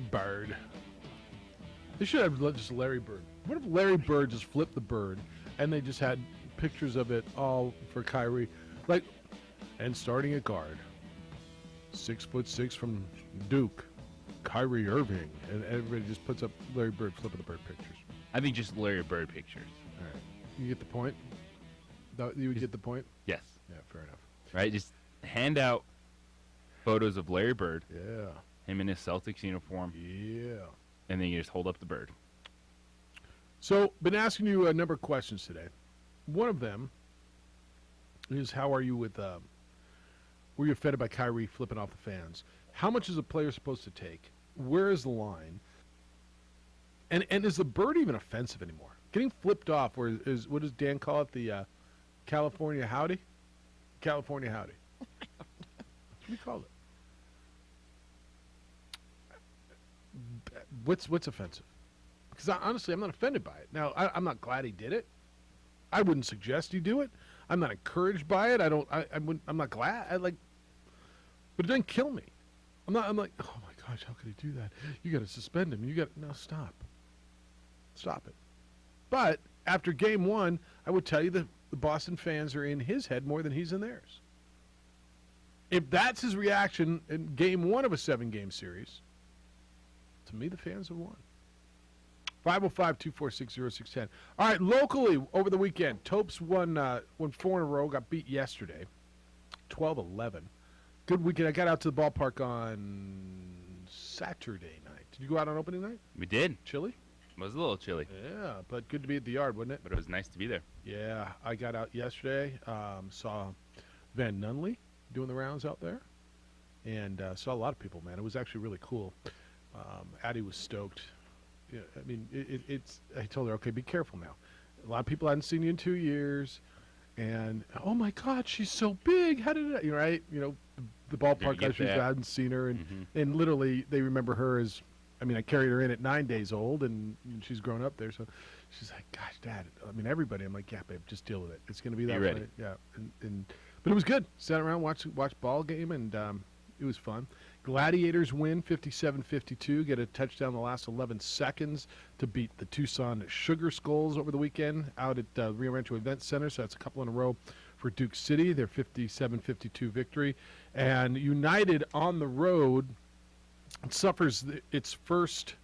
Bird. They should have just Larry Bird. What if Larry Bird just flipped the bird and they just had pictures of it all for Kyrie, like, and starting at guard, 6'6" from Duke, Kyrie Irving, and everybody just puts up Larry Bird flipping the bird pictures. I think just Larry Bird pictures. All right, you get the point. You would get the point. Yes. Yeah, fair enough. Right? Just hand out photos of Larry Bird. Yeah. Him in his Celtics uniform. Yeah. And then you just hold up the bird. So, been asking you a number of questions today. One of them is, how are you with, were you offended by Kyrie flipping off the fans? How much is a player supposed to take? Where is the line? And is the bird even offensive anymore? Getting flipped off, or is what does Dan call it, the California howdy? California howdy. That's what he called it. What's offensive? Because honestly, I'm not offended by it. Now, I'm not glad he did it. I wouldn't suggest he do it. I'm not encouraged by it. I'm not glad. But it doesn't kill me. I'm like, oh my gosh, how could he do that? You got to suspend him. No, stop. Stop it. But after game one, I would tell you that the Boston fans are in his head more than he's in theirs. If that's his reaction in game one of a 7-game series, to me, the fans have won. 505-246-0610. All right, locally over the weekend, Topes won 4 in a row, got beat yesterday, 12-11. Good weekend. I got out to the ballpark on Saturday night. Did you go out on opening night? We did. Chilly? It was a little chilly. Yeah, but good to be at the yard, wasn't it? But it was nice to be there. Yeah, I got out yesterday, saw Van Nunley doing the rounds out there, and saw a lot of people, man. It was actually really cool. Addie was stoked. Yeah, I mean, I told her, okay, be careful now. A lot of people hadn't seen you in 2 years, and oh my God, she's so big. How did it? You know, right? You know, the ballpark guys hadn't seen her, and literally they remember her as. I mean, I carried her in at 9 days old, and she's grown up there. So she's like, "Gosh, Dad." I mean, everybody. I'm like, "Yeah, babe, just deal with it. It's going to be that way." Yeah, but it was good. Sat around, watched ball game, and it was fun. Gladiators win 57-52, get a touchdown in the last 11 seconds to beat the Tucson Sugar Skulls over the weekend out at Rio Rancho Event Center. So that's a couple in a row for Duke City, their 57-52 victory. And United on the road suffers its first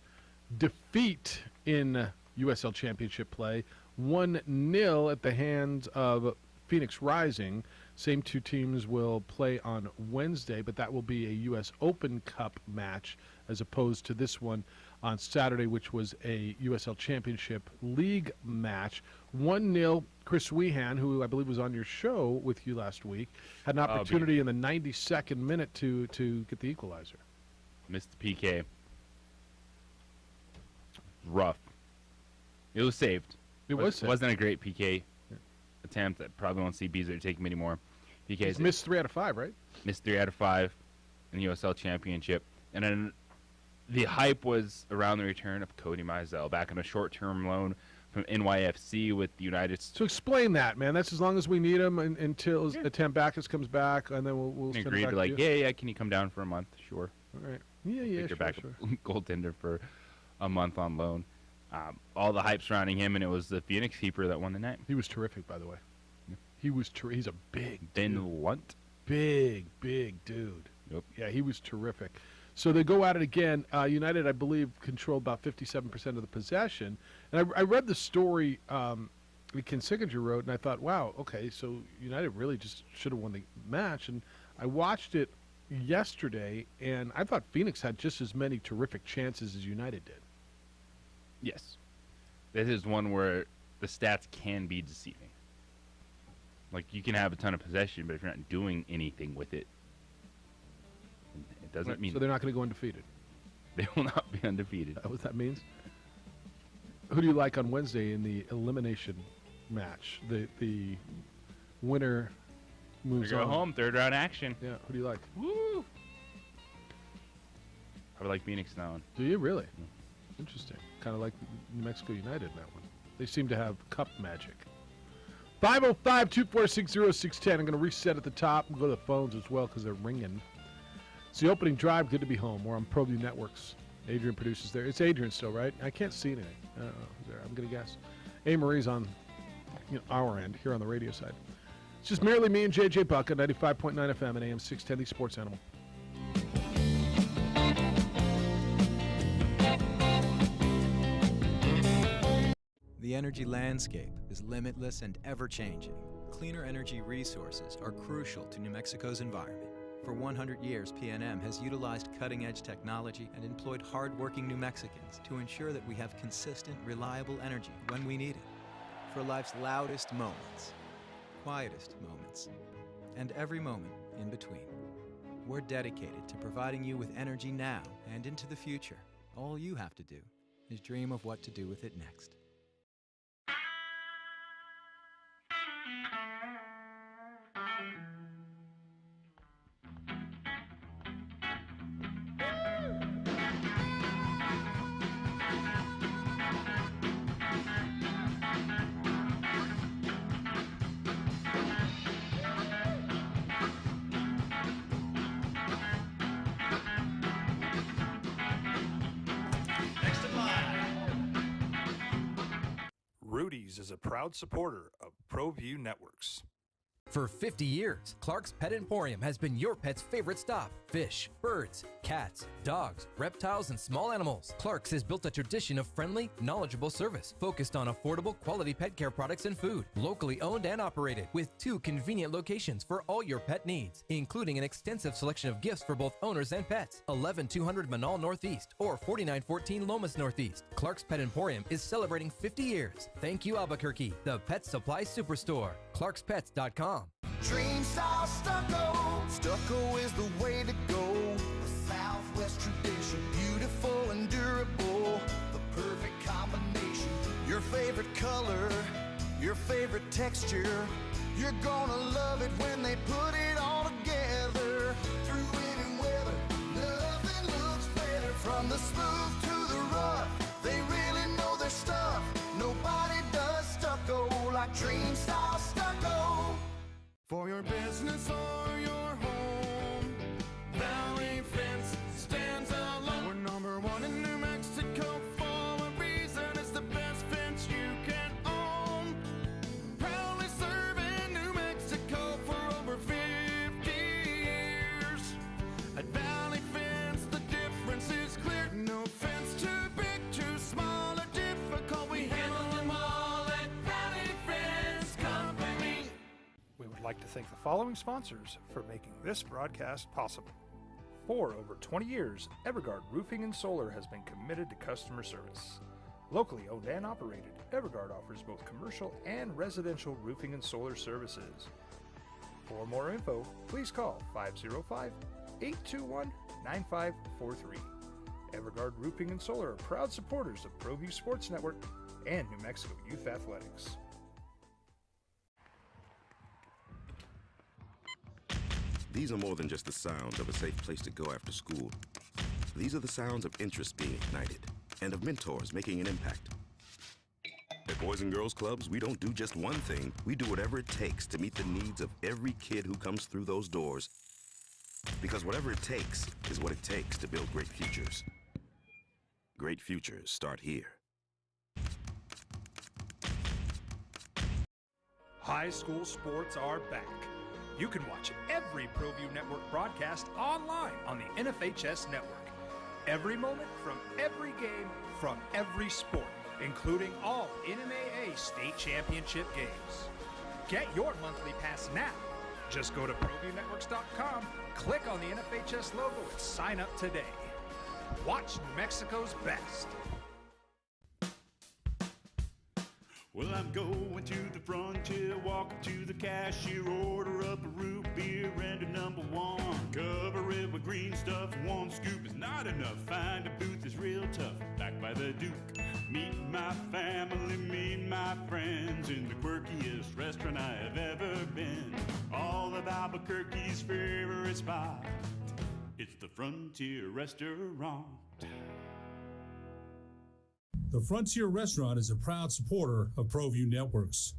defeat in USL Championship play, 1-0 at the hands of Phoenix Rising. Same two teams will play on Wednesday, but that will be a U.S. Open Cup match as opposed to this one on Saturday, which was a USL Championship League match. 1-0. Chris Wehan, who I believe was on your show with you last week, had an opportunity in the 92nd minute to get the equalizer. Missed the PK. Rough. It was saved. It was saved. Wasn't a great PK attempt. I probably won't see Beasley take him anymore. He's missed 3 out of 5, right? Missed 3 out of 5 in the USL Championship. And then the hype was around the return of Cody Mizell back on a short-term loan from NYFC with the United States. So explain that, man. That's as long as we need him until Tambakis comes back, and then we'll send him agreed back to like, you. yeah, can you come down for a month? Sure. All right. Yeah, sure, back goaltender for a month on loan. All the hype surrounding him, and it was the Phoenix keeper that won the night. He was terrific, by the way. He was he's a big Ben dude. Lunt. Big dude. Yep. Yeah, he was terrific. So they go at it again. United, I believe, controlled about 57% of the possession. And I read the story Ken Sickinger wrote, and I thought, wow, okay, so United really just should have won the match. And I watched it yesterday, and I thought Phoenix had just as many terrific chances as United did. Yes. This is one where the stats can be deceiving. Like, you can have a ton of possession, but if you're not doing anything with it, it doesn't mean... So they're not going to go undefeated? They will not be undefeated. Is that what that means? Who do you like on Wednesday in the elimination match? The winner moves They go on. home, third-round action. Yeah, who do you like? Woo! I would like Phoenix now. Do you really? Interesting. Kind of like New Mexico United in that one. They seem to have cup magic. 505-246-0610. I'm going to reset at the top and go to the phones as well because they're ringing. It's the opening drive. Good to be home. We're on ProView Networks. Adrian produces there. It's Adrian still, right? I can't see anything. I don't know. I'm going to guess. A. Marie's on our end here on the radio side. It's just merely me and JJ Buck at 95.9 FM and AM 610, the Sports Animal. The energy landscape is limitless and ever-changing. cleaner energy resources are crucial to New Mexico's environment. For 100 years, PNM has utilized cutting-edge technology and employed hard-working New Mexicans to ensure that we have consistent, reliable energy when we need it. For life's loudest moments, quietest moments, and every moment in between. We're dedicated to providing you with energy now and into the future. All you have to do is dream of what to do with it next. Rudy's is a proud supporter of ProView Networks. For 50 years, Clark's Pet Emporium has been your pet's favorite stop. Fish, birds, cats, dogs, reptiles, and small animals. Clark's has built a tradition of friendly, knowledgeable service focused on affordable, quality pet care products and food. Locally owned and operated with 2 convenient locations for all your pet needs, including an extensive selection of gifts for both owners and pets. 11200 Manal Northeast or 4914 Lomas Northeast. Clark's Pet Emporium is celebrating 50 years. Thank you, Albuquerque, the Pet Supply Superstore. ClarksPets.com. Dream style stucco. Stucco is the way to go. The Southwest tradition, beautiful and durable. The perfect combination. Your favorite color, your favorite texture. You're gonna love it when they put it all together. Through any weather, nothing looks better. From the smooth to the rough, they really know their stuff. Nobody does stucco like Dream style stucco. For your business or your home, Valley Fence stands alone. We're number 1 in New Mexico for a reason. It's the best fence you can own. Proudly serving New Mexico for over 50 years. At Valley Fence, the difference is clear. No fence too big, too small, or difficult. We handle them all at Valley Fence Company. We would like to thank the following sponsors for making this broadcast possible. For over 20 years, Evergard Roofing and Solar has been committed to customer service. Locally owned and operated, Evergard offers both commercial and residential roofing and solar services. For more info, please call 505-821-9543. Evergard Roofing and Solar are proud supporters of ProView Sports Network and New Mexico Youth Athletics. These are more than just the sounds of a safe place to go after school. These are the sounds of interest being ignited and of mentors making an impact. At Boys and Girls Clubs, we don't do just one thing. We do whatever it takes to meet the needs of every kid who comes through those doors. Because whatever it takes is what it takes to build great futures. Great futures start here. High school sports are back. You can watch every ProView Network broadcast online on the NFHS network. Every moment from every game from every sport, including all NMAA state championship games. Get your monthly pass now. Just go to ProViewNetworks.com, click on the NFHS logo, and sign up today. Watch New Mexico's best. Well, I'm going to the frontier, walk up to the cashier, order up a root beer and a number 1. Cover it with green stuff, 1 scoop is not enough. Find a booth that's real tough, back by the Duke. Meet my family, meet my friends in the quirkiest restaurant I have ever been. All of Albuquerque's favorite spot, it's the Frontier Restaurant. The Frontier Restaurant is a proud supporter of ProView Networks.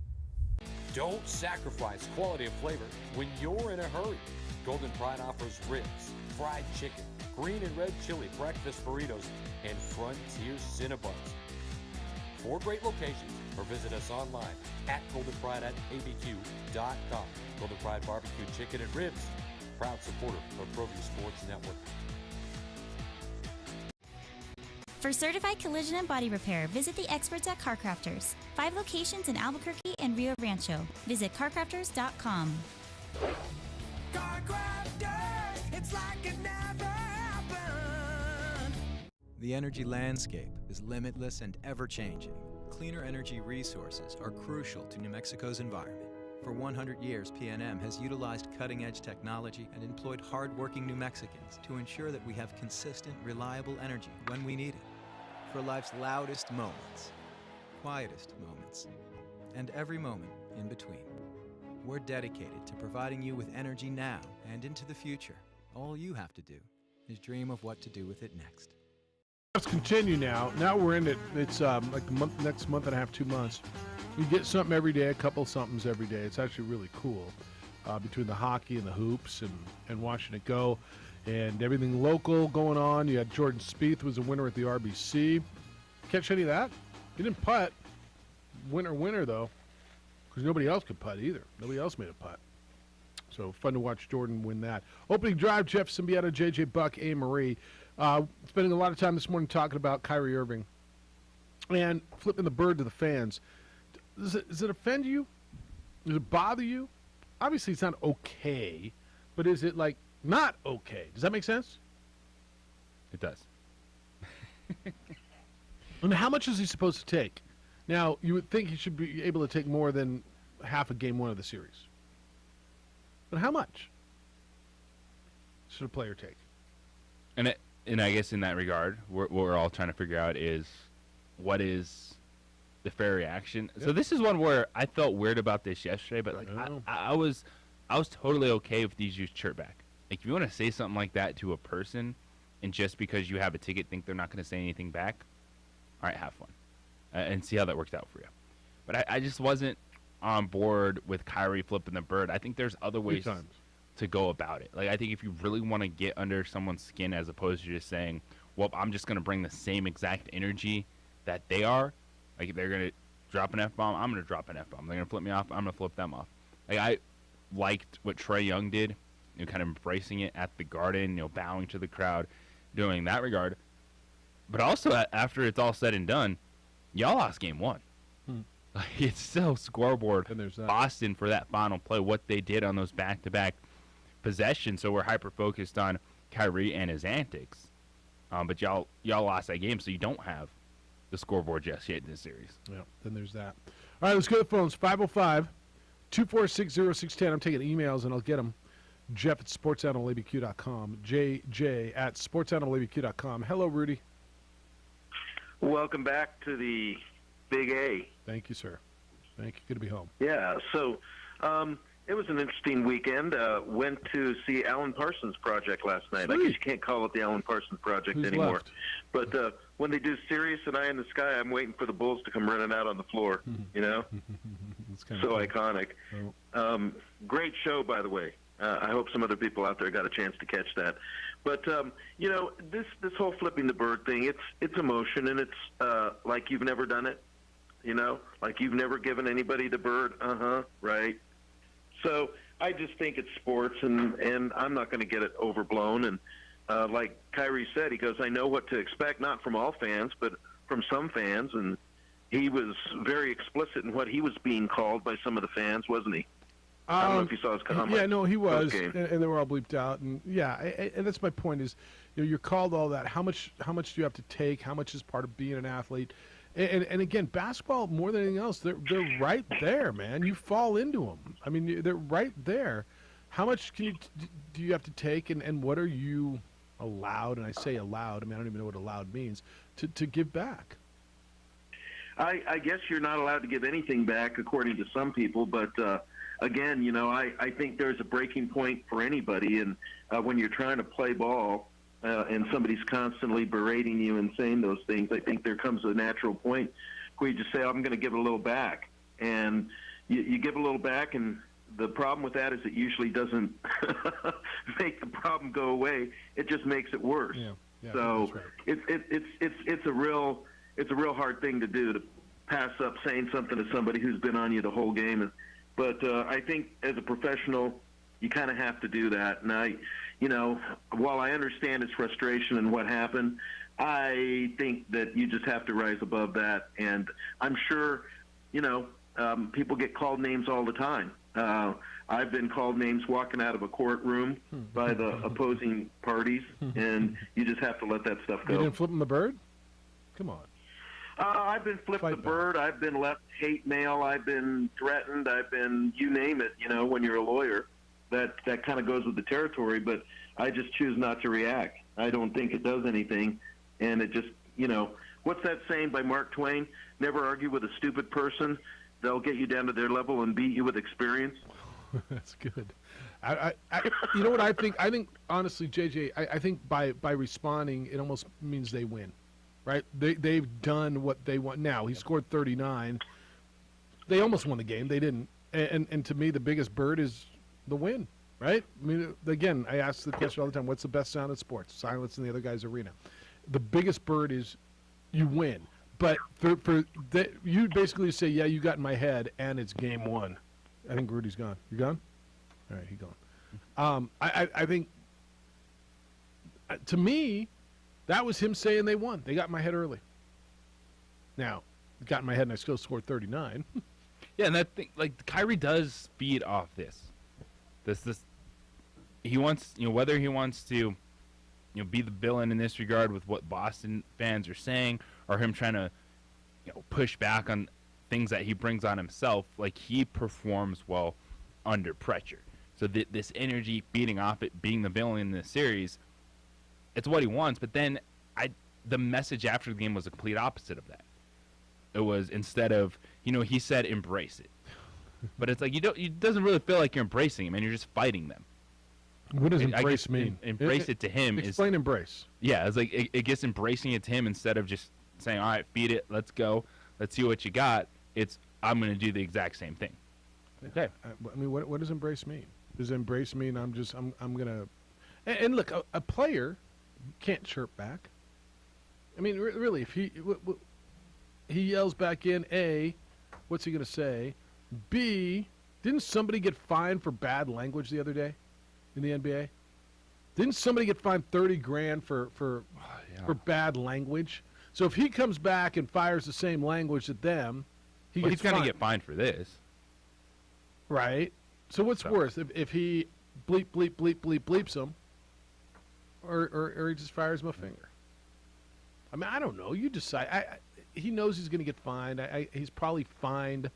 Don't sacrifice quality of flavor when you're in a hurry. Golden Pride offers ribs, fried chicken, green and red chili breakfast burritos, and Frontier Cinnabons. 4 great locations, or visit us online at goldenpride@abq.com. Golden Pride Barbecue Chicken and Ribs, proud supporter of ProView Sports Network. For certified collision and body repair, visit the experts at CarCrafters. 5 locations in Albuquerque and Rio Rancho. Visit carcrafters.com. CarCrafters, it's like it never happened. The energy landscape is limitless and ever-changing. Cleaner energy resources are crucial to New Mexico's environment. For 100 years, PNM has utilized cutting-edge technology and employed hard-working New Mexicans to ensure that we have consistent, reliable energy when we need it. For life's loudest moments, quietest moments, and every moment in between. We're dedicated to providing you with energy now and into the future. All you have to do is dream of what to do with it next. Let's continue now. Now we're in it. It's like the next month and a half, 2 months. You get something every day, a couple somethings every day. It's actually really cool between the hockey and the hoops and watching it go and everything local going on. You had Jordan Spieth was a winner at the RBC. Catch any of that? He didn't putt. Winner though, because nobody else could putt either. Nobody else made a putt. So fun to watch Jordan win that. Opening drive, Jeff Symbieta, JJ Buck, A. Marie. Spending a lot of time this morning talking about Kyrie Irving and flipping the bird to the fans. Does it offend you? Does it bother you? Obviously, it's not okay, but is it like not okay? Does that make sense? It does. And how much is he supposed to take? Now, you would think he should be able to take more than half of game 1 of the series. But how much should a player take? And I guess in that regard, what we're all trying to figure out is what is the fair reaction. Yep. So this is one where I felt weird about this yesterday, but like I was totally okay with these used shirt back. Like if you want to say something like that to a person, and just because you have a ticket think they're not going to say anything back, all right, have fun, and see how that works out for you. But I just wasn't on board with Kyrie flipping the bird. I think there's other ways to go about it. Like I think if you really want to get under someone's skin, as opposed to just saying, well, I'm just going to bring the same exact energy that they are. Like if they're going to drop an F-bomb, I'm going to drop an F-bomb. They're going to flip me off, I'm going to flip them off. Like I liked what Trae Young did, kind of embracing it at the Garden, bowing to the crowd, doing that regard. But also after it's all said and done, y'all lost game 1. Like it's still scoreboard. And there's that. Boston for that final play, what they did on those back-to-back possessions. So we're hyper-focused on Kyrie and his antics. But y'all lost that game, so you don't have the scoreboard just yet in this series. Yeah, then there's that. All right, let's go to the phones. 505-246-0610. I'm taking emails, and I'll get them. Jeff at sportsanimallabq.com. JJ at sportsanimallabq.com. Hello, Rudy. Welcome back to the Big A. Thank you, sir. Thank you. Good to be home. Yeah, so it was an interesting weekend. Went to see Alan Parsons Project last night. I guess you can't call it the Alan Parsons Project anymore. Left? But when they do Sirius and Eye in the Sky, I'm waiting for the Bulls to come running out on the floor, It's kind so cool. iconic. Great show, by the way. I hope some other people out there got a chance to catch that. But this whole flipping the bird thing, it's emotion, and it's like you've never done it. Like you've never given anybody the bird. Right. So I just think it's sports, and I'm not going to get it overblown. And like Kyrie said, he goes, I know what to expect, not from all fans, but from some fans. And he was very explicit in what he was being called by some of the fans, wasn't he? I don't know if you saw his comment. Yeah, no, he was, post-game. and they were all bleeped out. And yeah, and that's my point is, you're called all that. How much do you have to take? How much is part of being an athlete? And again, basketball more than anything else, they're right there, man. You fall into them. I mean, they're right there. How much do you have to take, and what are you allowed? And I say allowed. I mean, I don't even know what allowed means to give back. I guess you're not allowed to give anything back, according to some people, but. Again, I think there's a breaking point for anybody, and when you're trying to play ball and somebody's constantly berating you and saying those things, I think there comes a natural point where you just say, I'm going to give it a little back. And you give a little back, and the problem with that is it usually doesn't make the problem go away. It just makes it worse. Yeah, so that's right. it's a real hard thing to do, to pass up saying something to somebody who's been on you the whole game. But I think as a professional, you kind of have to do that. And while I understand his frustration and what happened, I think that you just have to rise above that. And I'm sure, people get called names all the time. I've been called names walking out of a courtroom by the opposing parties, and you just have to let that stuff go. You didn't flip him the bird? Come on. I've been flipped the bird. I've been left hate mail. I've been threatened. I've been, you name it, when you're a lawyer. That kind of goes with the territory, but I just choose not to react. I don't think it does anything, and it just, what's that saying by Mark Twain? Never argue with a stupid person. They'll get you down to their level and beat you with experience. That's good. You know what I think? I think, honestly, JJ, I think by responding, it almost means they win, right? They've done what they want. Now, he scored 39. They almost won the game. They didn't. And to me, the biggest bird is the win, right? I mean, again, I ask the question all the time, what's the best sound in sports? Silence in the other guy's arena. The biggest bird is you win. But you basically say, yeah, you got in my head, and it's game one. I think Rudy's gone. You gone? All right, he's gone. I think, to me, that was him saying they won. They got in my head early. Now, it got in my head, and I still scored 39. Yeah, and that thing, Kyrie does feed off this. He wants, whether he wants to, be the villain in this regard with what Boston fans are saying, or him trying to, push back on things that he brings on himself. He performs well under pressure. So this energy feeding off it, being the villain in this series, it's what he wants. But then the message after the game was a complete opposite of that. It was, instead of, he said embrace it. But it's it doesn't really feel like you're embracing him, and you're just fighting them. What does embrace mean? Embrace it to him is... Explain embrace. Yeah, it's it gets embracing it to him instead of just saying, all right, feed it, let's go, let's see what you got. It's, I'm going to do the exact same thing. Okay. I mean, what does embrace mean? Does embrace mean I'm going to... And look, a player can't chirp back. I mean, really, if he yells back in, A, what's he going to say? B, didn't somebody get fined for bad language the other day in the NBA? Didn't somebody get fined $30,000 for bad language? So if he comes back and fires the same language at them, he's going to get fined for this. Right. So what's worse, if he bleep, bleep, bleep, bleep, bleeps them, or he just fires him a finger? I mean, I don't know. You decide. He knows he's going to get fined. He's probably fine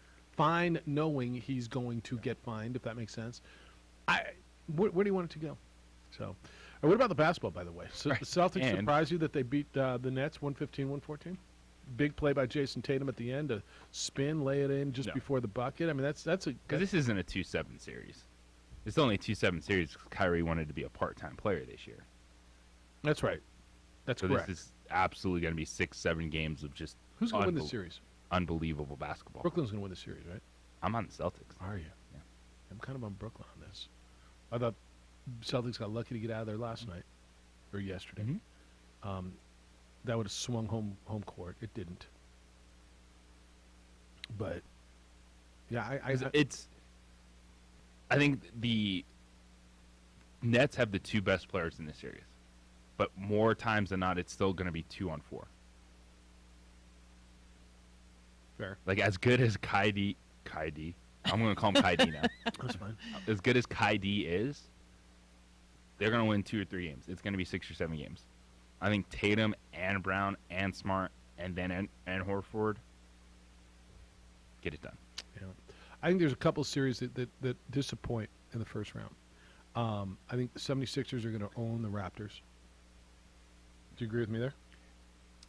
knowing he's going to get fined, if that makes sense. Where do you want it to go? So, what about the basketball, by the way? So the Celtics surprised you that they beat the Nets 115-114? Big play by Jason Tatum at the end, a spin, lay it in just before the bucket. I mean, that's a... Because this isn't a 2-7 series. It's only a 2-7 series because Kyrie wanted to be a part-time player this year. That's right. That's correct. This is absolutely going to be 6-7 games of just... Who's going to win the series? Unbelievable basketball. Brooklyn's going to win the series, right? I'm on the Celtics. Are you? Yeah. I'm kind of on Brooklyn on this. I thought Celtics got lucky to get out of there last night, or yesterday. Mm-hmm. That would have swung home court. It didn't. But, yeah, I think the Nets have the two best players in this series. But more times than not, it's still going to be 2-on-4. Fair. As good as Kyrie, I'm going to call him Kyrie now. That's fine. As good as Kyrie is, they're going to win 2 or 3 games. It's going to be 6 or 7 games. I think Tatum and Brown and Smart and then and Horford get it done. Yeah, I think there's a couple series that disappoint in the first round. I think the 76ers are going to own the Raptors. Do you agree with me there?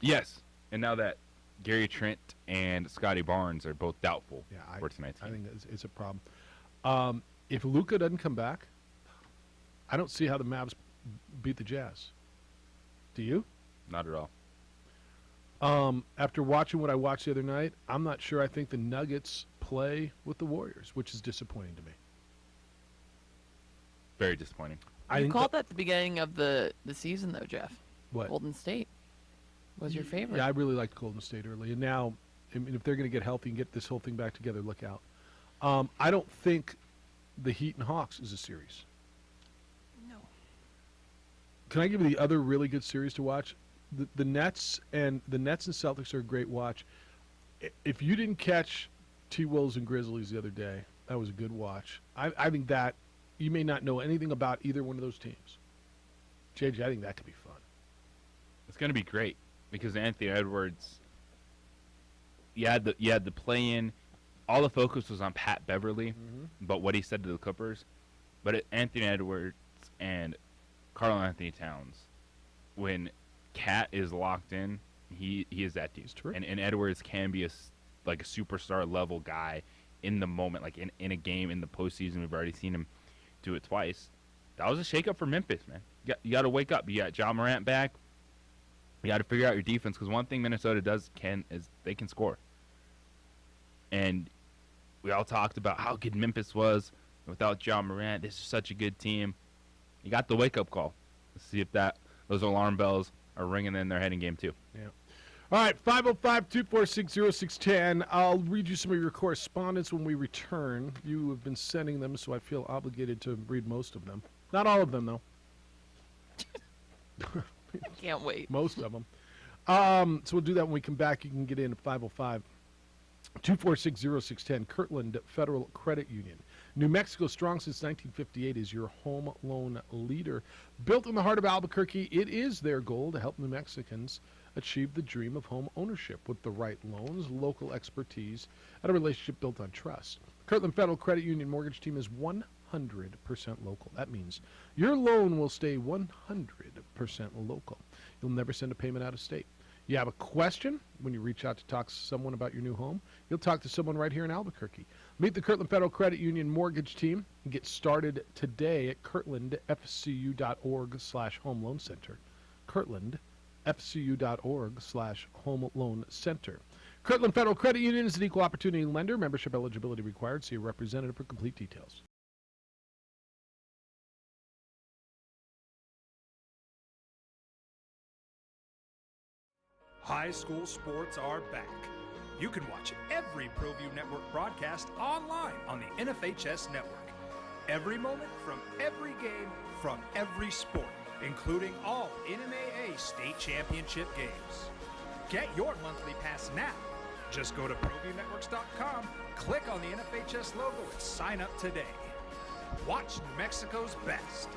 Yes. And now that Gary Trent and Scotty Barnes are both doubtful for tonight's game. I think it's a problem. If Luka doesn't come back, I don't see how the Mavs beat the Jazz. Do you? Not at all. After watching what I watched the other night, I'm not sure I think the Nuggets play with the Warriors, which is disappointing to me. Very disappointing. You called that the beginning of the season, though, Jeff. What? Golden State was your favorite. Yeah, I really liked Golden State early. And now, I mean, if they're going to get healthy and get this whole thing back together, look out. I don't think the Heat and Hawks is a series. Can I give you the other really good series to watch? The Nets and Celtics are a great watch. If you didn't catch T-Wolves and Grizzlies the other day, that was a good watch. I think that you may not know anything about either one of those teams. JJ, I think that could be fun. It's going to be great because Anthony Edwards. You had the play-in. All the focus was on Pat Beverly, but what he said to the Clippers. But Anthony Edwards and Karl Anthony Towns, when Cat is locked in, he is that team. And Edwards can be a superstar level guy in the moment, like in a game in the postseason. We've already seen him do it twice. That was a shakeup for Memphis, man. You got to wake up. You got Ja Morant back. You got to figure out your defense because one thing Minnesota does is they can score. And we all talked about how good Memphis was without Ja Morant. This is such a good team. You got the wake-up call. Let's see if those alarm bells are ringing in their head in game 2. Yeah. All right, 505-246-0610. I'll read you some of your correspondence when we return. You have been sending them, so I feel obligated to read most of them. Not all of them, though. Can't wait. Most of them. So we'll do that when we come back. You can get in at 505-246-0610. Kirtland Federal Credit Union. New Mexico, strong since 1958, is your home loan leader. Built in the heart of Albuquerque, it is their goal to help New Mexicans achieve the dream of home ownership with the right loans, local expertise, and a relationship built on trust. Kirtland Federal Credit Union mortgage team is 100% local. That means your loan will stay 100% local. You'll never send a payment out of state. You have a question when you reach out to talk to someone about your new home, you'll talk to someone right here in Albuquerque. Meet the Kirtland Federal Credit Union mortgage team and get started today at kirtlandfcu.org/home loan center. kirtlandfcu.org/home loan center. Kirtland Federal Credit Union is an equal opportunity lender. Membership eligibility required. See a representative for complete details. High school sports are back. You can watch every ProView Network broadcast online on the NFHS network. Every moment from every game from every sport, including all NMAA state championship games. Get your monthly pass now. Just go to ProViewNetworks.com, click on the NFHS logo, and sign up today. Watch New Mexico's best.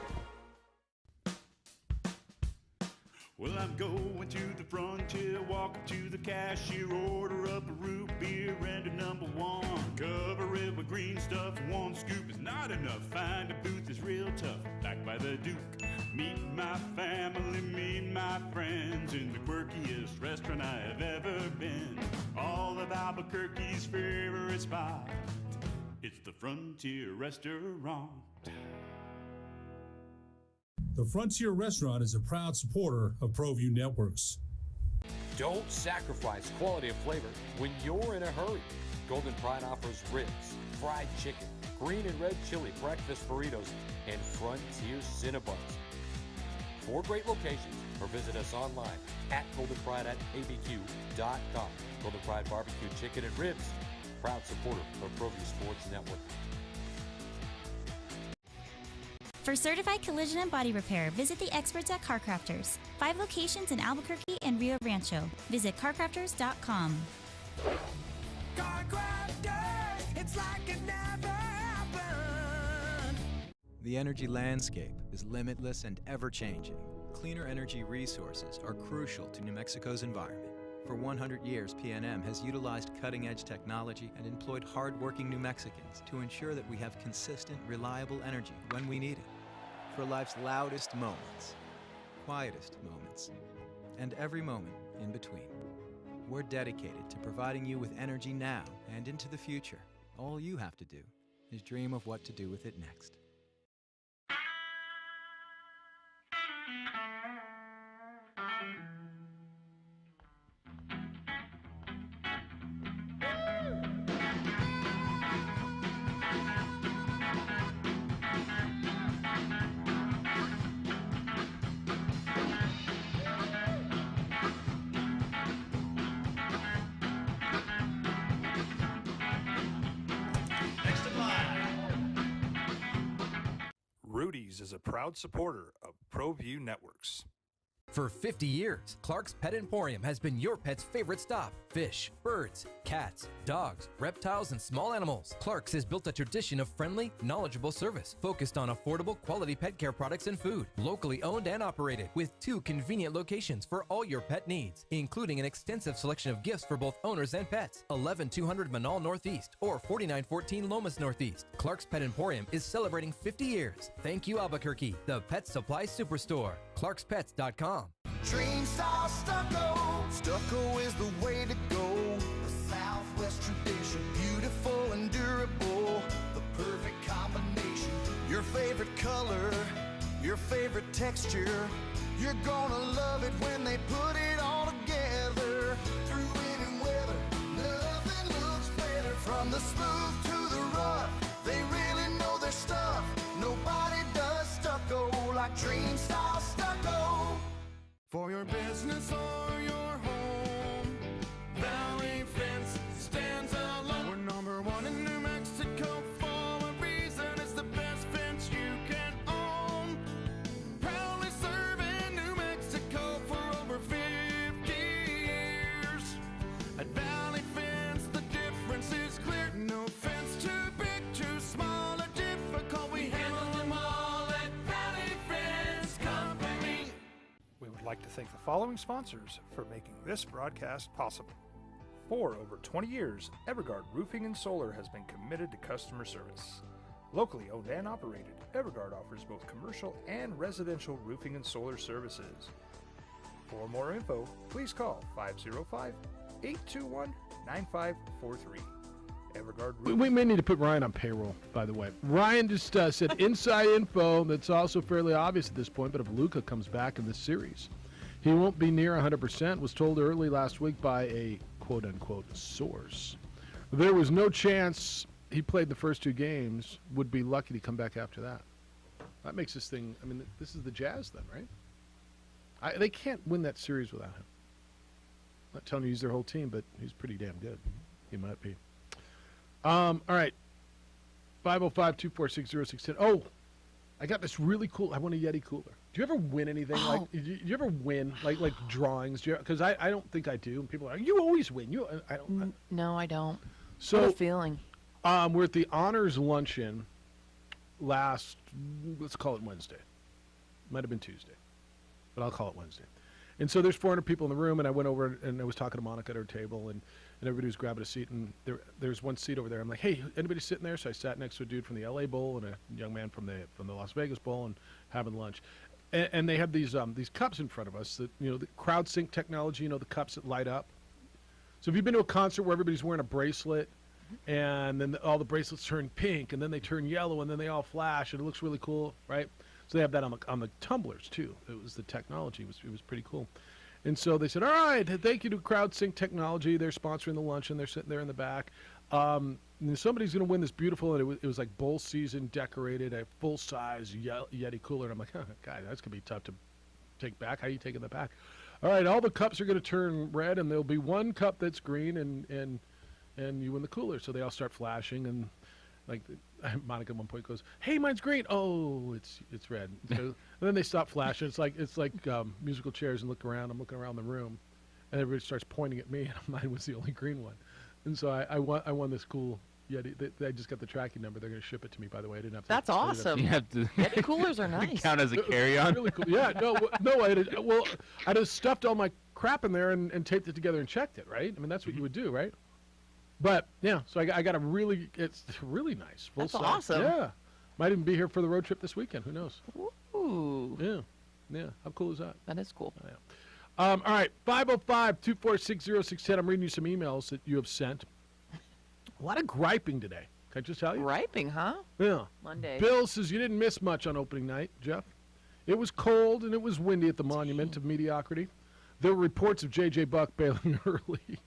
Well, I'm going to the frontier, walk up to the cashier, order up a root beer and a number one. Cover it with green stuff, one scoop is not enough. Find a booth is real tough, back by the Duke. Meet my family, meet my friends in the quirkiest restaurant I have ever been. All of Albuquerque's favorite spot, it's the Frontier Restaurant. The Frontier Restaurant is a proud supporter of ProView Networks. Don't sacrifice quality of flavor when you're in a hurry. Golden Pride offers ribs, fried chicken, green and red chili breakfast burritos, and Frontier Cinnabons. 4 great locations, or visit us online at goldenpride@abq.com. Golden Pride Barbecue Chicken and Ribs, proud supporter of ProView Sports Network. For certified collision and body repair, visit the experts at CarCrafters. 5 locations in Albuquerque and Rio Rancho. Visit carcrafters.com. CarCrafters, it's like it never happened. The energy landscape is limitless and ever-changing. Cleaner energy resources are crucial to New Mexico's environment. For 100 years, PNM has utilized cutting-edge technology and employed hard-working New Mexicans to ensure that we have consistent, reliable energy when we need it. For life's loudest moments, quietest moments, and every moment in between. We're dedicated to providing you with energy now and into the future. All you have to do is dream of what to do with it next. Rudy's is a proud supporter of ProView Networks. For 50 years, Clark's Pet Emporium has been your pet's favorite stop. Fish, birds, cats, dogs, reptiles, and small animals. Clark's has built a tradition of friendly, knowledgeable service focused on affordable, quality pet care products and food. Locally owned and operated with 2 convenient locations for all your pet needs, including an extensive selection of gifts for both owners and pets. 11200 Manal Northeast or 4914 Lomas Northeast. Clark's Pet Emporium is celebrating 50 years. Thank you, Albuquerque, the pet supply superstore. ClarksPets.com. Dream style stucco. Stucco is the way to go. The Southwest tradition, beautiful and durable. The perfect combination. Your favorite color, your favorite texture. You're gonna love it when they put it all together. Through any weather, nothing looks better. From the smooth to the rough, they really know their stuff. Nobody does stucco like Dream style stucco. For your business or your home, Valley Fence stands alone. We're number 1 in New Mexico for a reason. It's the best fence you can own. Proudly serving New Mexico for over 50 years. At Valley Fence, the difference is clear. No fence too big, too small, or difficult. We handle them all at Valley Fence Company. We would like to thank the following sponsors for making this broadcast possible. For over 20 years, Evergard Roofing and Solar has been committed to customer service. Locally owned and operated, Evergard offers both commercial and residential roofing and solar services. For more info, please call 505-821-9543. Evergard Roofing. We may need to put Ryan on payroll, by the way. Ryan just said inside info that's also fairly obvious at this point, but if Luka comes back in this series, he won't be near 100%, was told early last week by a quote-unquote source. There was no chance he played the first 2 games, would be lucky to come back after that. That makes this thing, I mean, this is the Jazz then, right? They can't win that series without him. I'm not telling you he's their whole team, but he's pretty damn good. He might be. All right. 505-246-0610. Oh, I got this really cool. I want a Yeti cooler. Do you ever win anything? Oh. Like, do you ever win like drawings? Because I don't think I do. And people are like, you always win. I don't. No, I don't. So what a feeling. We're at the honors luncheon last. Let's call it Wednesday. Might have been Tuesday, but I'll call it Wednesday. And so there's 400 people in the room, and I went over and I was talking to Monica at her table, and everybody was grabbing a seat, and there's one seat over there. I'm like, hey, anybody sitting there? So I sat next to a dude from the LA Bowl and a young man from the Las Vegas Bowl, and having lunch. And they have these cups in front of us that, the crowd sync technology, the cups that light up. So if you've been to a concert where everybody's wearing a bracelet, and then all the bracelets turn pink, and then they turn yellow, and then they all flash, and it looks really cool, right? So they have that on the tumblers too. It was the technology. It was pretty cool. And so they said, all right, thank you to CrowdSync Technology. They're sponsoring the luncheon. They're sitting there in the back. And somebody's going to win this beautiful, and it was like bowl season decorated, a full-size Yeti cooler. And I'm like, oh, God, that's going to be tough to take back. How are you taking that back? All right, all the cups are going to turn red, and there'll be one cup that's green, and you win the cooler. So they all start flashing, and like Monica at one point goes, hey, mine's green. Oh, it's red. So, and then they stop flashing. It's like musical chairs, and look around. I'm looking around the room, and everybody starts pointing at me, and mine was the only green one. And so I won this cool Yeti. They just got the tracking number. They're going to ship it to me, by the way. I didn't have to. That's awesome. You have to Yeti coolers are nice. Count as a carry-on. Really cool. Yeah, no. I just stuffed all my crap in there and taped it together and checked it. Right. I mean, that's what you would do, right? But yeah, so I got it's really nice. Full That's size. awesome. Yeah, might even be here for the road trip this weekend. Who knows? Ooh. Yeah. How cool is that? That is cool. Oh, yeah. All right, 505-246-0610. I'm reading you some emails that you have sent. A lot of griping today. Can I just tell you? Griping, huh? Yeah. Monday. Bill says you didn't miss much on opening night, Jeff. It was cold and it was windy at the Monument of Mediocrity. There were reports of J.J. Buck bailing early.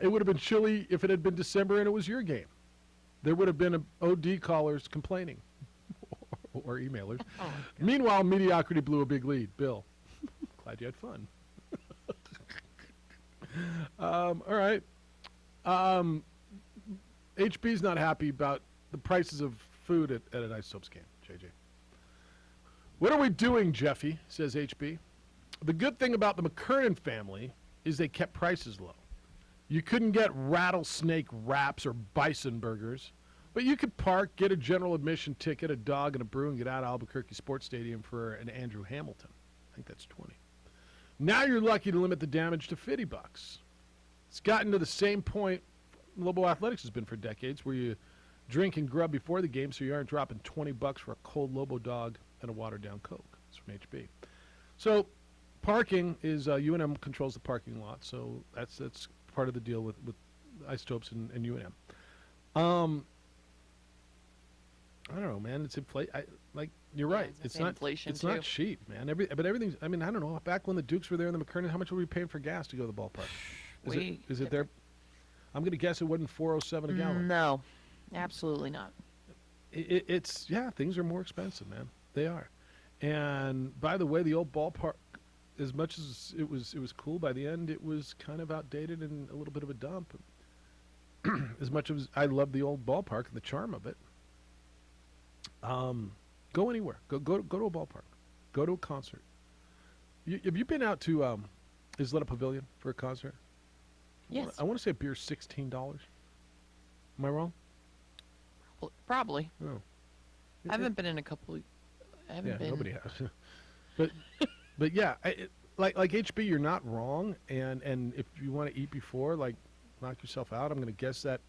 It would have been chilly if it had been December and it was your game. There would have been OD callers complaining or emailers. Oh, Meanwhile, Mediocrity blew a big lead. Bill, glad you had fun. All right. HB's not happy about the prices of food at an Isotopes game, JJ. What are we doing, Jeffy, says HB. The good thing about the McKernan family is they kept prices low. You couldn't get rattlesnake wraps or bison burgers, but you could park, get a general admission ticket, a dog, and a brew, and get out of Albuquerque Sports Stadium for an Andrew Hamilton. I think that's 20. Now you're lucky to limit the damage to $50. It's gotten to the same point Lobo Athletics has been for decades, where you drink and grub before the game so you aren't dropping $20 for a cold Lobo dog and a watered-down Coke. It's from HB. So parking is UNM controls the parking lot, so that's part of the deal with Isotopes and UNM. I don't know, man. It's like you're right. It's not inflation It's not too. cheap, man. But everything's. I mean, I don't know. Back when the Dukes were there in the McKernan, how much were we paying for gas to go to the ballpark? Is it there? I'm going to guess it wasn't $4.07 a gallon. No, absolutely not. It's things are more expensive, man. They are. And by the way, the old ballpark, as much as it was cool, by the end it was kind of outdated and a little bit of a dump. As much as I love the old ballpark and the charm of it, go anywhere. Go to a ballpark. Go to a concert. Have you been out to Isleta Pavilion for a concert? Yes. I want to say a beer's $16. Am I wrong? Probably. No. I haven't been in a couple. I haven't been. Nobody has. but yeah, like HB, you're not wrong. And if you want to eat before, like, knock yourself out. I'm going to guess that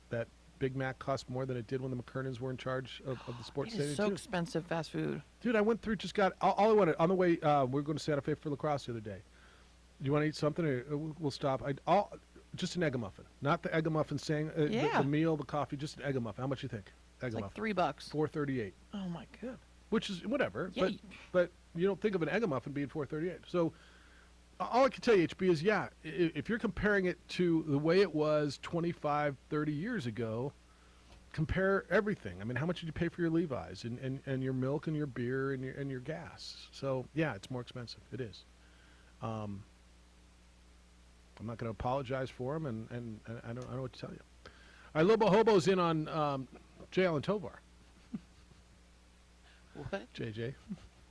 Big Mac cost more than it did when the McKernans were in charge of the sports It stadium. is so too. expensive, fast food. Dude, I went through, just got all I wanted on the way. We're going to Santa Fe for lacrosse the other day. You want to eat something, or we'll stop? Just an egg muffin, not the egg muffin saying Yeah. the meal, the coffee, just an egg muffin. How much you think? Egg It's like muffin. $3. $4.38. Oh my god. Which is whatever. Yeah. But you don't think of an egg muffin being $4.38. So all I can tell you, HB, is if you're comparing it to the way it was 25, 30 years ago, compare everything. I mean, how much did you pay for your Levi's and your milk and your beer and your gas? So yeah, it's more expensive. It is. I'm not going to apologize for them, and I don't know what to tell you. All right, Lobo Hobo's in on J. Allen Tovar. What? JJ.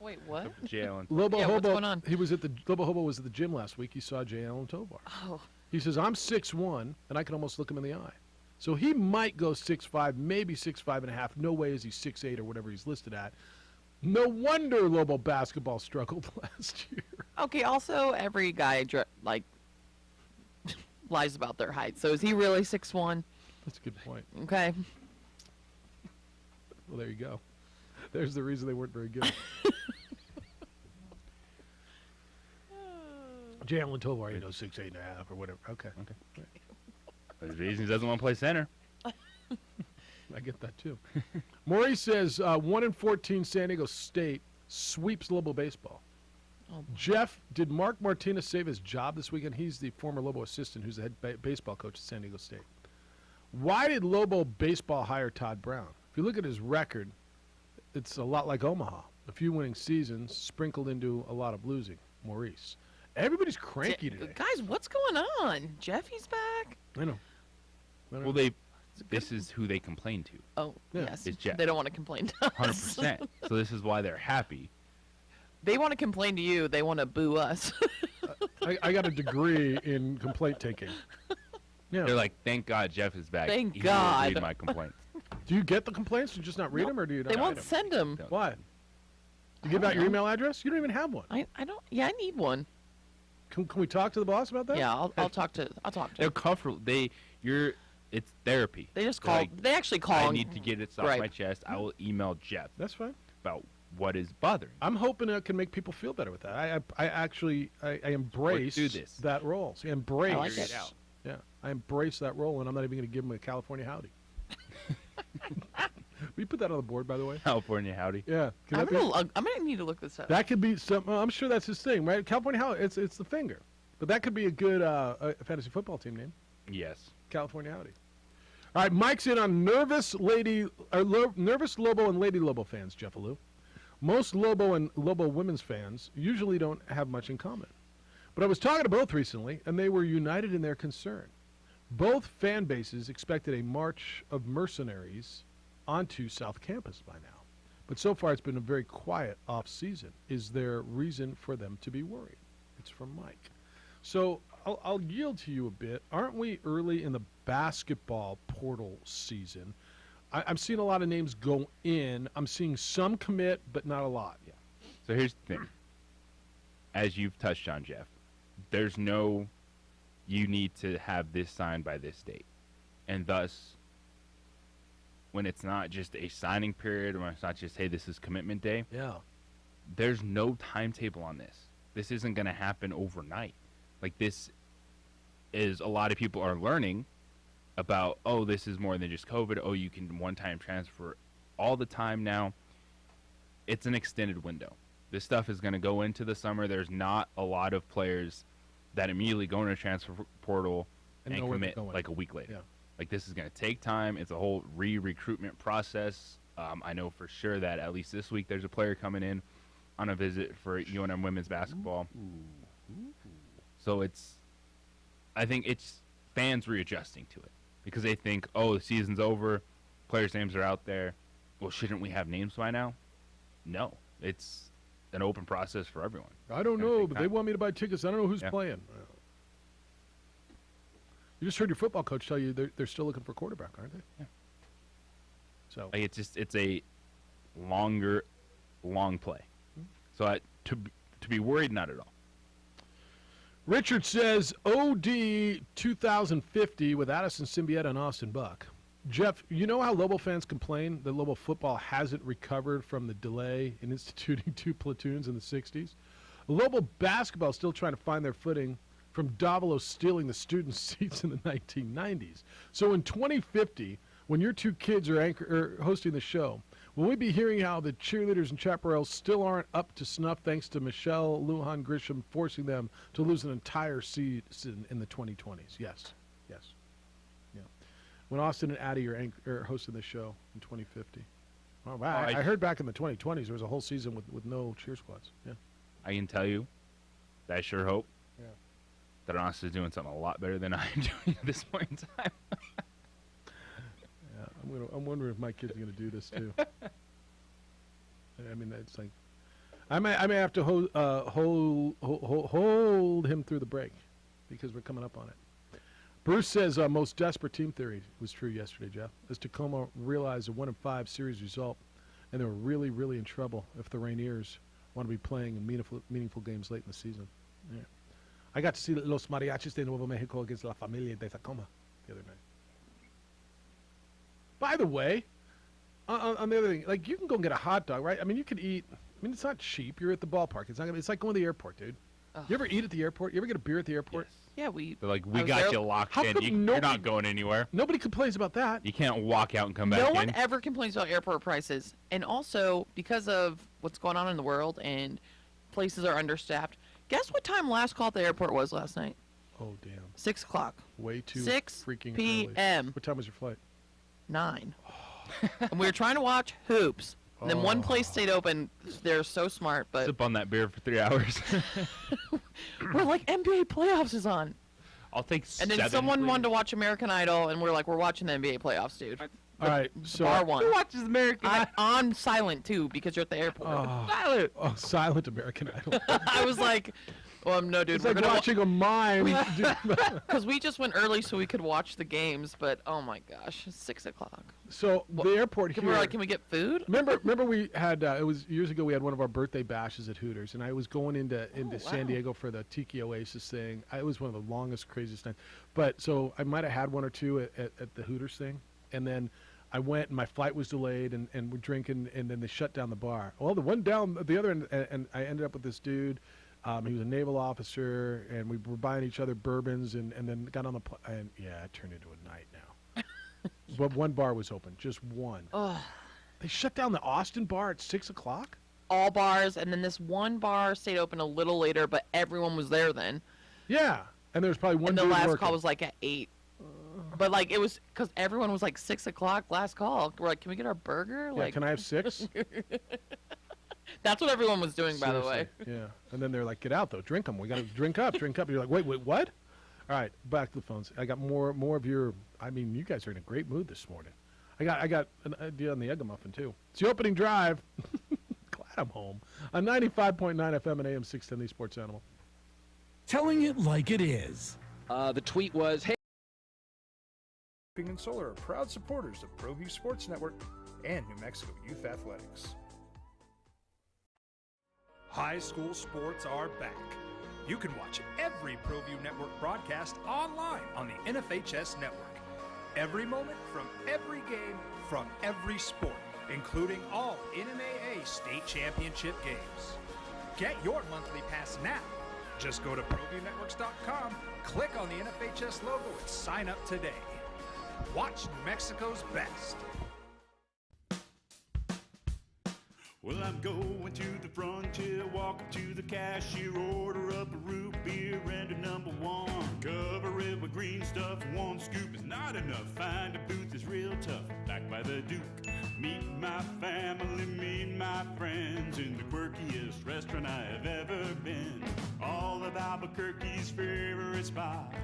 Wait, what? J. Allen. Lobo Yeah, Hobo. what's going on? Lobo Hobo was at the gym last week. He saw J. Allen Tovar. Oh. He says, I'm 6'1", and I can almost look him in the eye. So he might go 6'5", maybe 6'5.5". No way is he 6'8" or whatever he's listed at. No wonder Lobo basketball struggled last year. Okay. Also, every guy lies about their height. So is he really 6'1"? That's a good point. Okay. Well, there you go. There's the reason they weren't very good. J. Allen Tovar, 6'8.5" or whatever. Okay. There's reasons he doesn't want to play center. I get that too. Maurice says 1-14 San Diego State sweeps Lobo baseball. Oh, Jeff, did Mark Martinez save his job this weekend? He's the former Lobo assistant who's the head baseball coach at San Diego State. Why did Lobo baseball hire Todd Brown? If you look at his record, it's a lot like Omaha. A few winning seasons sprinkled into a lot of losing. Maurice. Everybody's cranky today. Guys, what's going on? Jeffy's back. I know. Well, this is who they complain to. Oh, yes. Is Jeff. They don't want to complain to us. 100%. So this is why they're happy. They want to complain to you. They want to boo us. I got a degree in complaint taking. Yeah. They're like, thank God Jeff is back. Thank He God. will read my complaints. Do you get the complaints and just not read them, or do you not? They write won't them? send them. Why? You give out your email address? You don't even have one. I don't. Yeah, I need one. Can we talk to the boss about that? Yeah, I'll talk to. They're comfortable. It's therapy. They just They're call. like, they actually call. I need to get it off Right. my chest. I will email Jeff. That's fine. About what is bothering. I'm hoping it can make people feel better with that. I actually embrace do this. that role. See, embrace. I like Figure it. it out. Yeah, I embrace that role, and I'm not even going to give him a California howdy. We put that on the board, by the way. California howdy. Yeah. Can I'm that be- gonna need to look this up. That could be some. I'm sure that's his thing, right? California howdy. It's the finger, but that could be a good fantasy football team name. Yes. California howdy. All right, Mike's in on nervous Lobo and Lady Lobo fans, Jeff Alou. Most Lobo and Lobo women's fans usually don't have much in common. But I was talking to both recently, and they were united in their concern. Both fan bases expected a march of mercenaries onto South Campus by now. But so far, it's been a very quiet off season. Is there reason for them to be worried? It's from Mike. So I'll yield to you a bit. Aren't we early in the basketball portal season? I'm seeing a lot of names go in. I'm seeing some commit, but not a lot. Yeah. So here's the thing. As you've touched on, Jeff, there's no you need to have this signed by this date. And thus, when it's not just a signing period, when it's not just, hey, this is commitment day, there's no timetable on this. This isn't going to happen overnight. Like, this is a lot of people are learning about, oh, this is more than just COVID. Oh, you can one-time transfer all the time now. It's an extended window. This stuff is going to go into the summer. There's not a lot of players that immediately go into a transfer portal and commit like a week later. Yeah. Like, this is going to take time. It's a whole recruitment process. I know for sure that at least this week there's a player coming in on a visit for UNM women's basketball. So I think it's fans readjusting to it because they think, oh, the season's over, players' names are out there. Well, shouldn't we have names by now? No, it's an open process for everyone. I don't know, but they want me to buy tickets. I don't know who's playing. You just heard your football coach tell you they're still looking for a quarterback, aren't they? Yeah. So like, it's a long play. So to be worried, not at all. Richard says OD 2050 with Addison Symbieta and Austin Buck. Jeff, you know how Lobo fans complain that Lobo football hasn't recovered from the delay in instituting 2 platoons in the 60s? Lobo basketball is still trying to find their footing from Davilo stealing the student seats in the 1990s. So in 2050, when your 2 kids are hosting the show, will we be hearing how the cheerleaders and chaparrals still aren't up to snuff thanks to Michelle Lujan Grisham forcing them to lose an entire season in the 2020s? Yes. Yeah. When Austin and Addie are hosting the show in 2050. Oh, wow. I heard back in the 2020s there was a whole season with no cheer squads. Yeah. I can tell you that I sure hope Yeah. that Austin's doing something a lot better than I'm doing at this point in time. Yeah, I'm wondering if my kid's going to do this too. I mean, it's like I may have to hold him through the break because we're coming up on it. Bruce says most desperate team theory was true yesterday, Jeff. As Tacoma realized a 1-5 series result, and they were really, really in trouble if the Rainiers want to be playing in meaningful games late in the season. Yeah. I got to see Los Mariachis de Nuevo Mexico against La Familia de Tacoma the other night. By the way, on the other thing, like, you can go and get a hot dog, right? I mean, you could eat. I mean, it's not cheap. You're at the ballpark. It's not. It's like going to the airport, dude. You ever eat at the airport? You ever get a beer at the airport? Yeah, They're like, we got you locked in. You're not going anywhere. Nobody complains about that. You can't walk out and come back No in. one ever complains about airport prices. And also, because of what's going on in the world and places are understaffed, guess what time last call at the airport was last night? Oh, damn. 6 o'clock. Way too 6 freaking p.m. early. What time was your flight? 9. And we were trying to watch hoops. And then one place stayed open. They're so smart, but Sip on that beer for 3 hours. we're like, NBA playoffs is on. I'll take And then 7, someone please. wanted to watch American Idol, and we're like, we're watching the NBA playoffs, dude. All right, The so bar one. Who watches American Idol? On silent, too, because you're at the airport. Silent. Oh, silent American Idol. I was like, well, no, dude. It's like watching a mime. Because we just went early so we could watch the games, but oh my gosh, it's 6 o'clock. So the airport here. We're like, can we get food? Remember we had it was years ago. We had one of our birthday bashes at Hooters, and I was going into San Diego for the Tiki Oasis thing. It was one of the longest, craziest nights. But so I might have had one or two at the Hooters thing, and then I went and my flight was delayed, and we're drinking, and then they shut down the bar. Well, the one down the other end, and I ended up with this dude. He was a naval officer, and we were buying each other bourbons, and then got on the plane. And yeah, it turned into a night now. But one bar was open, just one. Ugh. They shut down the Austin bar at 6 o'clock? All bars, and then this one bar stayed open a little later, but everyone was there then. Yeah, and there was probably one And the dude last working. call was like at 8. But like it was because everyone was like 6 o'clock last call. We're like, can we get our burger? Yeah, Like, can I have 6? That's what everyone was doing, by the way. Seriously, yeah. And then they're like, get out, though. Drink them. We got to drink up, drink up. You're like, wait, what? All right, back to the phones. I got more of your, I mean, you guys are in a great mood this morning. I got an idea on the Egg Muffin, too. It's the opening drive. Glad I'm home. On 95.9 FM and AM 610, the Sports Animal. Telling it like it is. The tweet was, hey. Roofing and Solar are proud supporters of ProView Sports Network and New Mexico Youth Athletics. High school sports are back. You can watch every ProView Network broadcast online on the NFHS network. Every moment from every game from every sport, including all NMAA state championship games. Get your monthly pass now. Just go to ProViewNetworks.com, click on the NFHS logo, and sign up today. Watch New Mexico's best. Well, I'm going to the frontier, walk up to the cashier, order up a root beer and a number one. Cover it with green stuff, one scoop is not enough. Find a booth is real tough, back by the Duke. Meet my family, meet my friends in the quirkiest restaurant I have ever been. All of Albuquerque's favorite spot,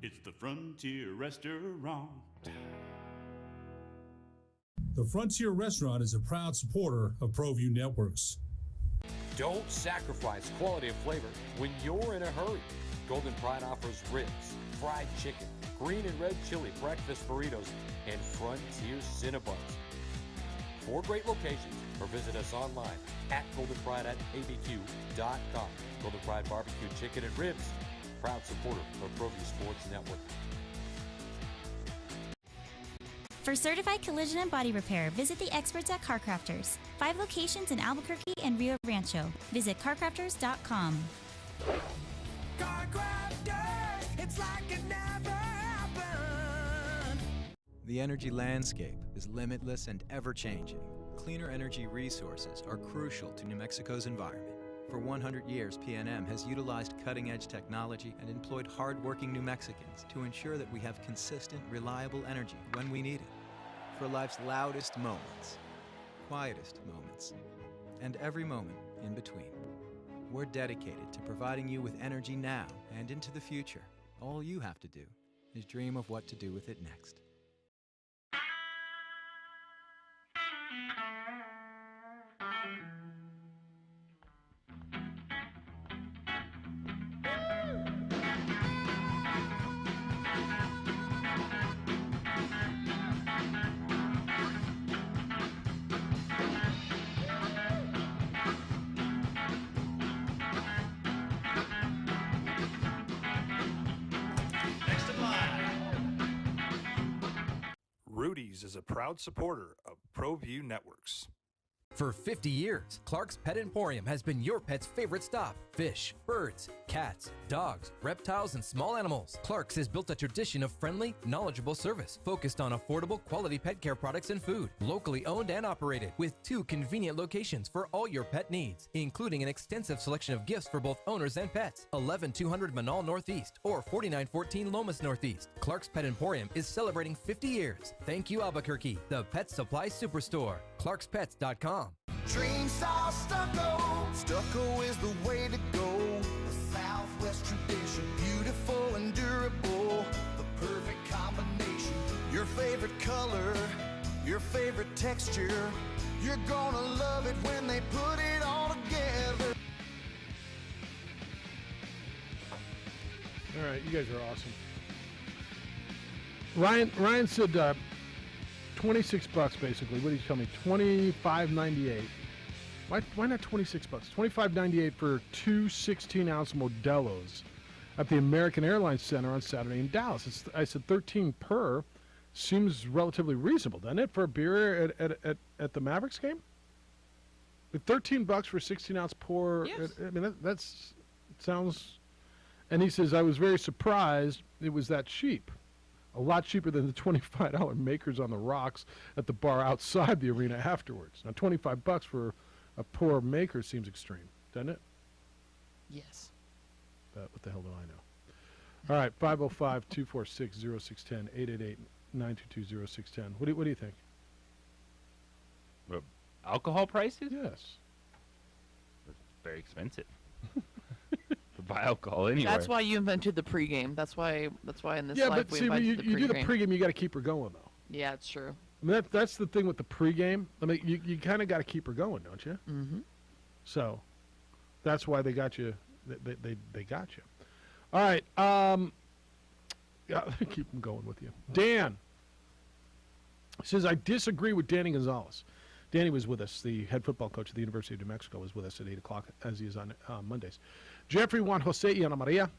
it's the Frontier Restaurant. The Frontier Restaurant is a proud supporter of ProView Networks. Don't sacrifice quality of flavor when you're in a hurry. Golden Pride offers ribs, fried chicken, green and red chili breakfast burritos, and Frontier Cinnabons. 4 great locations, or visit us online at goldenpride@abq.com. Golden Pride Barbecue Chicken and Ribs, proud supporter of ProView Sports Network. For certified collision and body repair, visit the experts at CarCrafters. 5 locations in Albuquerque and Rio Rancho. Visit carcrafters.com. CarCrafters, it's like it never happened. The energy landscape is limitless and ever-changing. Cleaner energy resources are crucial to New Mexico's environment. For 100 years, PNM has utilized cutting-edge technology and employed hard-working New Mexicans to ensure that we have consistent, reliable energy when we need it. For life's loudest moments, quietest moments, and every moment in between. We're dedicated to providing you with energy now and into the future. All you have to do is dream of what to do with it next. Rudy's is a proud supporter of ProView Networks. For 50 years, Clark's Pet Emporium has been your pet's favorite stop. Fish, birds, cats, dogs, reptiles, and small animals. Clark's has built a tradition of friendly, knowledgeable service focused on affordable, quality pet care products and food. Locally owned and operated with 2 convenient locations for all your pet needs, including an extensive selection of gifts for both owners and pets. 11200 Manal Northeast or 4914 Lomas Northeast. Clark's Pet Emporium is celebrating 50 years. Thank you, Albuquerque, the Pet Supply Superstore. ClarksPets.com. Dream style stucco. Stucco is the way to go. The Southwest tradition, beautiful and durable. The perfect combination. Your favorite color, your favorite texture. You're gonna love it when they put it all together. All right, you guys are awesome. Ryan said 26 bucks basically. What did he tell me? $25.98. Why not 26 bucks? $25.98 for 2 16-ounce Modelo's at the American Airlines Center on Saturday in Dallas. I said 13 per. Seems relatively reasonable, doesn't it, for a beer at the Mavericks game? With 13 bucks for 16-ounce pour. Yes. I mean that's sounds. And he says I was very surprised it was that cheap. A lot cheaper than the $25 makers on the rocks at the bar outside the arena afterwards. Now, 25 bucks for a poor maker seems extreme, doesn't it? Yes. But what the hell do I know? All right, 505-246-0610, 888-922-0610. What do you think? Alcohol prices? Yes. Very expensive. To buy alcohol anywhere. That's why you invented the pregame. That's why in this life but we see, invented you the do the pregame. pregame, you got to keep her going, though. Yeah, it's true. I mean, that's the thing with the pregame. I mean, you kind of got to keep her going, don't you? Mm-hmm. So that's why they got you. They got you. All right. Yeah, keep them going with you. Dan says, I disagree with Danny Gonzalez. Danny was with us. The head football coach at the University of New Mexico was with us at 8 o'clock, as he is on Mondays. Jeffrey Juan Jose y Ana Maria.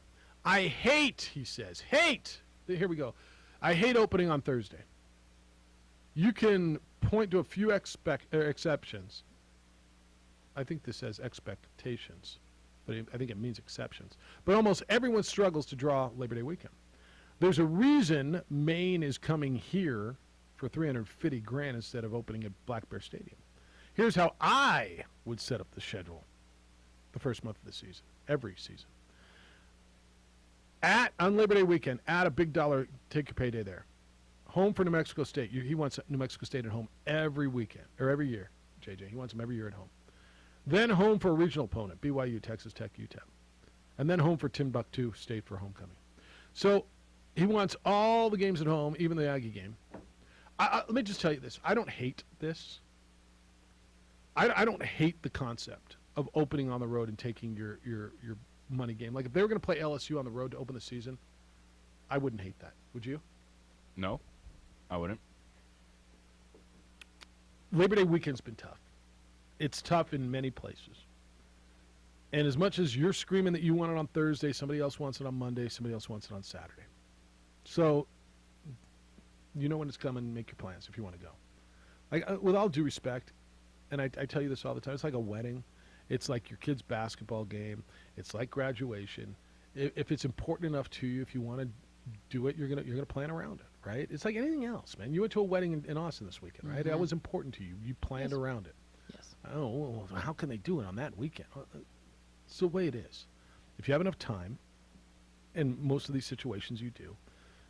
I hate, he says, hate. Here we go. I hate opening on Thursday. You can point to a few exceptions. I think this says expectations, but I think it means exceptions. But almost everyone struggles to draw Labor Day weekend. There's a reason Maine is coming here for $350,000 instead of opening at Black Bear Stadium. Here's how I would set up the schedule the first month of the season, every season. On Labor Day weekend, add a big dollar, take your payday there. Home for New Mexico State. He wants New Mexico State at home every weekend, or every year, JJ. He wants them every year at home. Then home for a regional opponent, BYU, Texas Tech, UTEP. And then home for Timbuktu State for homecoming. So he wants all the games at home, even the Aggie game. Let me just tell you this. I don't hate this. I don't hate the concept of opening on the road and taking your money game. Like if they were going to play LSU on the road to open the season, I wouldn't hate that. Would you? No, I wouldn't. Labor Day weekend's been tough. It's tough in many places. And as much as you're screaming that you want it on Thursday, somebody else wants it on Monday, somebody else wants it on Saturday. So you know when it's coming, make your plans if you want to go. Like, with all due respect, and I tell you this all the time, it's like a wedding. It's like your kid's basketball game. It's like graduation. If it's important enough to you, if you want to do it, you're gonna plan around it, right? It's like anything else, man. You went to a wedding in Austin this weekend, right? Mm-hmm. That was important to you. You planned around it. Yes. Oh, well, how can they do it on that weekend? It's the way it is. If you have enough time, and most of these situations you do,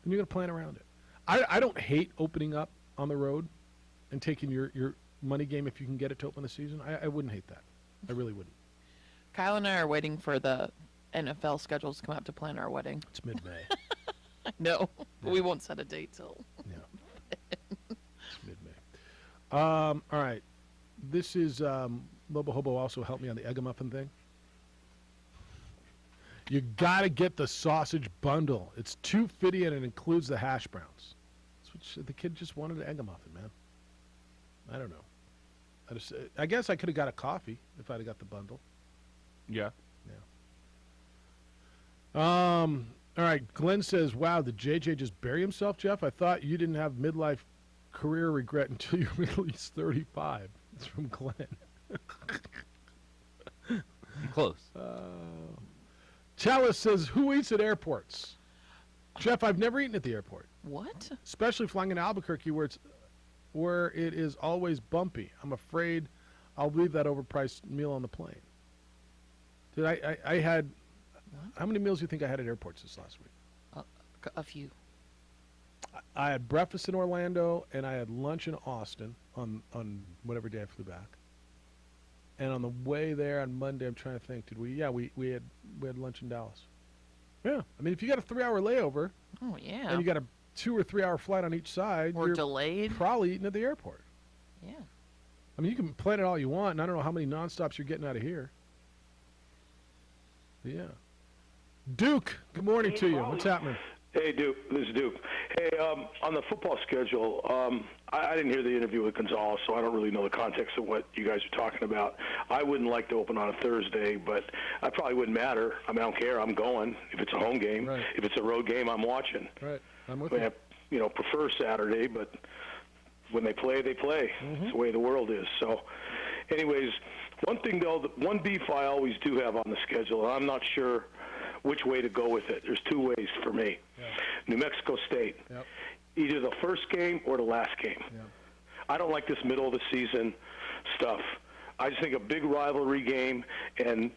then you're going to plan around it. I don't hate opening up on the road and taking your money game if you can get it to open the season. I wouldn't hate that. I really wouldn't. Kyle and I are waiting for the NFL schedules to come out to plan our wedding. It's mid-May. No, but we won't set a date till. Yeah. It's mid-May. All right. This is Lobo Hobo also helped me on the Egg Muffin thing. You got to get the sausage bundle. It's $2.50 and it includes the hash browns. The kid just wanted an Egg Muffin, man. I don't know. I guess I could have got a coffee if I'd have got the bundle. Yeah. Yeah. All right. Glenn says, wow, did JJ just bury himself, Jeff? I thought you didn't have midlife career regret until you were at least 35. It's from Glenn. Close. Chalice says, who eats at airports? Jeff, I've never eaten at the airport. What? Especially flying in Albuquerque where it is always bumpy. I'm afraid I'll leave that overpriced meal on the plane. Dude, I had, how many meals do you think I had at airports this last week? A few. I had breakfast in Orlando and I had lunch in Austin on whatever day I flew back. And on the way there on Monday, I'm trying to think, did we? Yeah, we had lunch in Dallas. Yeah, I mean, if you got a 3-hour layover, oh yeah, and you got a 2 or 3 hour flight on each side, or you're delayed, probably eating at the airport. Yeah, I mean, you can plan it all you want, and I don't know how many nonstops you're getting out of here. But yeah, Duke. Good morning to you. What's happening? Hey, Duke. This is Duke. Hey, on the football schedule, I didn't hear the interview with Gonzalez, so I don't really know the context of what you guys are talking about. I wouldn't like to open on a Thursday, but I probably wouldn't matter. I mean, I don't care. I'm going. If it's a home game, right. If it's a road game, I'm watching. Right. I'm with I prefer Saturday, but when they play, they play. Mm-hmm. It's the way the world is. So, anyways, one thing, though, one beef I always do have on the schedule, and I'm not sure which way to go with it. There's two ways for me. Yeah. New Mexico State. Yep. Either the first game or the last game. Yep. I don't like this middle of the season stuff. I just think a big rivalry game, and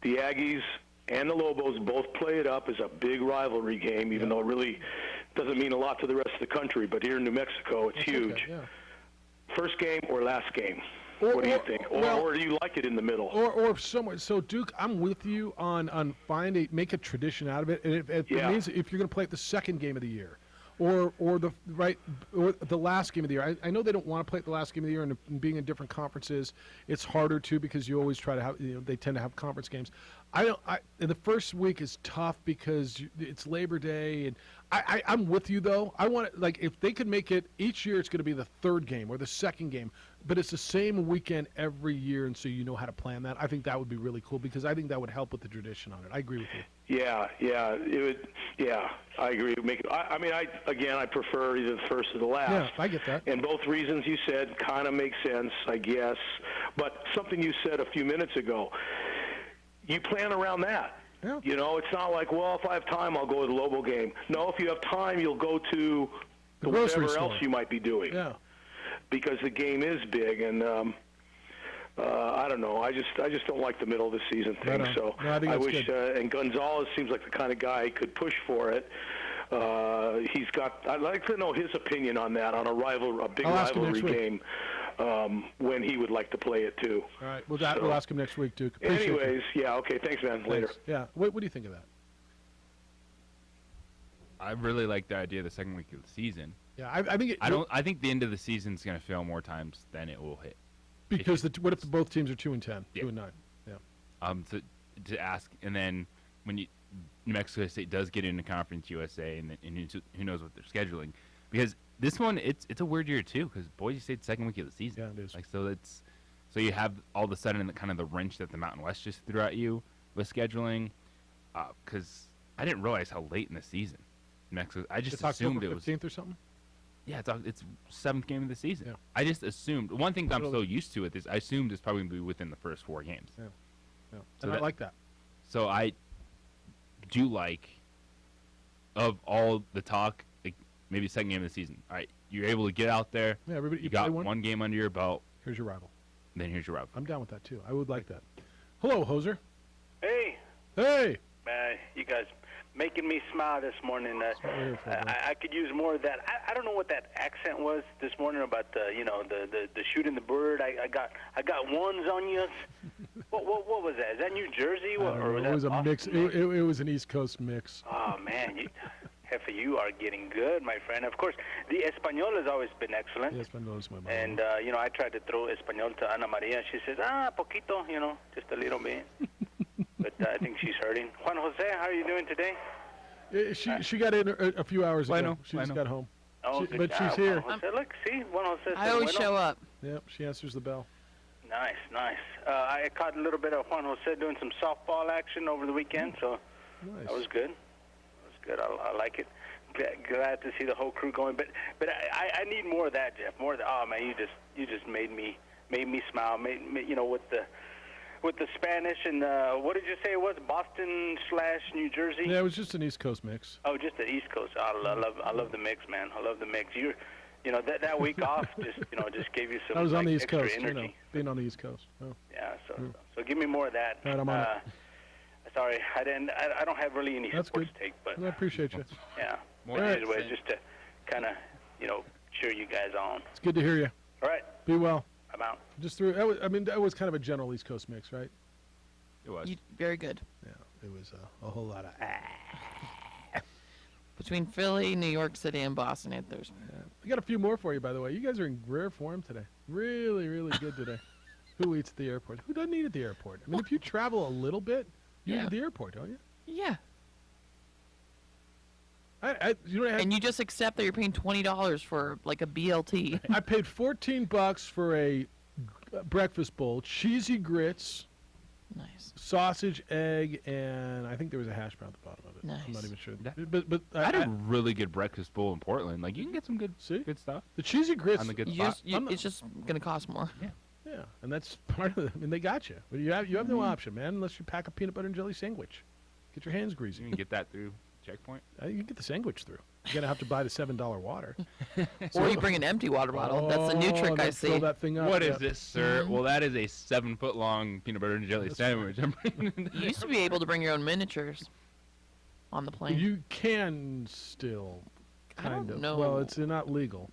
the Aggies and the Lobos both play it up as a big rivalry game, even though it really doesn't mean a lot to the rest of the country. But here in New Mexico, it's huge. Okay, yeah. First game or last game? What do you think? Or do you like it in the middle? Or somewhere. So, Duke, I'm with you on make a tradition out of it. And if it means if you're going to play it the second game of the year, or the last game of the year. I know they don't want to play it the last game of the year, and being in different conferences, it's harder too because you always try to have they tend to have conference games. And the first week is tough because it's Labor Day, and I'm with you though. I want it, like if they could make it each year, it's going to be the third game or the second game, but it's the same weekend every year, and so you know how to plan that. I think that would be really cool because I think that would help with the tradition on it. I agree with you. Yeah, it would. Yeah, I agree. I prefer either the first or the last. Yeah, I get that. And both reasons you said kind of make sense, I guess. But something you said a few minutes ago, you plan around that. Yeah. You know, it's not like, well, if I have time, I'll go to the Lobo game. No, if you have time, you'll go to the grocery whatever store. else you might be doing. Yeah. Because the game is big, and I don't know. I just don't like the middle of the season thing. Right on. So No, I think that's wish. good. And Gonzalez seems like the kind of guy who could push for it. I'd like to know his opinion on that, on a big I'll ask him rivalry next week. game, when he would like to play it too. All right, we'll ask him next week, Duke. Appreciate you. Anyways, yeah, okay, thanks, man. Later. Thanks. Yeah, what do you think of that? I really like the idea of the second week of the season. Yeah, I think I think the end of the season is going to fail more times than it will hit. because what if both teams are 2-10, 2-9? Yeah. To ask, and then when New Mexico State does get into Conference USA, and who knows what they're scheduling, because this one it's a weird year too, because Boise State's second week of the season. Yeah, it is. Like so you have all of a sudden the wrench that the Mountain West just threw at you with scheduling, because I didn't realize how late in the season New Mexico. I just It's assumed October it was 15th or something. Yeah, it's seventh game of the season. Yeah. I just assumed one thing that I'm so used to with this. I assumed it's probably going to be within the first 4 games. Yeah. Yeah. So And I like that. So I do like, of all the talk, like maybe second game of the season. All right, you're able to get out there. Yeah, everybody. You play got one game under your belt. Here's your rival. Then here's your rival. I'm down with that too. I would like that. Hello, Hoser. Hey. Hey. You guys making me smile this morning. I could use more of that. I don't know what that accent was this morning about the shooting the bird. I got ones on you. What was that? Is that New Jersey or was It that was a Boston? mix. It was an East Coast mix. Oh man, half of you are getting good, my friend. Of course, the Espanol has always been excellent. Yes, Espanol is my mom. And I tried to throw Espanol to Ana Maria. She says, poquito, just a little bit. But I think she's hurting. Juan Jose, how are you doing today? She got in a few hours ago. Bueno, She just got home. Oh, But good she's job, here. Juan Jose. Look, see, Juan Jose. I always show up. Yep, she answers the bell. Nice. I caught a little bit of Juan Jose doing some softball action over the weekend, so that was good. I like it. Glad to see the whole crew going, but I need more of that, Jeff. More of that. Oh man, you just made me smile. Made with the Spanish and what did you say it was? Boston/New Jersey. Yeah, it was just an East Coast mix. Oh, just the East Coast. I love the mix, man. I love the mix. That week off just gave you some. I was on the East extra Coast. energy. Being on the East Coast. Oh. Yeah, so give me more of that. All right, I'm on it. Sorry, I don't have really any That's sports good. take, but I appreciate you. yeah. More right. Anyways, just to kind of cheer you guys on. It's good to hear you. All right. Be well. I'm out. Just through. That was kind of a general East Coast mix, right? It was. Very good. Yeah, it was a whole lot of. Between Philly, New York City, and Boston, there's. We got a few more for you, by the way. You guys are in rare form today. Really, really good today. Who eats at the airport? Who doesn't eat at the airport? I mean, if you travel a little bit, you eat at the airport, don't you? Yeah. And you just accept that you're paying $20 for like a BLT. I paid $14 for a breakfast bowl, cheesy grits, nice sausage, egg, and I think there was a hash brown at the bottom of it. Nice. I'm not even sure. But I had a really good breakfast bowl in Portland. Like you can get some good stuff. The cheesy grits on the good You spot. just, it's just gonna cost more. Yeah, and that's part of it. I mean, they got you. But you have no option, man, unless you pack a peanut butter and jelly sandwich. Get your hands greasy. You can get that through checkpoint. You can get the sandwich through. You're gonna have to buy the $7 water. Or you bring an empty water bottle. That's a new trick I see. Fill that thing up. What is this, sir? Well, that is a 7-foot-long peanut butter and jelly sandwich. You used to be able to bring your own miniatures on the plane. You can still, kind of. know. Well, it's not legal.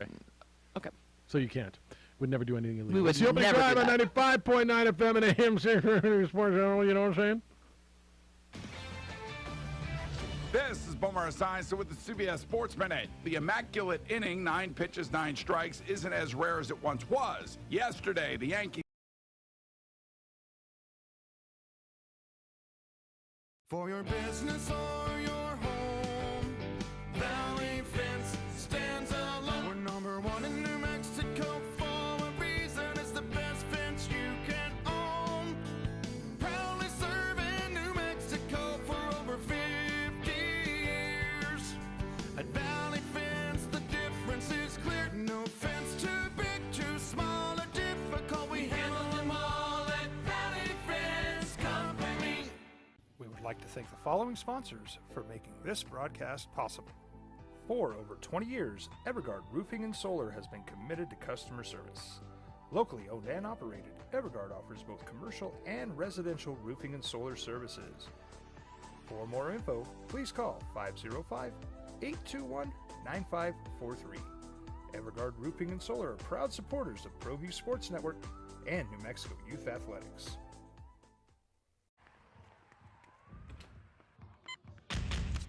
Okay. So you can't. Would never do anything illegal. We would it's the opening never drive do on that. 95.9 FM and AM Sports Channel. You know what I'm saying? This is Bomar Esiason with the CBS Sports Minute. The immaculate inning, 9 pitches, 9 strikes, isn't as rare as it once was. Yesterday, the Yankees. For your business or your home, Valley Fence stands alone. We're number one in New Mexico for a reason. It's the best fence you can own. Proudly serving New Mexico for over 50 years. At Valley Fence, the difference is clear. No fence too big, too small, or difficult. We handle them all at Valley Fence Company. We would like to thank the following sponsors for making this broadcast possible. For over 20 years, Evergard Roofing and Solar has been committed to customer service. Locally owned and operated, Evergard offers both commercial and residential roofing and solar services. For more info, please call 505-821-9543. Evergard Roofing and Solar are proud supporters of ProView Sports Network and New Mexico Youth Athletics.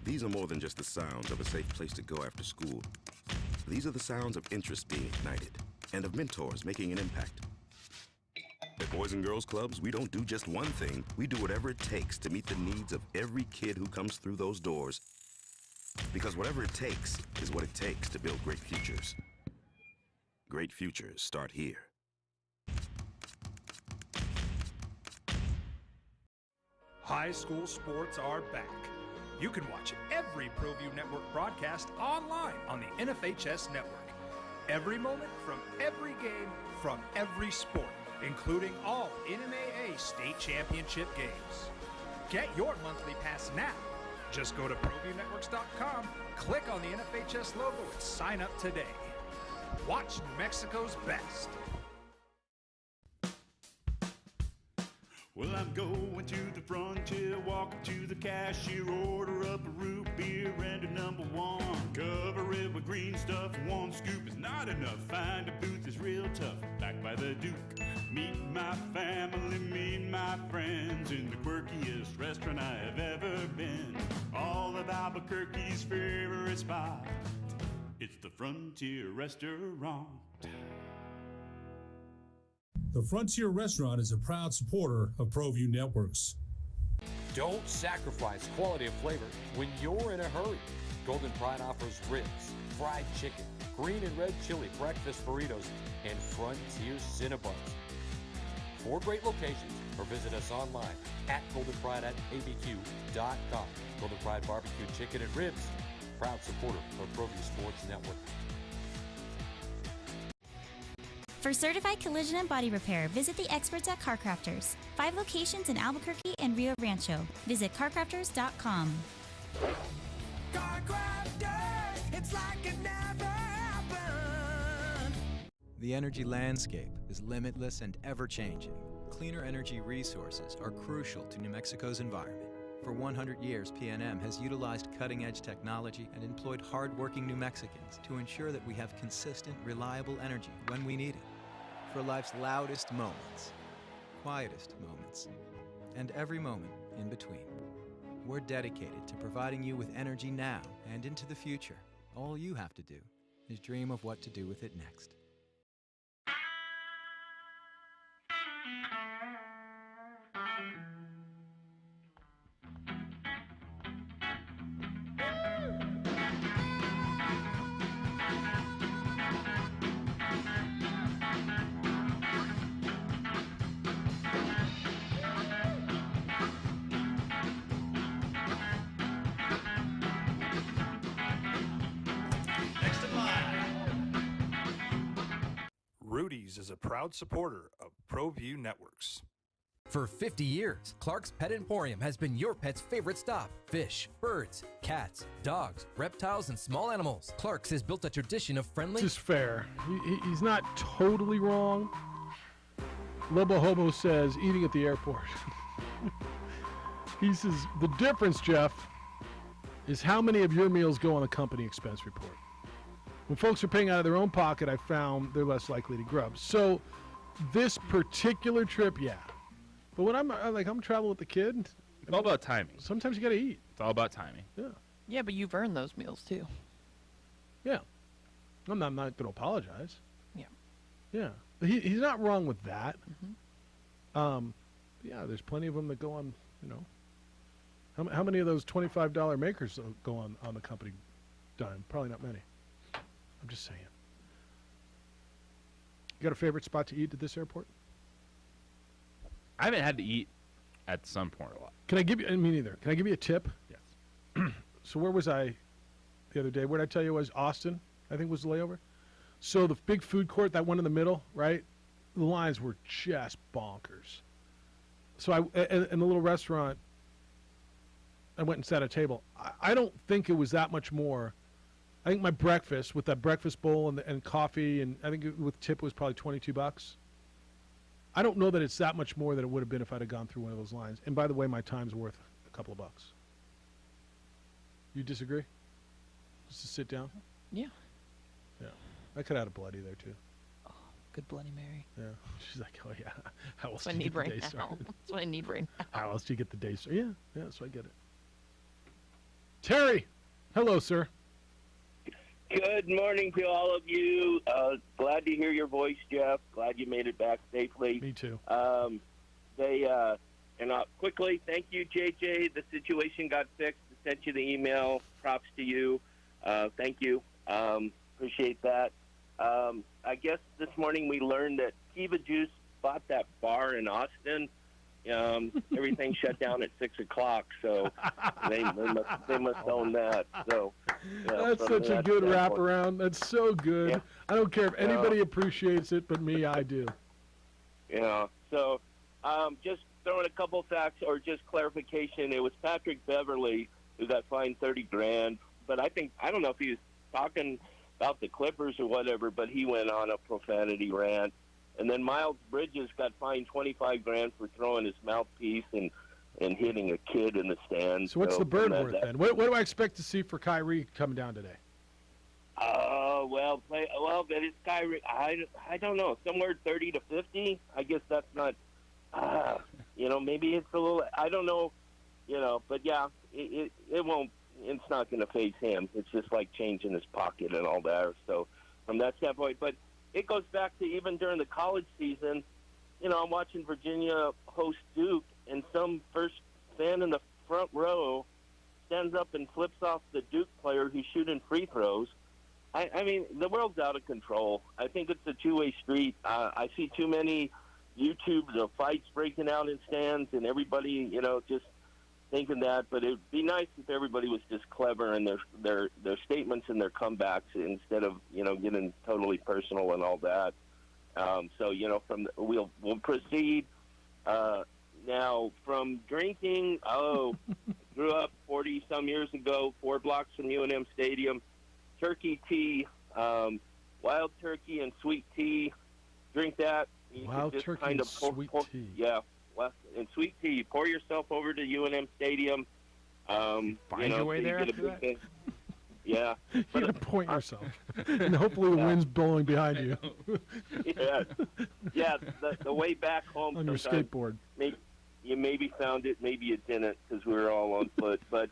These are more than just the sounds of a safe place to go after school. These are the sounds of interest being ignited and of mentors making an impact. At Boys and Girls Clubs, we don't do just one thing. We do whatever it takes to meet the needs of every kid who comes through those doors. Because whatever it takes is what it takes to build great futures. Great futures start here. High school sports are back. You can watch every ProView Network broadcast online on the NFHS network. Every moment from every game from every sport, including all NMAA state championship games. Get your monthly pass now. Just go to ProViewNetworks.com, click on the NFHS logo, and sign up today. Watch New Mexico's best. Well, I'm going to the frontier, walk up to the cashier, order up a root beer and a number one. Cover it with green stuff, one scoop is not enough. Find a booth is real tough, back by the Duke. Meet my family, meet my friends in the quirkiest restaurant I have ever been. All of Albuquerque's favorite spot, it's the Frontier Restaurant. The Frontier Restaurant is a proud supporter of ProView Networks. Don't sacrifice quality of flavor when you're in a hurry. Golden Pride offers ribs, fried chicken, green and red chili breakfast burritos, and Frontier Cinnabons. 4 great locations, or visit us online at goldenpride@abq.com. Golden Pride Barbecue Chicken and Ribs, proud supporter of ProView Sports Network. For certified collision and body repair, visit the experts at CarCrafters. 5 locations in Albuquerque and Rio Rancho. Visit carcrafters.com. CarCrafters, it's like it never happened. The energy landscape is limitless and ever-changing. Cleaner energy resources are crucial to New Mexico's environment. For 100 years, PNM has utilized cutting-edge technology and employed hard-working New Mexicans to ensure that we have consistent, reliable energy when we need it. For life's loudest moments, quietest moments, and every moment in between. We're dedicated to providing you with energy now and into the future. All you have to do is dream of what to do with it next. Rudy's is a proud supporter of ProView Networks. For 50 years, Clark's Pet Emporium has been your pet's favorite stop. Fish, birds, cats, dogs, reptiles, and small animals. Clark's has built a tradition of friendly... This is fair. He's not totally wrong. Lobo Hobo says eating at the airport. He says the difference, Jeff, is how many of your meals go on a company expense report. When folks are paying out of their own pocket, I found they're less likely to grub. So this particular trip, yeah. But when I'm traveling with the kid, it's all about timing. Sometimes you got to eat. It's all about timing. Yeah. Yeah, but you've earned those meals too. Yeah. I'm not going to apologize. Yeah. Yeah. He's not wrong with that. Yeah, there's plenty of them that go on, you know. How many of those $25 makers go on the company dime? Probably not many. I'm just saying. You got a favorite spot to eat at this airport? I haven't had to eat at Sunport a lot. Can I give you, me neither. Can I give you a tip? Yes. So where was I the other day? Where did I tell you it was? Austin, I think was the layover. So the big food court, that one in the middle, right? The lines were just bonkers. So in the little restaurant, I went and sat at a table. I don't think it was that much more. I think my breakfast with that breakfast bowl and coffee, and I think with tip was probably $22. I don't know that it's that much more than it would have been if I'd have gone through one of those lines. And by the way, my time's worth a couple of bucks. You disagree? Just to sit down? Yeah. Yeah. I could have had a Bloody there too. Good Bloody Mary. Yeah. She's like, oh yeah. How else That's what I do you need get the right day now. started? That's what I need right now. How else do you get the day started? Yeah. Yeah. So I get it. Terry, hello, sir. Good morning to all of you. Glad to hear your voice, Jeff. Glad you made it back safely. Me too. Quickly, thank you, JJ. The situation got fixed. I sent you the email. Props to you. Thank you. Appreciate that. I guess this morning we learned that Kiva Juice bought that bar in Austin. Everything shut down at 6 o'clock, so they must own that. So That's such a good wraparound. That's so good. Yeah. I don't care if anybody appreciates it, but me, I do. Yeah. So just throwing a couple facts or just clarification. It was Patrick Beverly who got fined $30,000, but I don't know if he was talking about the Clippers or whatever, but he went on a profanity rant. And then Miles Bridges got fined $25,000 for throwing his mouthpiece and hitting a kid in the stands. So what's the bird that- worth then? What do I expect to see for Kyrie coming down today? Well, but it's Kyrie. I don't know. Somewhere 30 to 50. I guess that's not. Maybe it's a little. I don't know. But yeah, it won't. It's not going to phase him. It's just like changing his pocket and all that. So from that standpoint, but it goes back to even during the college season. I'm watching Virginia host Duke, and some first fan in the front row stands up and flips off the Duke player who's shooting free throws. I mean, the world's out of control. I think it's a two-way street. I see too many YouTubes of fights breaking out in stands, and everybody, just thinking that. But it'd be nice if everybody was just clever in their statements and their comebacks instead of getting totally personal and all that. We'll proceed now from drinking. Grew up 40 some years ago, 4 blocks from UNM Stadium. Turkey tea, wild turkey and sweet tea. Drink that. You Wild just turkey kind and of sweet tea. Yeah, and sweet tea. Pour yourself over to UNM Stadium. Find your way so there you get a after big that? thing. Yeah. You gotta point yourself, and hopefully the wind's blowing behind you Yeah. The way back home on your sometimes, skateboard. you maybe found it, maybe you didn't, because we were all on foot. But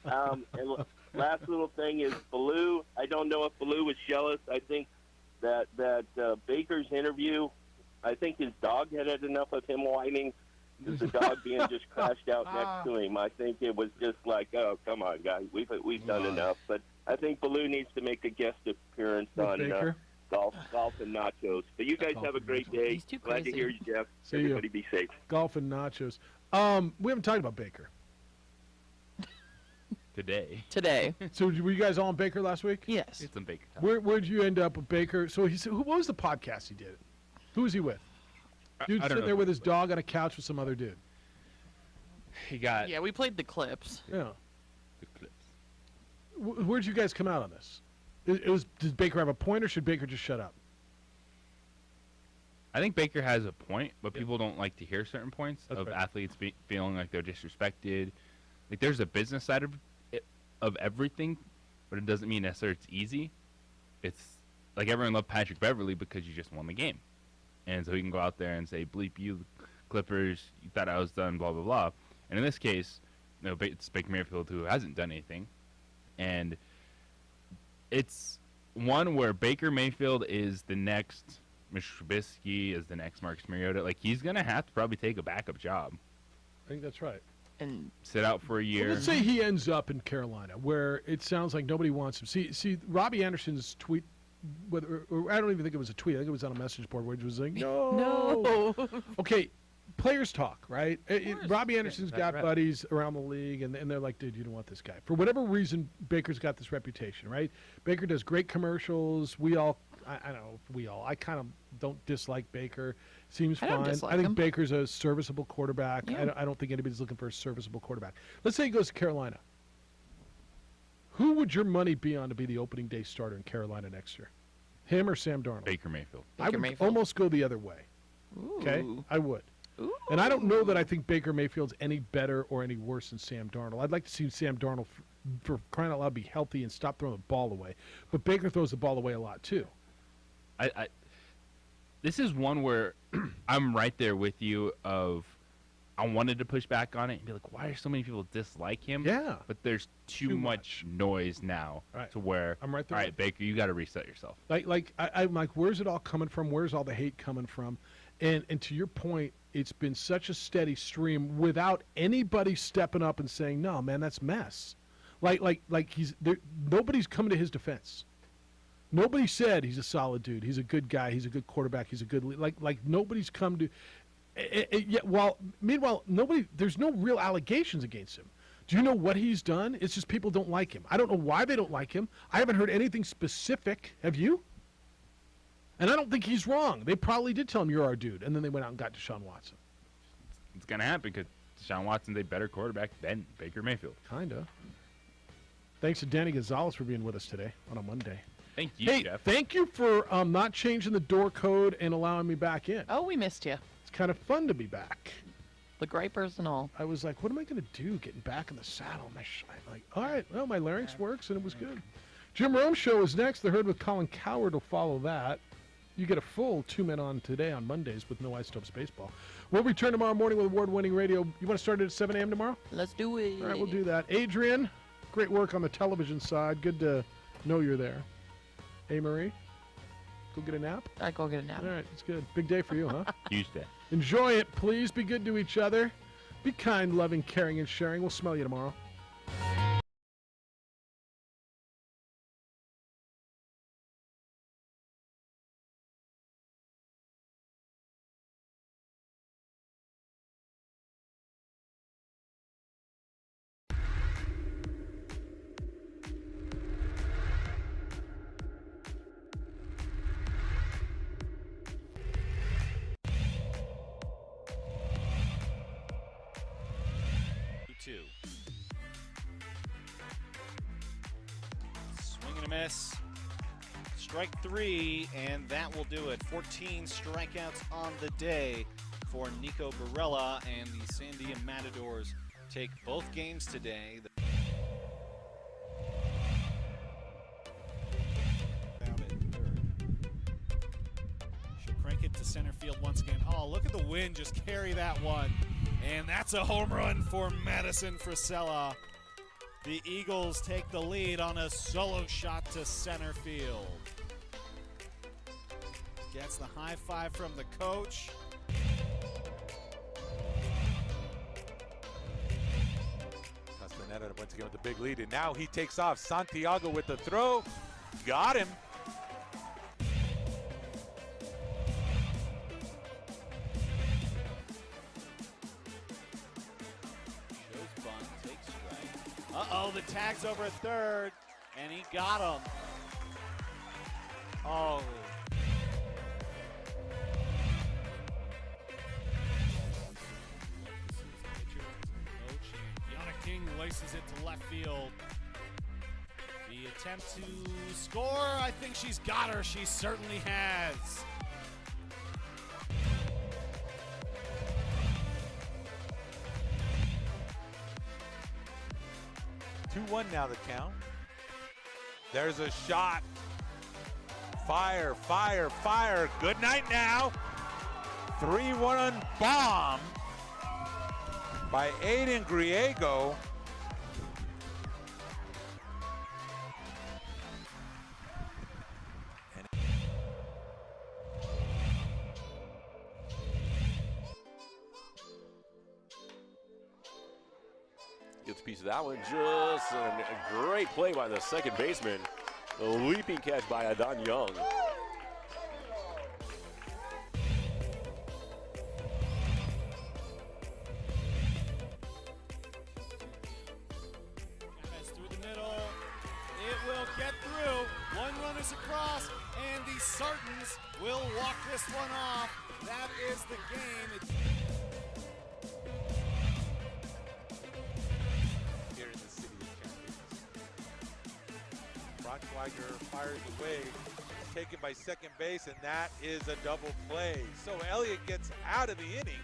and last little thing is Baloo. I don't know if Baloo was jealous. I think that Baker's interview, I think his dog had enough of him whining. Just the dog being just crashed out next to him. I think it was just like, oh, come on, guys, we've done enough. But I think Baloo needs to make a guest appearance With on Baker? golf and nachos. But you guys have a great day. He's too Glad to crazy. hear you, Jeff. See ya. Everybody be safe. Golf and nachos. We haven't talked about Baker. Today. So were you guys all on Baker last week? Yes. It's some Baker time. Where'd you end up with Baker? So what was the podcast he did? Who was he with? Dude I don't sitting know there who with his dog on a couch with some other dude. He got Yeah, we played the clips. Yeah. the clips. Where'd you guys come out on this? Did Baker have a point, or should Baker just shut up? I think Baker has a point, but people don't like to hear certain points That's of right. athletes feeling like they're disrespected. Like there's a business side of everything, but it doesn't mean necessarily it's easy. It's like everyone loved Patrick Beverly because you just won the game, and so he can go out there and say, "Bleep you, Clippers! You thought I was done." Blah blah blah. And in this case, it's Baker Mayfield who hasn't done anything, And it's one where Baker Mayfield is the next Mitch Trubisky, is the next Marcus Mariota. Like, he's going to have to probably take a backup job. I think that's right. And sit out for a year. Well, let's say he ends up in Carolina, where it sounds like nobody wants him. See, Robbie Anderson's tweet, or I don't even think it was a tweet. I think it was on a message board where it was like, no. Okay, players talk, right? Robbie Anderson's got buddies around the league, and they're like, dude, you don't want this guy. For whatever reason, Baker's got this reputation, right? Baker does great commercials. I kind of don't dislike Baker. Seems fine. I think Baker's a serviceable quarterback. Yeah. I don't think anybody's looking for a serviceable quarterback. Let's say he goes to Carolina. Who would your money be on to be the opening day starter in Carolina next year? Him or Sam Darnold? Baker Mayfield. I would almost go the other way. Okay? I would. And I don't know that I think Baker Mayfield's any better or any worse than Sam Darnold. I'd like to see Sam Darnold, for crying out loud, be healthy and stop throwing the ball away. But Baker throws the ball away a lot, too. This is one where I'm right there with you of I wanted to push back on it and be like, why are so many people dislike him? Yeah. But there's too much noise now to where, I'm right there. All right, Baker, you got to reset yourself. I'm like, where's it all coming from? Where's all the hate coming from? And to your point, it's been such a steady stream without anybody stepping up and saying, no, man, that's mess. Like he's there, nobody's coming to his defense. Nobody said he's a solid dude. He's a good guy. He's a good quarterback. He's a good like nobody's come to. Meanwhile, there's no real allegations against him. Do you know what he's done? It's just people don't like him. I don't know why they don't like him. I haven't heard anything specific. Have you? And I don't think he's wrong. They probably did tell him, you're our dude. And then they went out and got Deshaun Watson. It's going to happen because Deshaun Watson's a better quarterback than Baker Mayfield. Kind of. Thanks to Danny Gonzalez for being with us today on a Monday. Thank you, Jeff. Thank you for not changing the door code and allowing me back in. Oh, we missed you. It's kind of fun to be back. The gripers and all. I was like, what am I going to do getting back in the saddle? I'm like, all right, well, my larynx works, and it was good. Jim Rome Show is next. The Herd with Colin Cowherd will follow that. You get a full 2 men on today on Mondays with No Isotopes Baseball. We'll return tomorrow morning with award-winning radio. You want to start it at 7 a.m. tomorrow? Let's do it. All right, we'll do that. Adrian, great work on the television side. Good to know you're there. Hey, Marie, go get a nap? I go get a nap. All right, it's good. Big day for you, huh? Huge day. Enjoy it. Please be good to each other. Be kind, loving, caring, and sharing. We'll smell you tomorrow. Swing and a miss. Strike three, and that will do it. 14 strikeouts on the day for Nico Barella, and the Sandia Matadors take both games today. She'll crank it to center field once again. Oh, look at the wind just carry that one. And that's a home run for Madison Frisella. The Eagles take the lead on a solo shot to center field. Gets the high five from the coach. Castaneda once again with the big lead, and now he takes off. Santiago with the throw. Got him. Uh-oh, the tag's over at third, and he got him. Oh. Yana King laces it to left field. The attempt to score, I think she's got her. She certainly has. 2-1 now the count. There's a shot. Fire, fire, fire. Good night now. 3-1 bomb by Aiden Griego. gets a piece of that one. Just a great play by the second baseman. A leaping catch by Adon Young. Through the middle. It will get through. One runner's across, and the Sartans will walk this one off. That is the game. Here in the city of champions. Rottweiler fires away, taken by second base, and that is a double play. So Elliott gets out of the inning.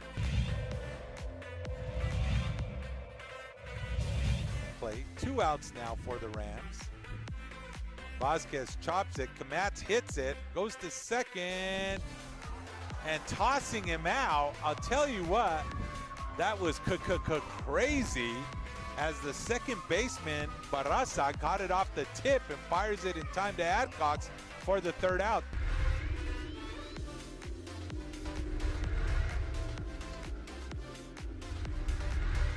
Play 2 outs now for the Rams. Vasquez chops it, Kamats hits it, goes to second, and tossing him out. I'll tell you what, that was crazy as the second baseman, Barraza, caught it off the tip and fires it in time to Adcox for the 3rd out.